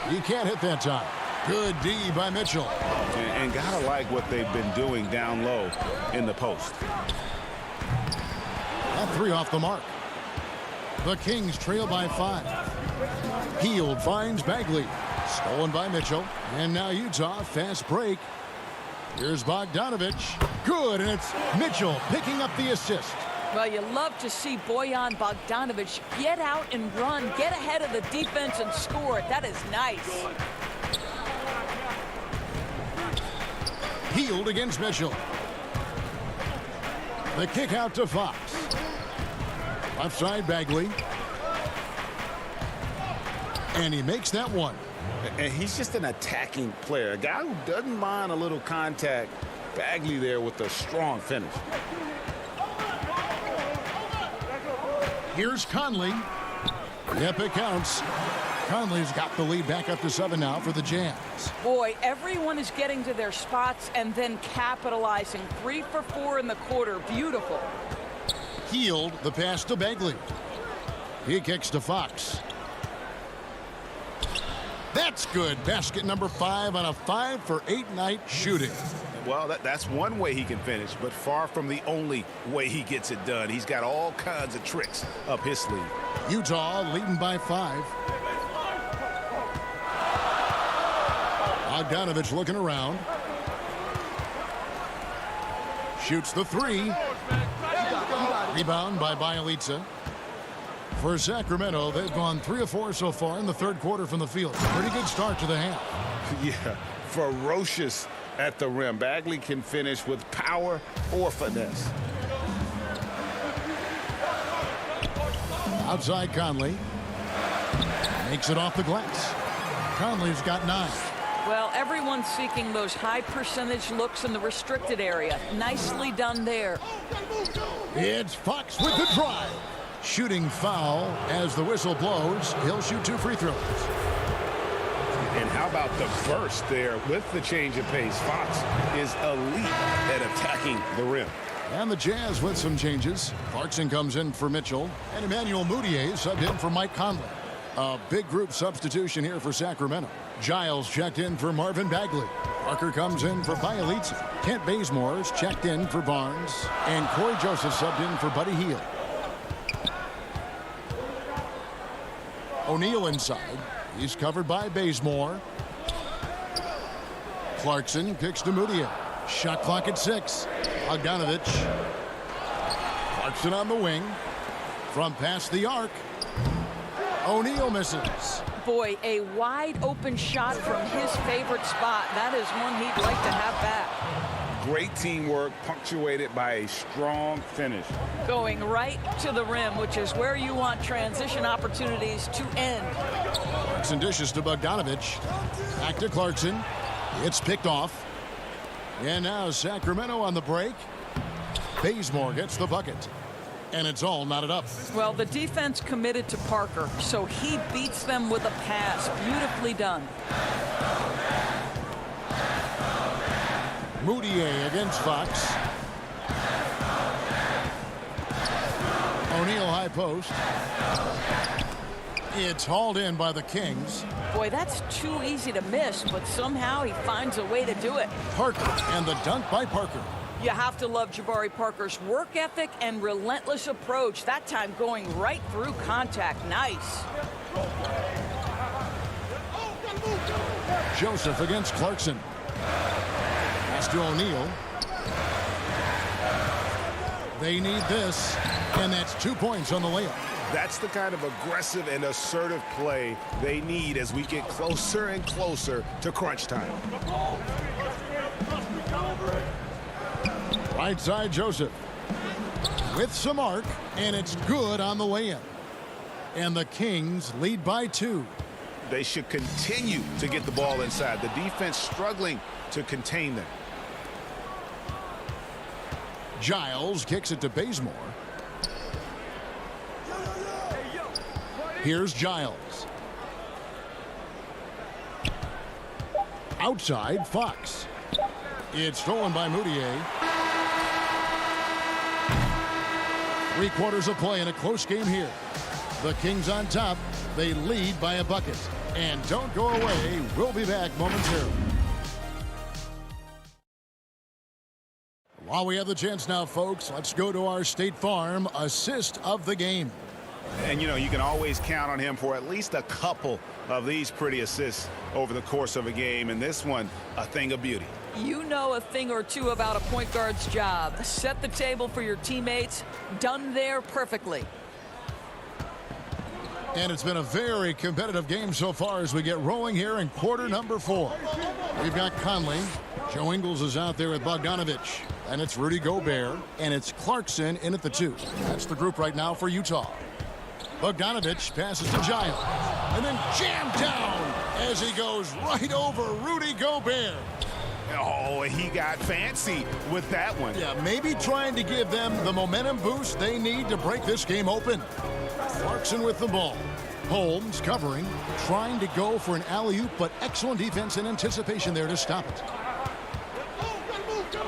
He can't hit that time. Good D by Mitchell. And gotta like what they've been doing down low in the post. A 3 off the mark. The Kings trail by 5. Heald finds Bagley. Stolen by Mitchell. And now Utah, fast break. Here's Bogdanovich. Good, and it's Mitchell picking up the assist. Well, you love to see Bojan Bogdanovich get out and run, get ahead of the defense and score. That is nice. Heald against Mitchell. The kick out to Fox. Left side Bagley. And he makes that one. And he's just an attacking player. A guy who doesn't mind a little contact. Bagley there with a strong finish. Here's Conley. Yep, it counts. Conley's got the lead back up to 7 now for the Jazz. Boy, everyone is getting to their spots and then capitalizing. 3 for 4 in the quarter. Beautiful. Heald, the pass to Bagley. He kicks to Fox. That's good. Basket number 5 on a 5 for 8 night shooting. Well, that's one way he can finish, but far from the only way he gets it done. He's got all kinds of tricks up his sleeve. Utah leading by 5. Bogdanovich looking around. Shoots the 3. Rebound by Bielitsa. For Sacramento, they've gone 3 of 4 so far in the third quarter from the field. Pretty good start to the half. Yeah, ferocious at the rim. Bagley can finish with power or finesse. Outside Conley. Makes it off the glass. Conley's got 9. Well, everyone's seeking those high percentage looks in the restricted area. Nicely done there. It's Fox with the drive. Shooting foul as the whistle blows. He'll shoot 2 free throws. And how about the burst there with the change of pace? Fox is elite at attacking the rim. And the Jazz with some changes. Clarkson comes in for Mitchell. And Emmanuel Mudiay subbed in for Mike Conley. A big group substitution here for Sacramento. Giles checked in for Marvin Bagley. Parker comes in for Bielitsa. Kent Bazemore's checked in for Barnes. And Corey Joseph subbed in for Buddy Hield. O'Neal inside. He's covered by Bazemore. Clarkson kicks to Mudiay. Shot clock at 6. Bogdanovich. Clarkson on the wing. From past the arc. O'Neal misses. Boy, a wide open shot from his favorite spot. That is one he'd like to have back. Great teamwork punctuated by a strong finish. Going right to the rim, which is where you want transition opportunities to end. Clarkson dishes to Bogdanovich. Back to Clarkson. It's picked off. And now Sacramento on the break. Bazemore gets the bucket. And it's all knotted up. Well, the defense committed to Parker, so he beats them with a pass. Beautifully done. Mudiay against Fox. O'Neal high post. It's hauled in by the Kings. Boy, that's too easy to miss, but somehow he finds a way to do it. Parker, and the dunk by Parker. You have to love Jabari Parker's work ethic and relentless approach. That time going right through contact. Nice. Joseph against Clarkson. Pass to O'Neal. They need this, and that's 2 points on the layup. That's the kind of aggressive and assertive play they need as we get closer and closer to crunch time. Right side Joseph. With some arc, and it's good on the way in. And the Kings lead by 2. They should continue to get the ball inside. The defense struggling to contain them. Giles kicks it to Bazemore. Here's Giles. Outside, Fox. It's stolen by Mudiay. 3 quarters of play in a close game here. The Kings on top. They lead by a bucket. And don't go away. We'll be back momentarily. While we have the chance now, folks, let's go to our State Farm assist of the game. And, you know, you can always count on him for at least a couple of these pretty assists over the course of a game. And this one, a thing of beauty. You know a thing or two about a point guard's job. Set the table for your teammates. Done there perfectly. And it's been a very competitive game so far as we get rolling here in quarter number 4. We've got Conley. Joe Ingles is out there with Bogdanovich. And it's Rudy Gobert. And it's Clarkson in at the 2. That's the group right now for Utah. Bogdanovich passes to Giles. And then jammed down as he goes right over Rudy Gobert. Oh, he got fancy with that one. Yeah, maybe trying to give them the momentum boost they need to break this game open. Clarkson with the ball. Holmes covering, trying to go for an alley-oop, but excellent defense and anticipation there to stop it.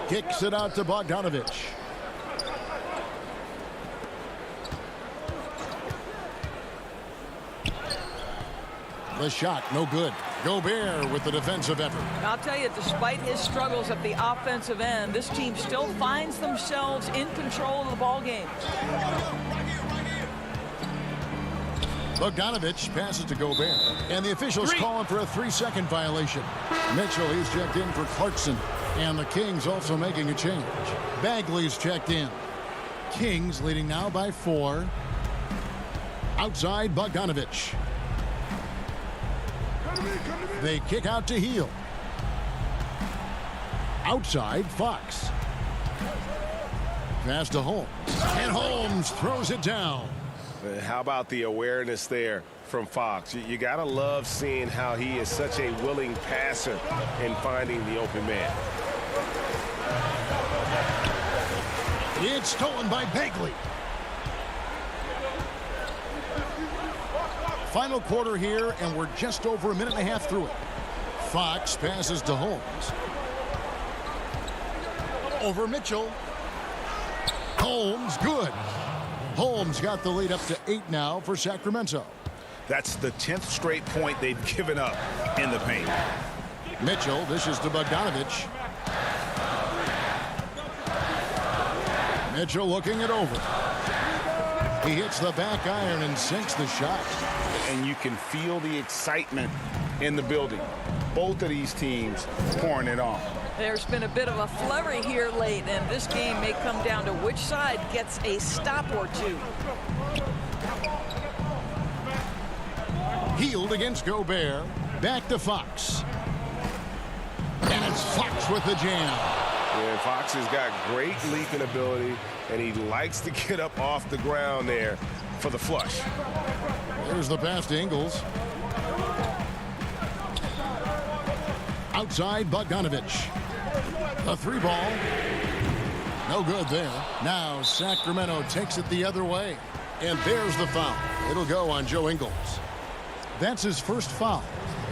Kicks it out to Bogdanovich. The shot, no good. Gobert with the defensive effort. I'll tell you, despite his struggles at the offensive end, this team still finds themselves in control of the ball game. Bogdanovich passes to Gobert. And the officials calling for a 3-second violation. Mitchell, he's checked in for Clarkson. And the Kings also making a change. Bagley's checked in. Kings leading now by 4. Outside Bogdanovich. They kick out to Hield. Outside Fox. Pass to Holmes. And Holmes throws it down. How about the awareness there from Fox? You got to love seeing how he is such a willing passer in finding the open man. It's stolen by Bagley. Final quarter here, and we're just over a minute and a half through it. Fox passes to Holmes. Over Mitchell. Holmes, good. Holmes got the lead up to 8 now for Sacramento. That's the 10th straight point they've given up in the paint. Mitchell dishes to Bogdanovich. Mitchell looking it over. He hits the back iron and sinks the shot. And you can feel the excitement in the building. Both of these teams pouring it on. There's been a bit of a flurry here late, and this game may come down to which side gets a stop or two. Hield against Gobert. Back to Fox. And it's Fox with the jam. Yeah, Fox has got great leaping ability, and he likes to get up off the ground there for the flush. There's the pass to Ingles. Outside Bogdanovich. A 3-ball. No good there. Now Sacramento takes it the other way. And there's the foul. It'll go on Joe Ingles. That's his first foul.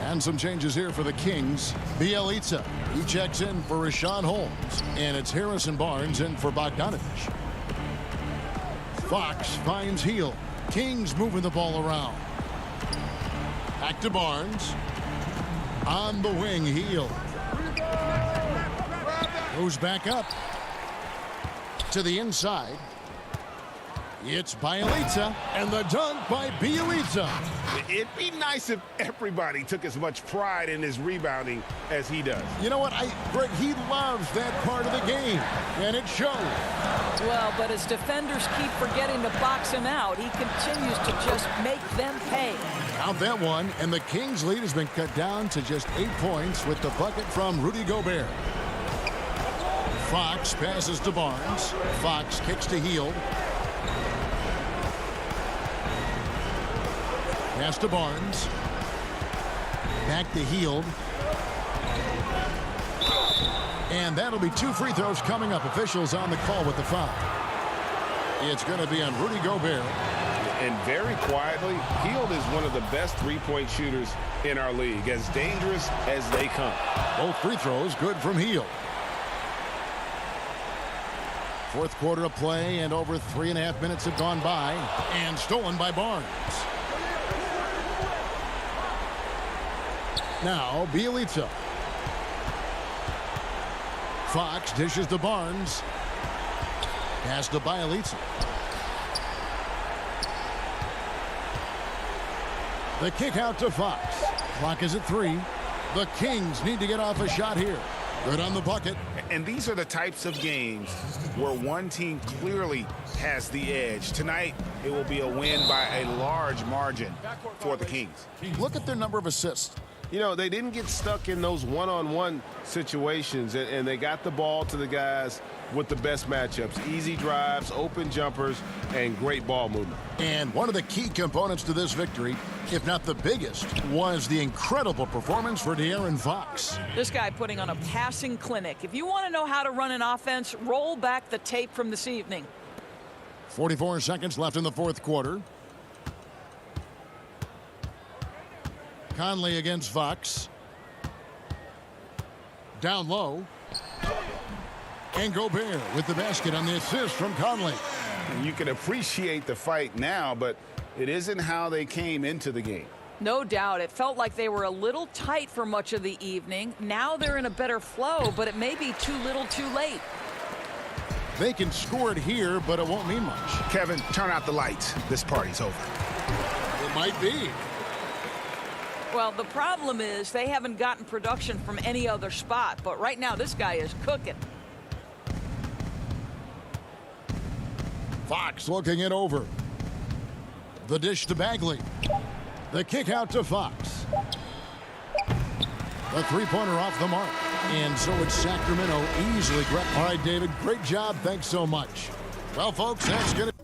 And some changes here for the Kings. Bielitsa, he checks in for Rashawn Holmes. And it's Harrison Barnes in for Bogdanovich. Fox finds Hield. Kings moving the ball around. Back to Barnes. On the wing, Hield. Goes back up. To the inside. It's Bielitsa, and the dunk by Bielitsa. It'd be nice if everybody took as much pride in his rebounding as he does. You know what, Greg, he loves that part of the game, and it shows. Well, but as defenders keep forgetting to box him out, he continues to just make them pay. Count that one, and the Kings' lead has been cut down to just 8 points with the bucket from Rudy Gobert. Fox passes to Barnes. Fox kicks to Hield. Pass to Barnes. Back to Hield. And that'll be 2 free throws coming up. Officials on the call with the foul. It's going to be on Rudy Gobert. And very quietly, Hield is one of the best three-point shooters in our league, as dangerous as they come. Both free throws good from Hield. Fourth quarter of play, and over 3.5 minutes have gone by, and stolen by Barnes. Now, Bielitsa. Fox dishes to Barnes. Pass to Bielitsa. The kick out to Fox. Clock is at 3. The Kings need to get off a shot here. Good on the bucket. And these are the types of games where one team clearly has the edge. Tonight, it will be a win by a large margin for the Kings. Look at their number of assists. You know, they didn't get stuck in those one-on-one situations, and they got the ball to the guys with the best matchups. Easy drives, open jumpers, and great ball movement. And one of the key components to this victory, if not the biggest, was the incredible performance for De'Aaron Fox. This guy putting on a passing clinic. If you want to know how to run an offense, roll back the tape from this evening. 44 seconds left in the fourth quarter. Conley against Fox. Down low. And Gobert with the basket on the assist from Conley. You can appreciate the fight now, but it isn't how they came into the game. No doubt. It felt like they were a little tight for much of the evening. Now they're in a better flow, but it may be too little too late. They can score it here, but it won't mean much. Kevin, turn out the lights. This party's over. It might be. Well, the problem is they haven't gotten production from any other spot, but right now this guy is cooking. Fox looking it over. The dish to Bagley. The kick out to Fox. The three-pointer off the mark. And so it's Sacramento easily. All right, David, great job. Thanks so much. Well, folks, that's going to...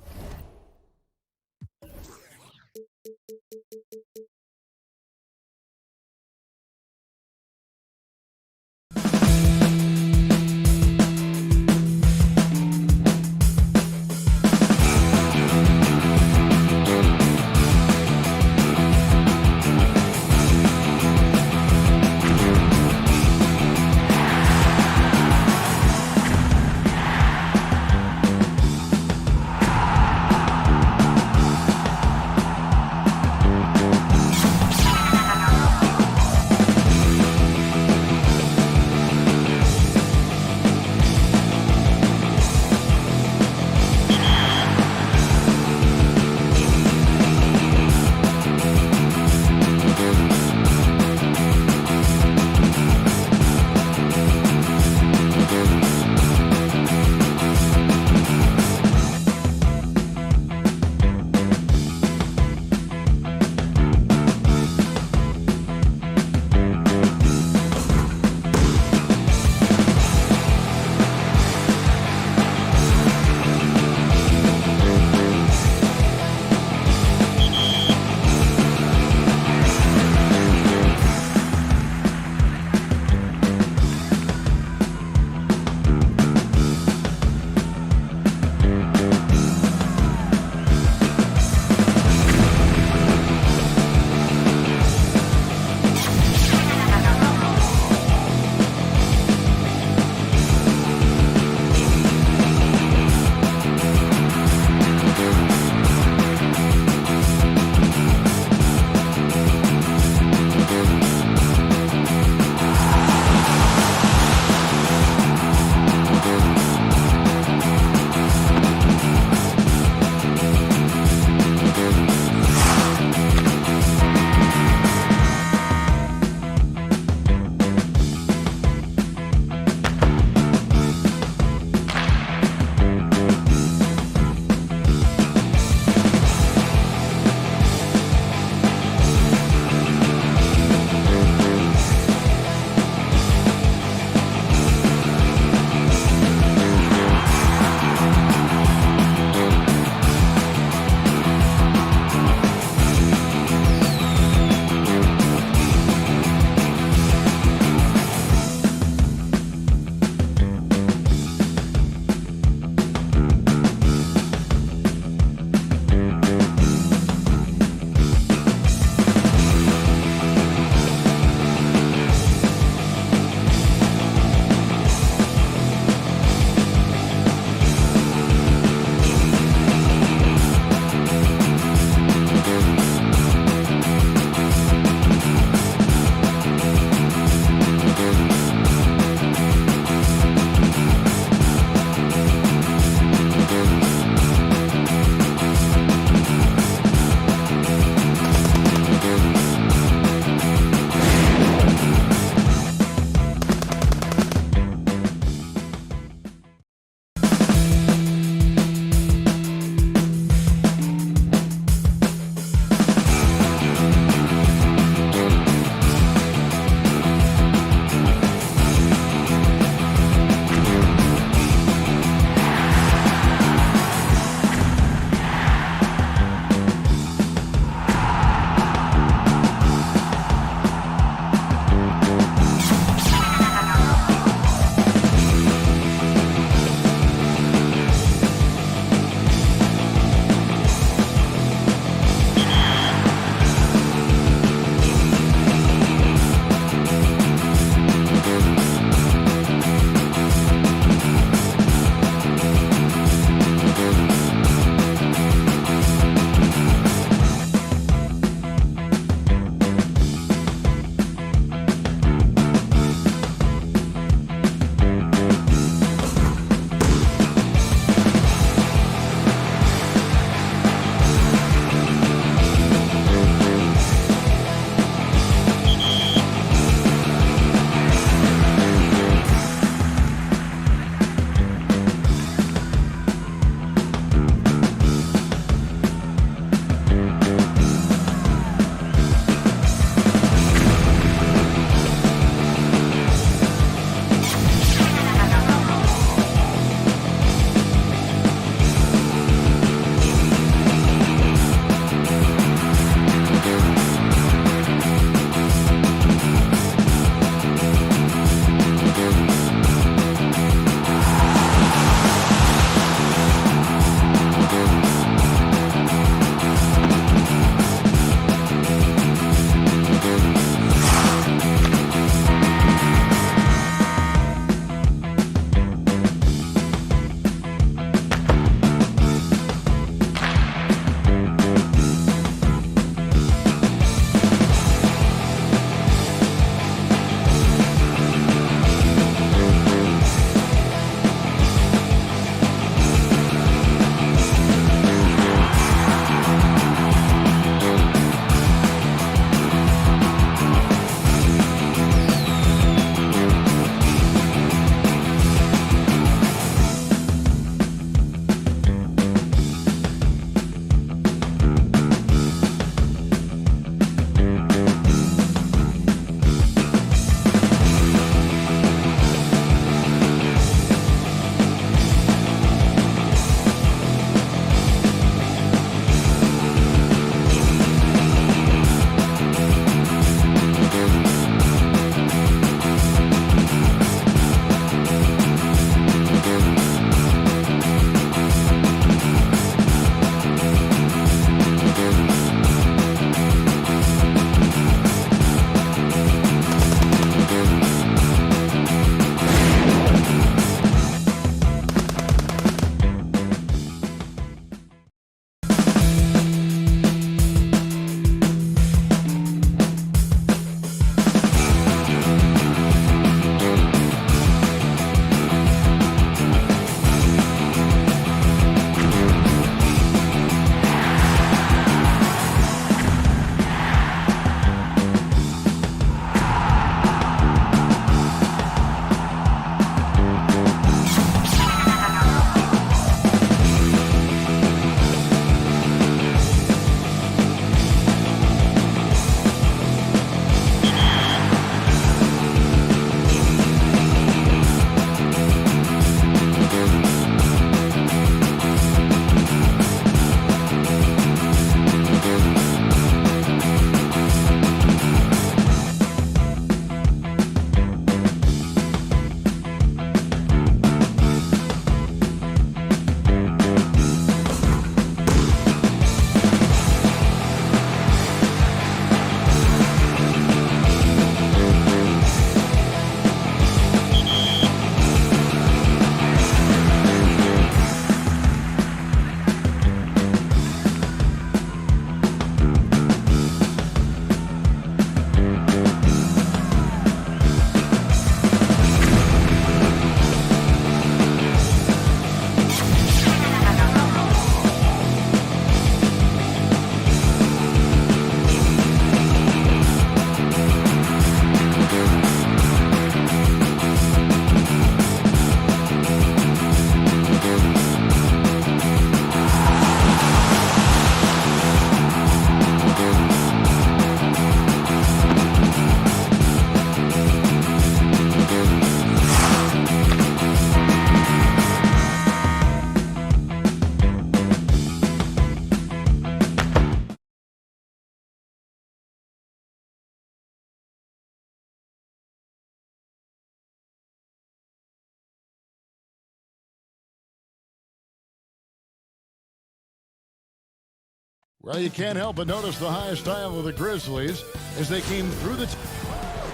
Well, you can't help but notice the high style of the Grizzlies as they came through the...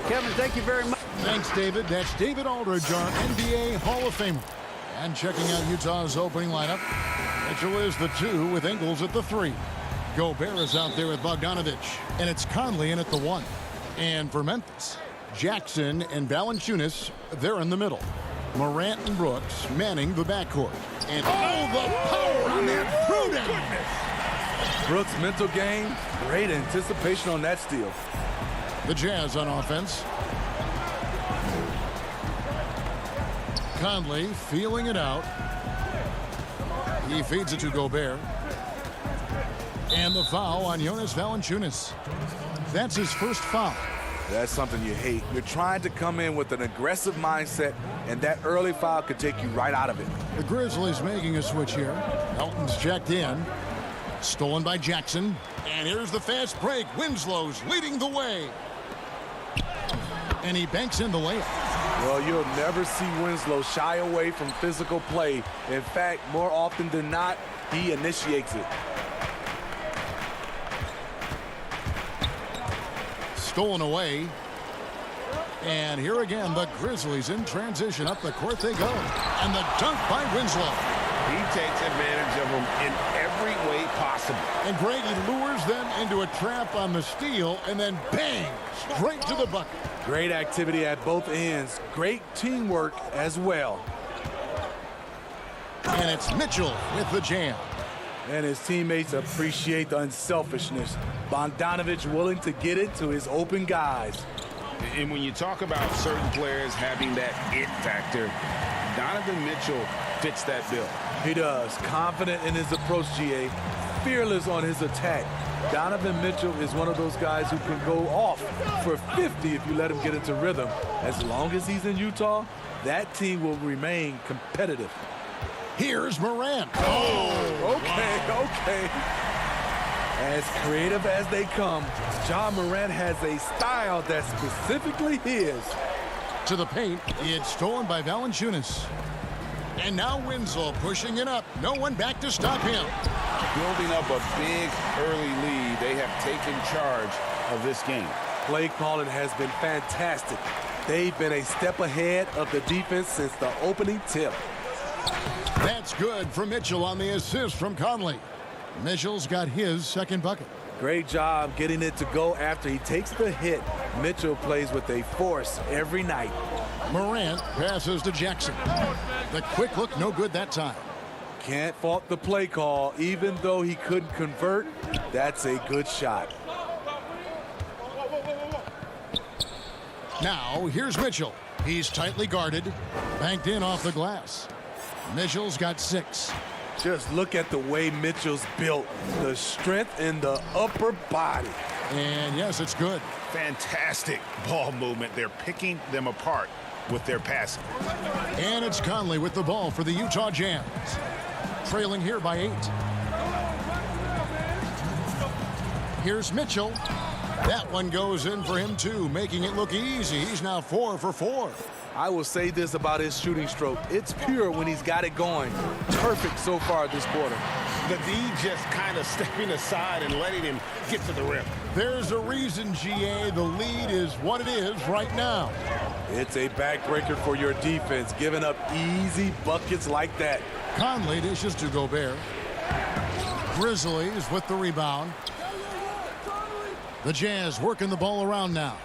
Kevin, thank you very much. Thanks, David. That's David Aldridge, our NBA Hall of Famer. And checking out Utah's opening lineup, Mitchell is the 2 with Ingles at the 3. Gobert is out there with Bogdanovich, and it's Conley in at the 1. And for Memphis, Jackson and Valanciunas, they're in the middle. Morant and Brooks manning the backcourt. And the power on that throwdown! Brooks' mental game, great anticipation on that steal. The Jazz on offense. Conley feeling it out. He feeds it to Gobert. And the foul on Jonas Valanciunas. That's his first foul. That's something you hate. You're trying to come in with an aggressive mindset, and that early foul could take you right out of it. The Grizzlies making a switch here. Elton's checked in. Stolen by Jackson. And here's the fast break. Winslow's leading the way. And he banks in the layup. Well, you'll never see Winslow shy away from physical play. In fact, more often than not, he initiates it. Stolen away. And here again, the Grizzlies in transition. Up the court they go. And the dunk by Winslow. He takes advantage of them in every way possible. And Greg, he lures them into a trap on the steal, and then bang, straight to the bucket. Great activity at both ends. Great teamwork as well. And it's Mitchell with the jam. And his teammates appreciate the unselfishness. Bogdanovich willing to get it to his open guys. And when you talk about certain players having that it factor, Donovan Mitchell fits that bill. He does. Confident in his approach, GA. Fearless on his attack. Donovan Mitchell is one of those guys who can go off for 50 if you let him get into rhythm. As long as he's in Utah, that team will remain competitive. Here's Morant. Okay. As creative as they come, John Morant has a style that's specifically his. To the paint, it's stolen by Valanciunas. And now Winslow pushing it up. No one back to stop him. Building up a big early lead, they have taken charge of this game. Play calling has been fantastic. They've been a step ahead of the defense since the opening tip. That's good for Mitchell on the assist from Conley. Mitchell's got his second bucket. Great job getting it to go after he takes the hit. Mitchell plays with a force every night. Morant passes to Jackson. The quick look, no good that time. Can't fault the play call. Even though he couldn't convert, that's a good shot. Now, here's Mitchell. He's tightly guarded, banked in off the glass. Mitchell's got 6. Just look at the way Mitchell's built. The strength in the upper body. And yes, it's good. Fantastic ball movement. They're picking them apart with their passing. And it's Conley with the ball for the Utah Jazz. Trailing here by 8. Here's Mitchell. That one goes in for him too, making it look easy. He's now 4 for 4. I will say this about his shooting stroke. It's pure when he's got it going. Perfect so far this quarter. The D just kind of stepping aside and letting him get to the rim. There's a reason, GA. The lead is what it is right now. It's a backbreaker for your defense, giving up easy buckets like that. Conley dishes to Gobert. Grizzlies with the rebound. The Jazz working the ball around now.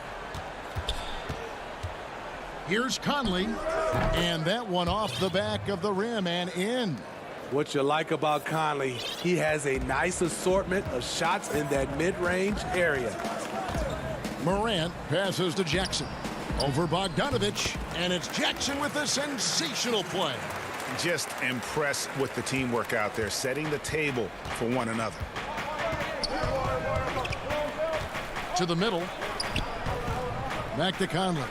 Here's Conley, and that one off the back of the rim and in. What you like about Conley, he has a nice assortment of shots in that mid-range area. Morant passes to Jackson. Over Bogdanovich, and it's Jackson with a sensational play. Just impressed with the teamwork out there, setting the table for one another. To the middle. Back to Conley.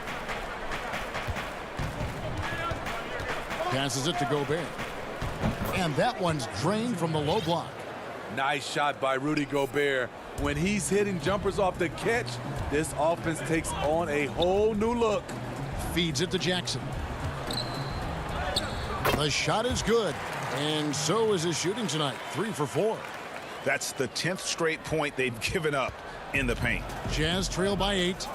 Passes it to Gobert. And that one's drained from the low block. Nice shot by Rudy Gobert. When he's hitting jumpers off the catch, this offense takes on a whole new look. Feeds it to Jackson. The shot is good. And so is his shooting tonight. 3 for 4. That's the 10th straight point they've given up in the paint. Jazz trail by 8.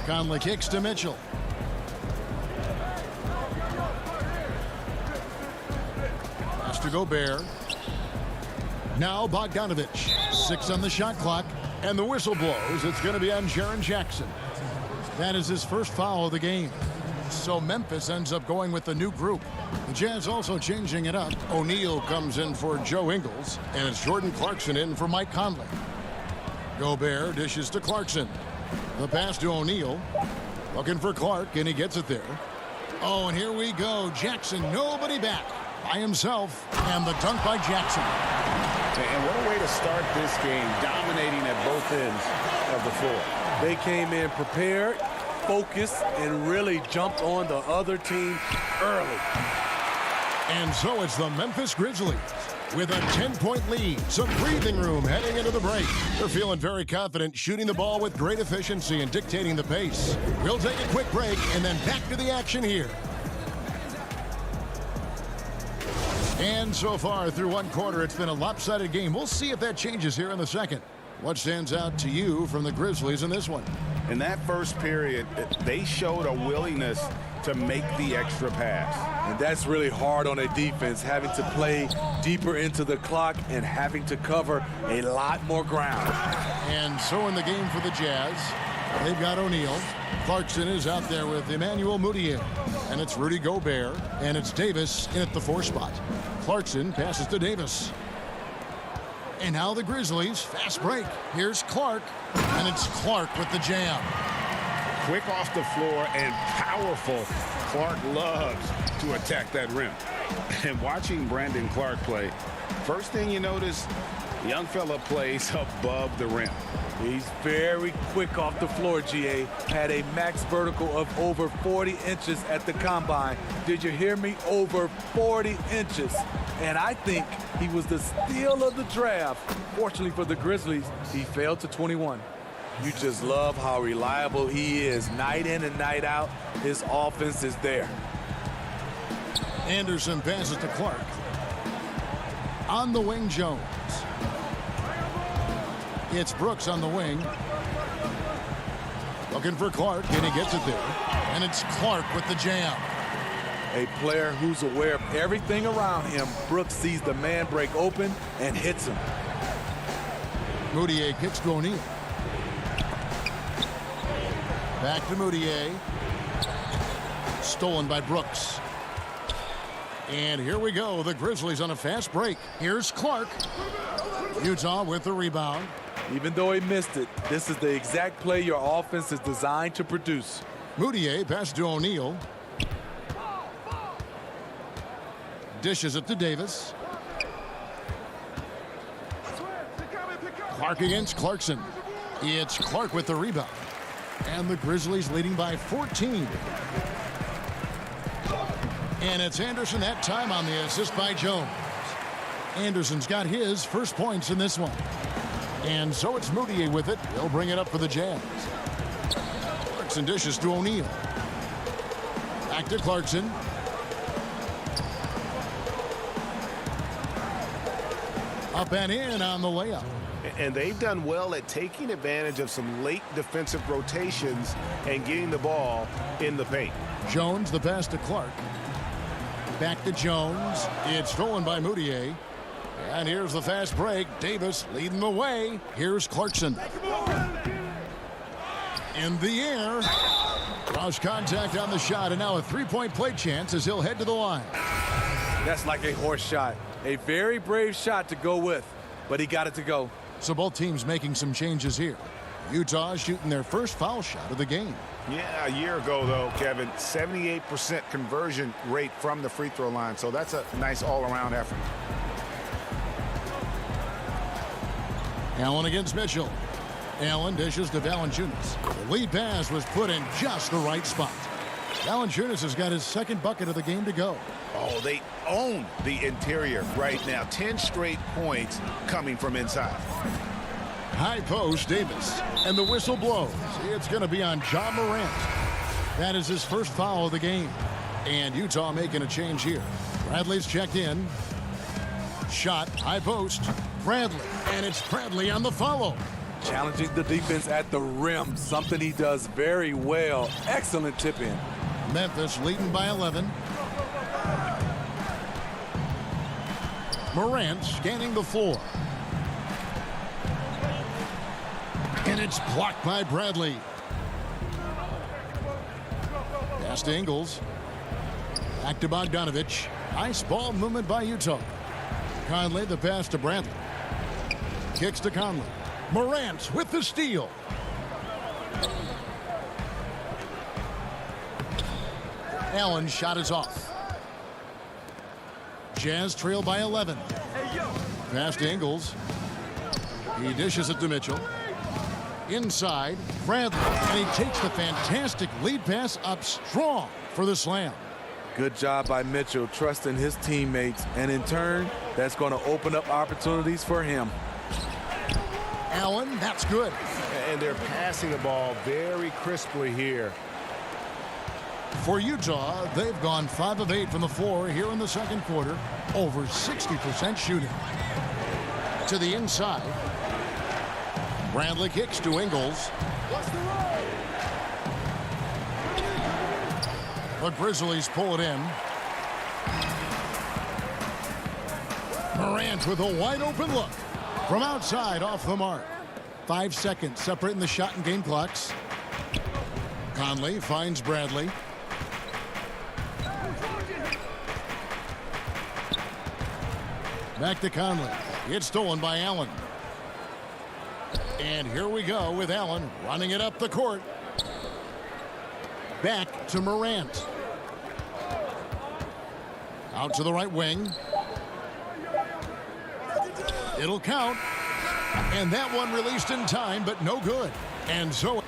Conley kicks to Mitchell. Pass to Gobert. Now Bogdanovich. 6 on the shot clock. And the whistle blows. It's going to be on Jaren Jackson. That is his first foul of the game. So Memphis ends up going with the new group. The Jazz also changing it up. O'Neal comes in for Joe Ingles. And it's Jordan Clarkson in for Mike Conley. Gobert dishes to Clarkson. The pass to O'Neal. Looking for Clark, and he gets it there. Oh, and here we go. Jackson, nobody back. By himself. And the dunk by Jackson. And what a way to start this game, dominating at both ends of the floor. They came in prepared, focused, and really jumped on the other team early. And so it's the Memphis Grizzlies with a 10-point lead. Some breathing room heading into the break. They're feeling very confident, shooting the ball with great efficiency and dictating the pace. We'll take a quick break and then back to the action here. And so far through one quarter, it's been a lopsided game. We'll see if that changes here in the second. What stands out to you from the Grizzlies in this one? In that first period, they showed a willingness to make the extra pass. And that's really hard on a defense, having to play deeper into the clock and having to cover a lot more ground. And so in the game for the Jazz, they've got O'Neal. Clarkson is out there with Emmanuel Mudiay. And it's Rudy Gobert. And it's Davis in at the 4 spot. Clarkson passes to Davis. And now the Grizzlies, fast break. Here's Clark, and it's Clark with the jam. Quick off the floor and powerful. Clark loves to attack that rim. And watching Brandon Clark play, first thing you notice, the young fella plays above the rim. He's very quick off the floor, GA. Had a max vertical of over 40 inches at the combine. Did you hear me? Over 40 inches. And I think he was the steal of the draft. Fortunately for the Grizzlies, he fell to 21. You just love how reliable he is. Night in and night out, his offense is there. Anderson passes to Clark. On the wing, Jones. It's Brooks on the wing. Looking for Clark, and he gets it there. And it's Clark with the jam. A player who's aware of everything around him. Brooks sees the man break open and hits him. Mudiay kicks to O'Neal. Back to Mudiay. Stolen by Brooks. And here we go. The Grizzlies on a fast break. Here's Clark. Utah with the rebound. Even though he missed it, this is the exact play your offense is designed to produce. Mudiay passes to O'Neal. Dishes it to Davis. Clark against Clarkson. It's Clark with the rebound. And the Grizzlies leading by 14. And it's Anderson that time on the assist by Jones. Anderson's got his first points in this one. And so it's Mudiay with it. He'll bring it up for the Jazz. Clarkson dishes to O'Neal. Back to Clarkson. Up and in on the layup. And they've done well at taking advantage of some late defensive rotations and getting the ball in the paint. Jones, the pass to Clark. Back to Jones. It's stolen by Mudiay. And here's the fast break. Davis leading the way. Here's Clarkson. In the air. Cross contact on the shot, and now a three-point play chance as he'll head to the line. That's like a horse shot. A very brave shot to go with, but he got it to go. So both teams making some changes here. Utah shooting their first foul shot of the game. Yeah, a year ago, though, Kevin, 78% conversion rate from the free throw line. So that's a nice all-around effort. Allen against Mitchell. Allen dishes to Valanciunas. The lead pass was put in just the right spot. Valanciunas has got his second bucket of the game to go. Oh, they own the interior right now. 10 straight points coming from inside. High post, Davis. And the whistle blows. It's going to be on John Morant. That is his first foul of the game. And Utah making a change here. Bradley's checked in. Shot, high post. Bradley, and it's Bradley on the follow. Challenging the defense at the rim, something he does very well. Excellent tip in. Memphis leading by 11. Morant scanning the floor. And it's blocked by Bradley. Pass to Ingles. Back to Bogdanovich. Nice ball movement by Utah. Conley the pass to Bradley. Kicks to Conley. Morant with the steal. Allen's shot is off. Jazz trail by 11. Pass to Ingles. He dishes it to Mitchell. Inside, Bradley, and he takes the fantastic lead pass up strong for the slam. Good job by Mitchell, trusting his teammates, and in turn, that's going to open up opportunities for him. Allen, that's good. And they're passing the ball very crisply here. For Utah, they've gone 5 of 8 from the floor here in the second quarter. Over 60% shooting. To the inside. Bradley kicks to Ingles. The Grizzlies pull it in. Morant with a wide open look. From outside, off the mark. 5 seconds separating the shot and game clocks. Conley finds Bradley. Back to Conley. It's stolen by Allen. And here we go with Allen running it up the court. Back to Morant. Out to the right wing. It'll count. And that one released in time, but no good. And so,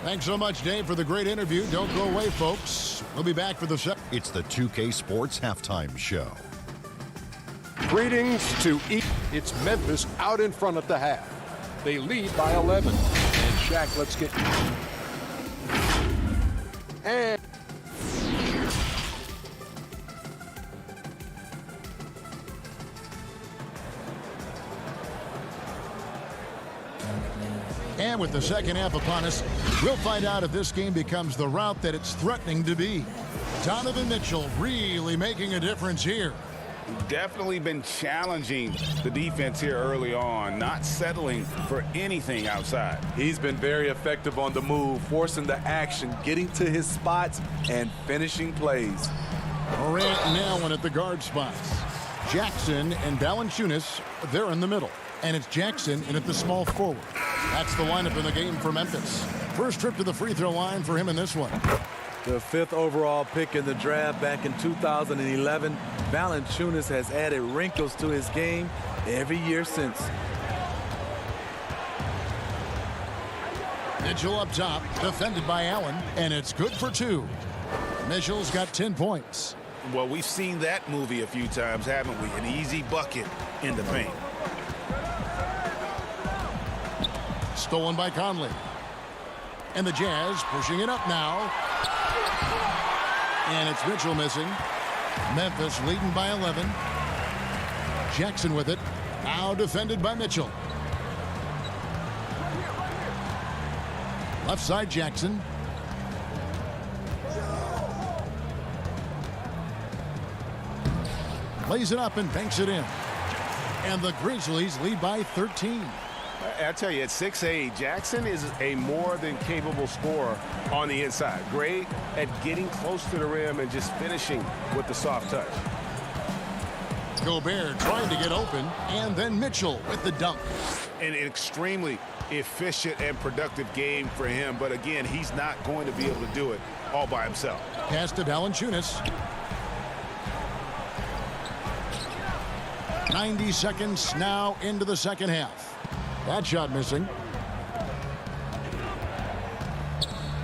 thanks so much, Dave, for the great interview. Don't go away, folks. We'll be back for the second. It's the 2K Sports Halftime Show. Greetings to each. It's Memphis out in front at the half. They lead by 11. And Shaq, let's get. And. And with the second half upon us, we'll find out if this game becomes the route that it's threatening to be. Donovan Mitchell really making a difference here. Definitely been challenging the defense here early on, not settling for anything outside. He's been very effective on the move, forcing the action, getting to his spots, and finishing plays. Morant and Allen at the guard spots. Jackson and Valanciunas, they're in the middle. And it's Jackson in at the small forward. That's the lineup in the game for Memphis. First trip to the free throw line for him in this one. The 5th overall pick in the draft back in 2011, Valanciunas has added wrinkles to his game every year since. Mitchell up top, defended by Allen, and it's good for 2. Mitchell's got 10 points. Well, we've seen that movie a few times, haven't we? An easy bucket in the paint. Stolen by Conley. And the Jazz pushing it up now. And it's Mitchell missing. Memphis leading by 11. Jackson with it. Now defended by Mitchell. Left side Jackson. Lays it up and banks it in. And the Grizzlies lead by 13. I tell you, at 6'8", Jackson is a more than capable scorer on the inside. Great at getting close to the rim and just finishing with the soft touch. Gobert trying to get open, and then Mitchell with the dunk. An extremely efficient and productive game for him, but again, he's not going to be able to do it all by himself. Pass to Valanciunas. 90 seconds now into the second half. That shot missing.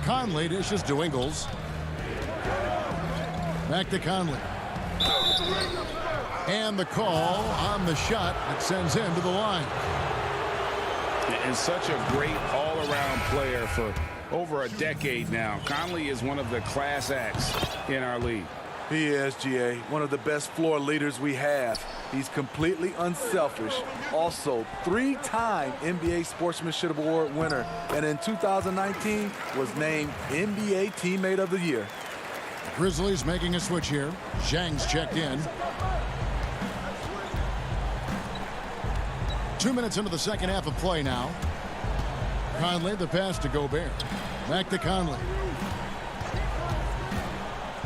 Conley dishes to Ingles. Back to Conley. And the call on the shot that sends him to the line. And such a great all-around player for over a decade now. Conley is one of the class acts in our league. He is, GA, one of the best floor leaders we have. He's completely unselfish. Also, 3-time NBA Sportsmanship Award winner. And in 2019 was named NBA Teammate of the Year. Grizzlies making a switch here. Zhang's checked in. 2 minutes into the second half of play now. Conley, the pass to Gobert. Back to Conley.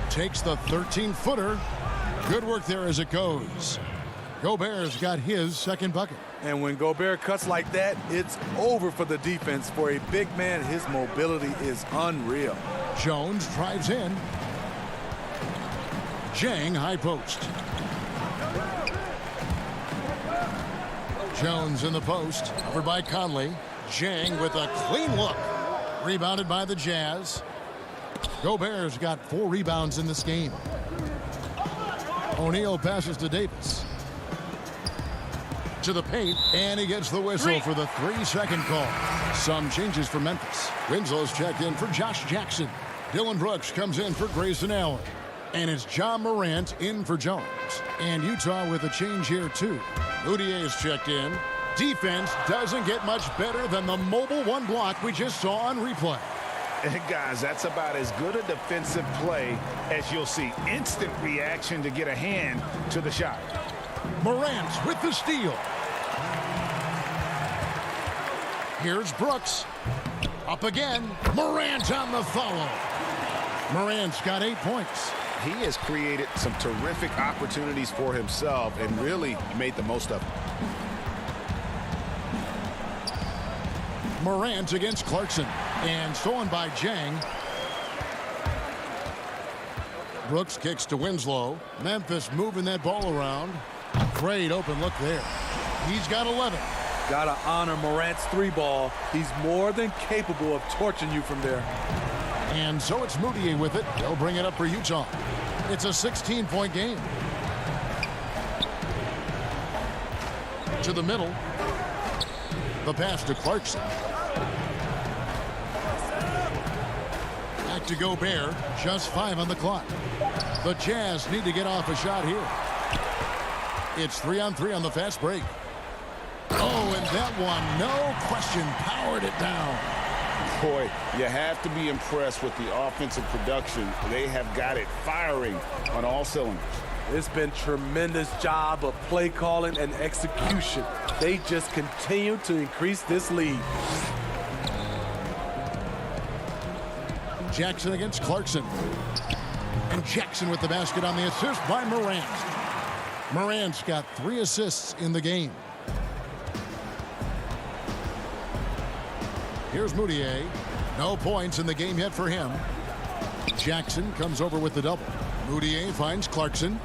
Takes the 13-footer. Good work there as it goes. Gobert's got his second bucket. And when Gobert cuts like that, it's over for the defense. For a big man, his mobility is unreal. Jones drives in. Zhang, high post. Jones in the post, covered by Conley. Zhang with a clean look. Rebounded by the Jazz. Gobert's got 4 rebounds in this game. O'Neal passes to Davis. To the paint, and he gets the whistle for the 3-second call. Some changes for Memphis. Winslow's checked in for Josh Jackson. Dylan Brooks comes in for Grayson Allen. And it's John Morant in for Jones. And Utah with a change here, too. Moutier's checked in. Defense doesn't get much better than the mobile one block we just saw on replay. And guys, that's about as good a defensive play as you'll see. Instant reaction to get a hand to the shot. Morant with the steal. Here's Brooks. Up again. Morant on the follow. Morant's got 8 points. He has created some terrific opportunities for himself and really made the most of it. Morant against Clarkson. And stolen by Zhang. Brooks kicks to Winslow. Memphis moving that ball around. Great open look there. He's got 11. Gotta honor Morant's 3-ball. He's more than capable of torching you from there. And so it's Moutier with it. They'll bring it up for Utah. It's a 16-point game. To the middle. The pass to Clarkson. Back to Gobert. Just 5 on the clock. The Jazz need to get off a shot here. It's 3-on-3 on the fast break. Oh, and that one, no question, powered it down. Boy, you have to be impressed with the offensive production. They have got it firing on all cylinders. It's been tremendous job of play calling and execution. They just continue to increase this lead. Jackson against Clarkson. And Jackson with the basket on the assist by Morant. Morant's got 3 assists in the game. Here's Moutier. No points in the game yet for him. Jackson comes over with the double. Moutier finds Clarkson.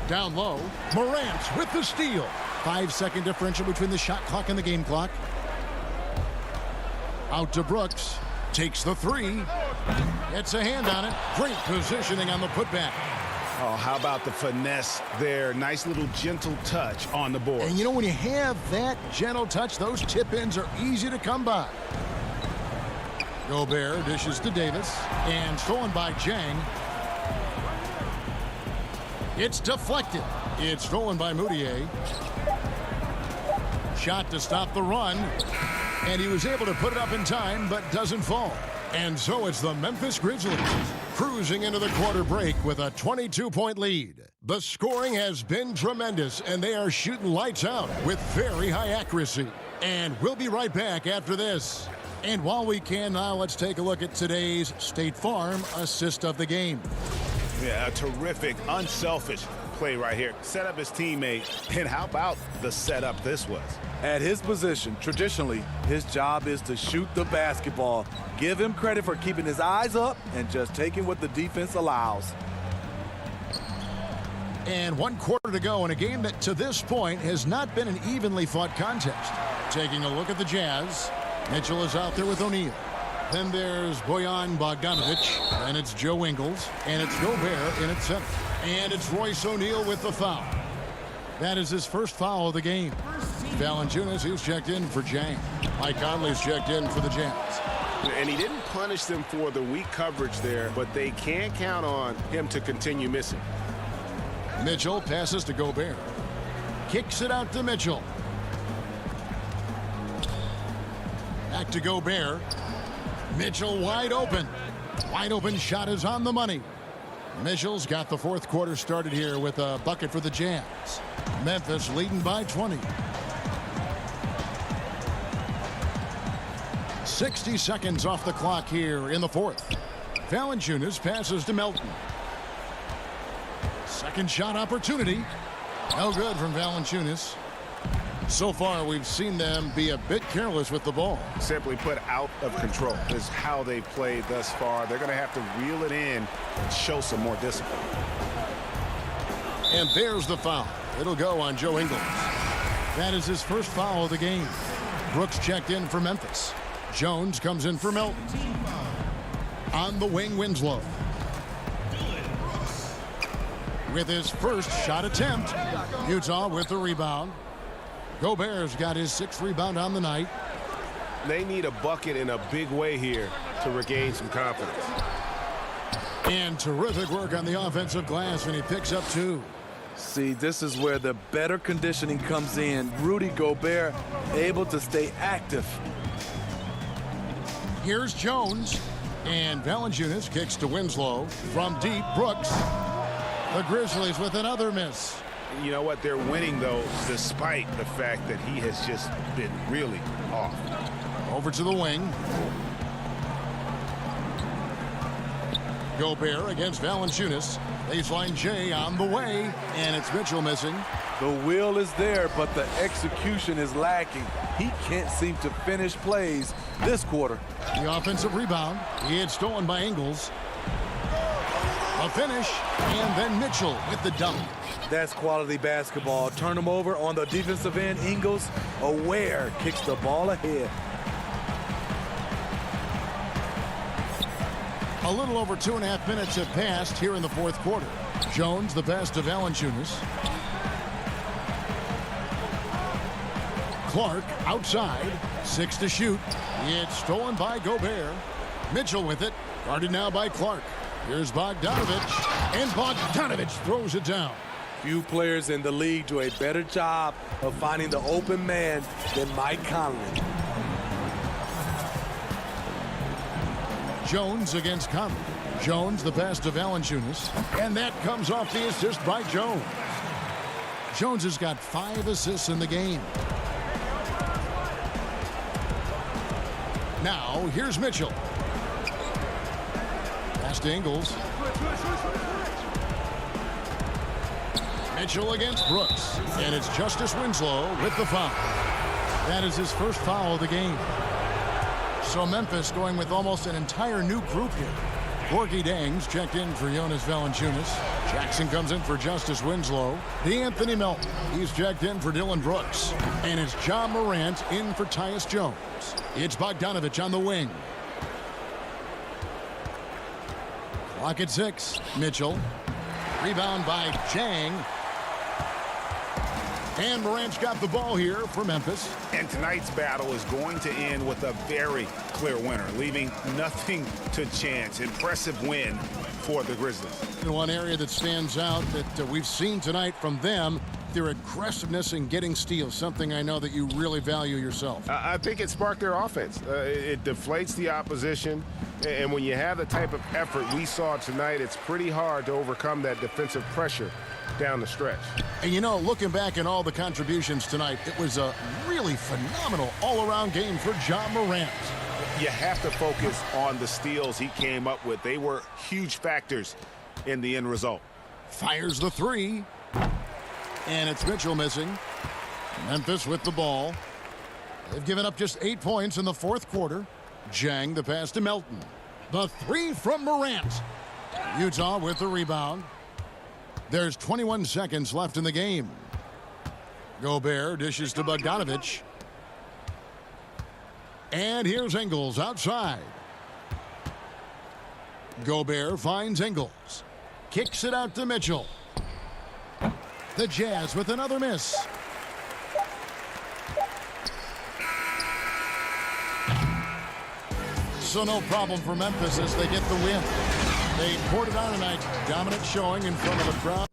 Down low. Morant with the steal. 5-second differential between the shot clock and the game clock. Out to Brooks. Takes the 3. Gets a hand on it. Great positioning on the putback. Oh, how about the finesse there? Nice little gentle touch on the board. And you know, when you have that gentle touch, those tip-ins are easy to come by. Gobert dishes to Davis. And stolen by Zhang. It's deflected. It's stolen by Moutier. Shot to stop the run. And he was able to put it up in time, but doesn't fall. And so it's the Memphis Grizzlies cruising into the quarter break with a 22-point lead. The scoring has been tremendous, and they are shooting lights out with very high accuracy. And we'll be right back after this. And while we can now, let's take a look at today's State Farm assist of the game. Yeah, a terrific, unselfish play right here. Set up his teammate. And how about the setup this was? At his position, traditionally, his job is to shoot the basketball. Give him credit for keeping his eyes up and just taking what the defense allows. And 1 quarter to go in a game that to this point has not been an evenly fought contest. Taking a look at the Jazz. Mitchell is out there with O'Neal. Then there's Bojan Bogdanovic. And it's Joe Ingles. And it's Gobert in at center. And it's Royce O'Neal with the foul. That is his first foul of the game. Valanciunas, who's checked in for Zhang. Mike Conley's checked in for the Jazz. And he didn't punish them for the weak coverage there, but they can't count on him to continue missing. Mitchell passes to Gobert. Kicks it out to Mitchell. Back to Gobert. Mitchell wide open. Wide open shot is on the money. Mitchell's got the fourth quarter started here with a bucket for the Jazz. Memphis leading by 20. 60 seconds off the clock here in the fourth. Valanciunas passes to Melton. Second shot opportunity. No good from Valanciunas. So far, we've seen them be a bit careless with the ball. Simply put, out of control is how they played thus far. They're going to have to reel it in and show some more discipline. And there's the foul. It'll go on Joe Ingles. That is his first foul of the game. Brooks checked in for Memphis. Jones comes in for Melton. On the wing, Winslow. With his first shot attempt. Utah with the rebound. Gobert's got his sixth rebound on the night. They need a bucket in a big way here to regain some confidence. And terrific work on the offensive glass, and he picks up 2. See, this is where the better conditioning comes in. Rudy Gobert able to stay active. Here's Jones, and Valanciunas kicks to Winslow. From deep, Brooks. The Grizzlies with another miss. You know what? They're winning, though, despite the fact that he has just been really off. Over to the wing. Gobert against Valanciunas. Baseline J on the way, and it's Mitchell missing. The will is there, but the execution is lacking. He can't seem to finish plays this quarter. The offensive rebound. He had stolen by Ingles. A finish, and then Mitchell with the dunk. That's quality basketball. Turn him over on the defensive end. Ingles, aware, kicks the ball ahead. A little over 2.5 minutes have passed here in the fourth quarter. Jones, the pass to Valanciunas. Clark outside. 6 to shoot. It's stolen by Gobert. Mitchell with it. Guarded now by Clark. Here's Bogdanovich. And Bogdanovich throws it down. Few players in the league do a better job of finding the open man than Mike Conley. Jones against Conley. Jones, the pass to Valanciunas. And that comes off the assist by Jones. Jones has got 5 assists in the game. Now, here's Mitchell. Pass to Ingles. Mitchell against Brooks. And it's Justice Winslow with the foul. That is his first foul of the game. So Memphis going with almost an entire new group here. Gorgie Dangs checked in for Jonas Valanciunas. Jackson comes in for Justice Winslow. D'Anthony Melton, he's checked in for Dylan Brooks. And it's John Morant in for Tyus Jones. It's Bogdanovich on the wing. Clock at 6. Mitchell. Rebound by Chang. And Morant's got the ball here for Memphis. And tonight's battle is going to end with a very clear winner, leaving nothing to chance. Impressive win for the Grizzlies. One area that stands out that we've seen tonight from them, their aggressiveness in getting steals, something I know that you really value yourself. I think it sparked their offense. It deflates the opposition. And when you have the type of effort we saw tonight, it's pretty hard to overcome that defensive pressure down the stretch. And you know, looking back at all the contributions tonight, it was a really phenomenal all-around game for John Morant. You have to focus on the steals he came up with. They were huge factors in the end result. Fires the 3. And it's Mitchell missing. Memphis with the ball. They've given up just 8 points in the fourth quarter. Jang the pass to Melton. The 3 from Morant. Utah with the rebound. There's 21 seconds left in the game. Gobert dishes to Bogdanovich. And here's Ingles outside. Gobert finds Ingles. Kicks it out to Mitchell. The Jazz with another miss. So no problem for Memphis as they get the win. They poured it on tonight. Dominant showing in front of the crowd.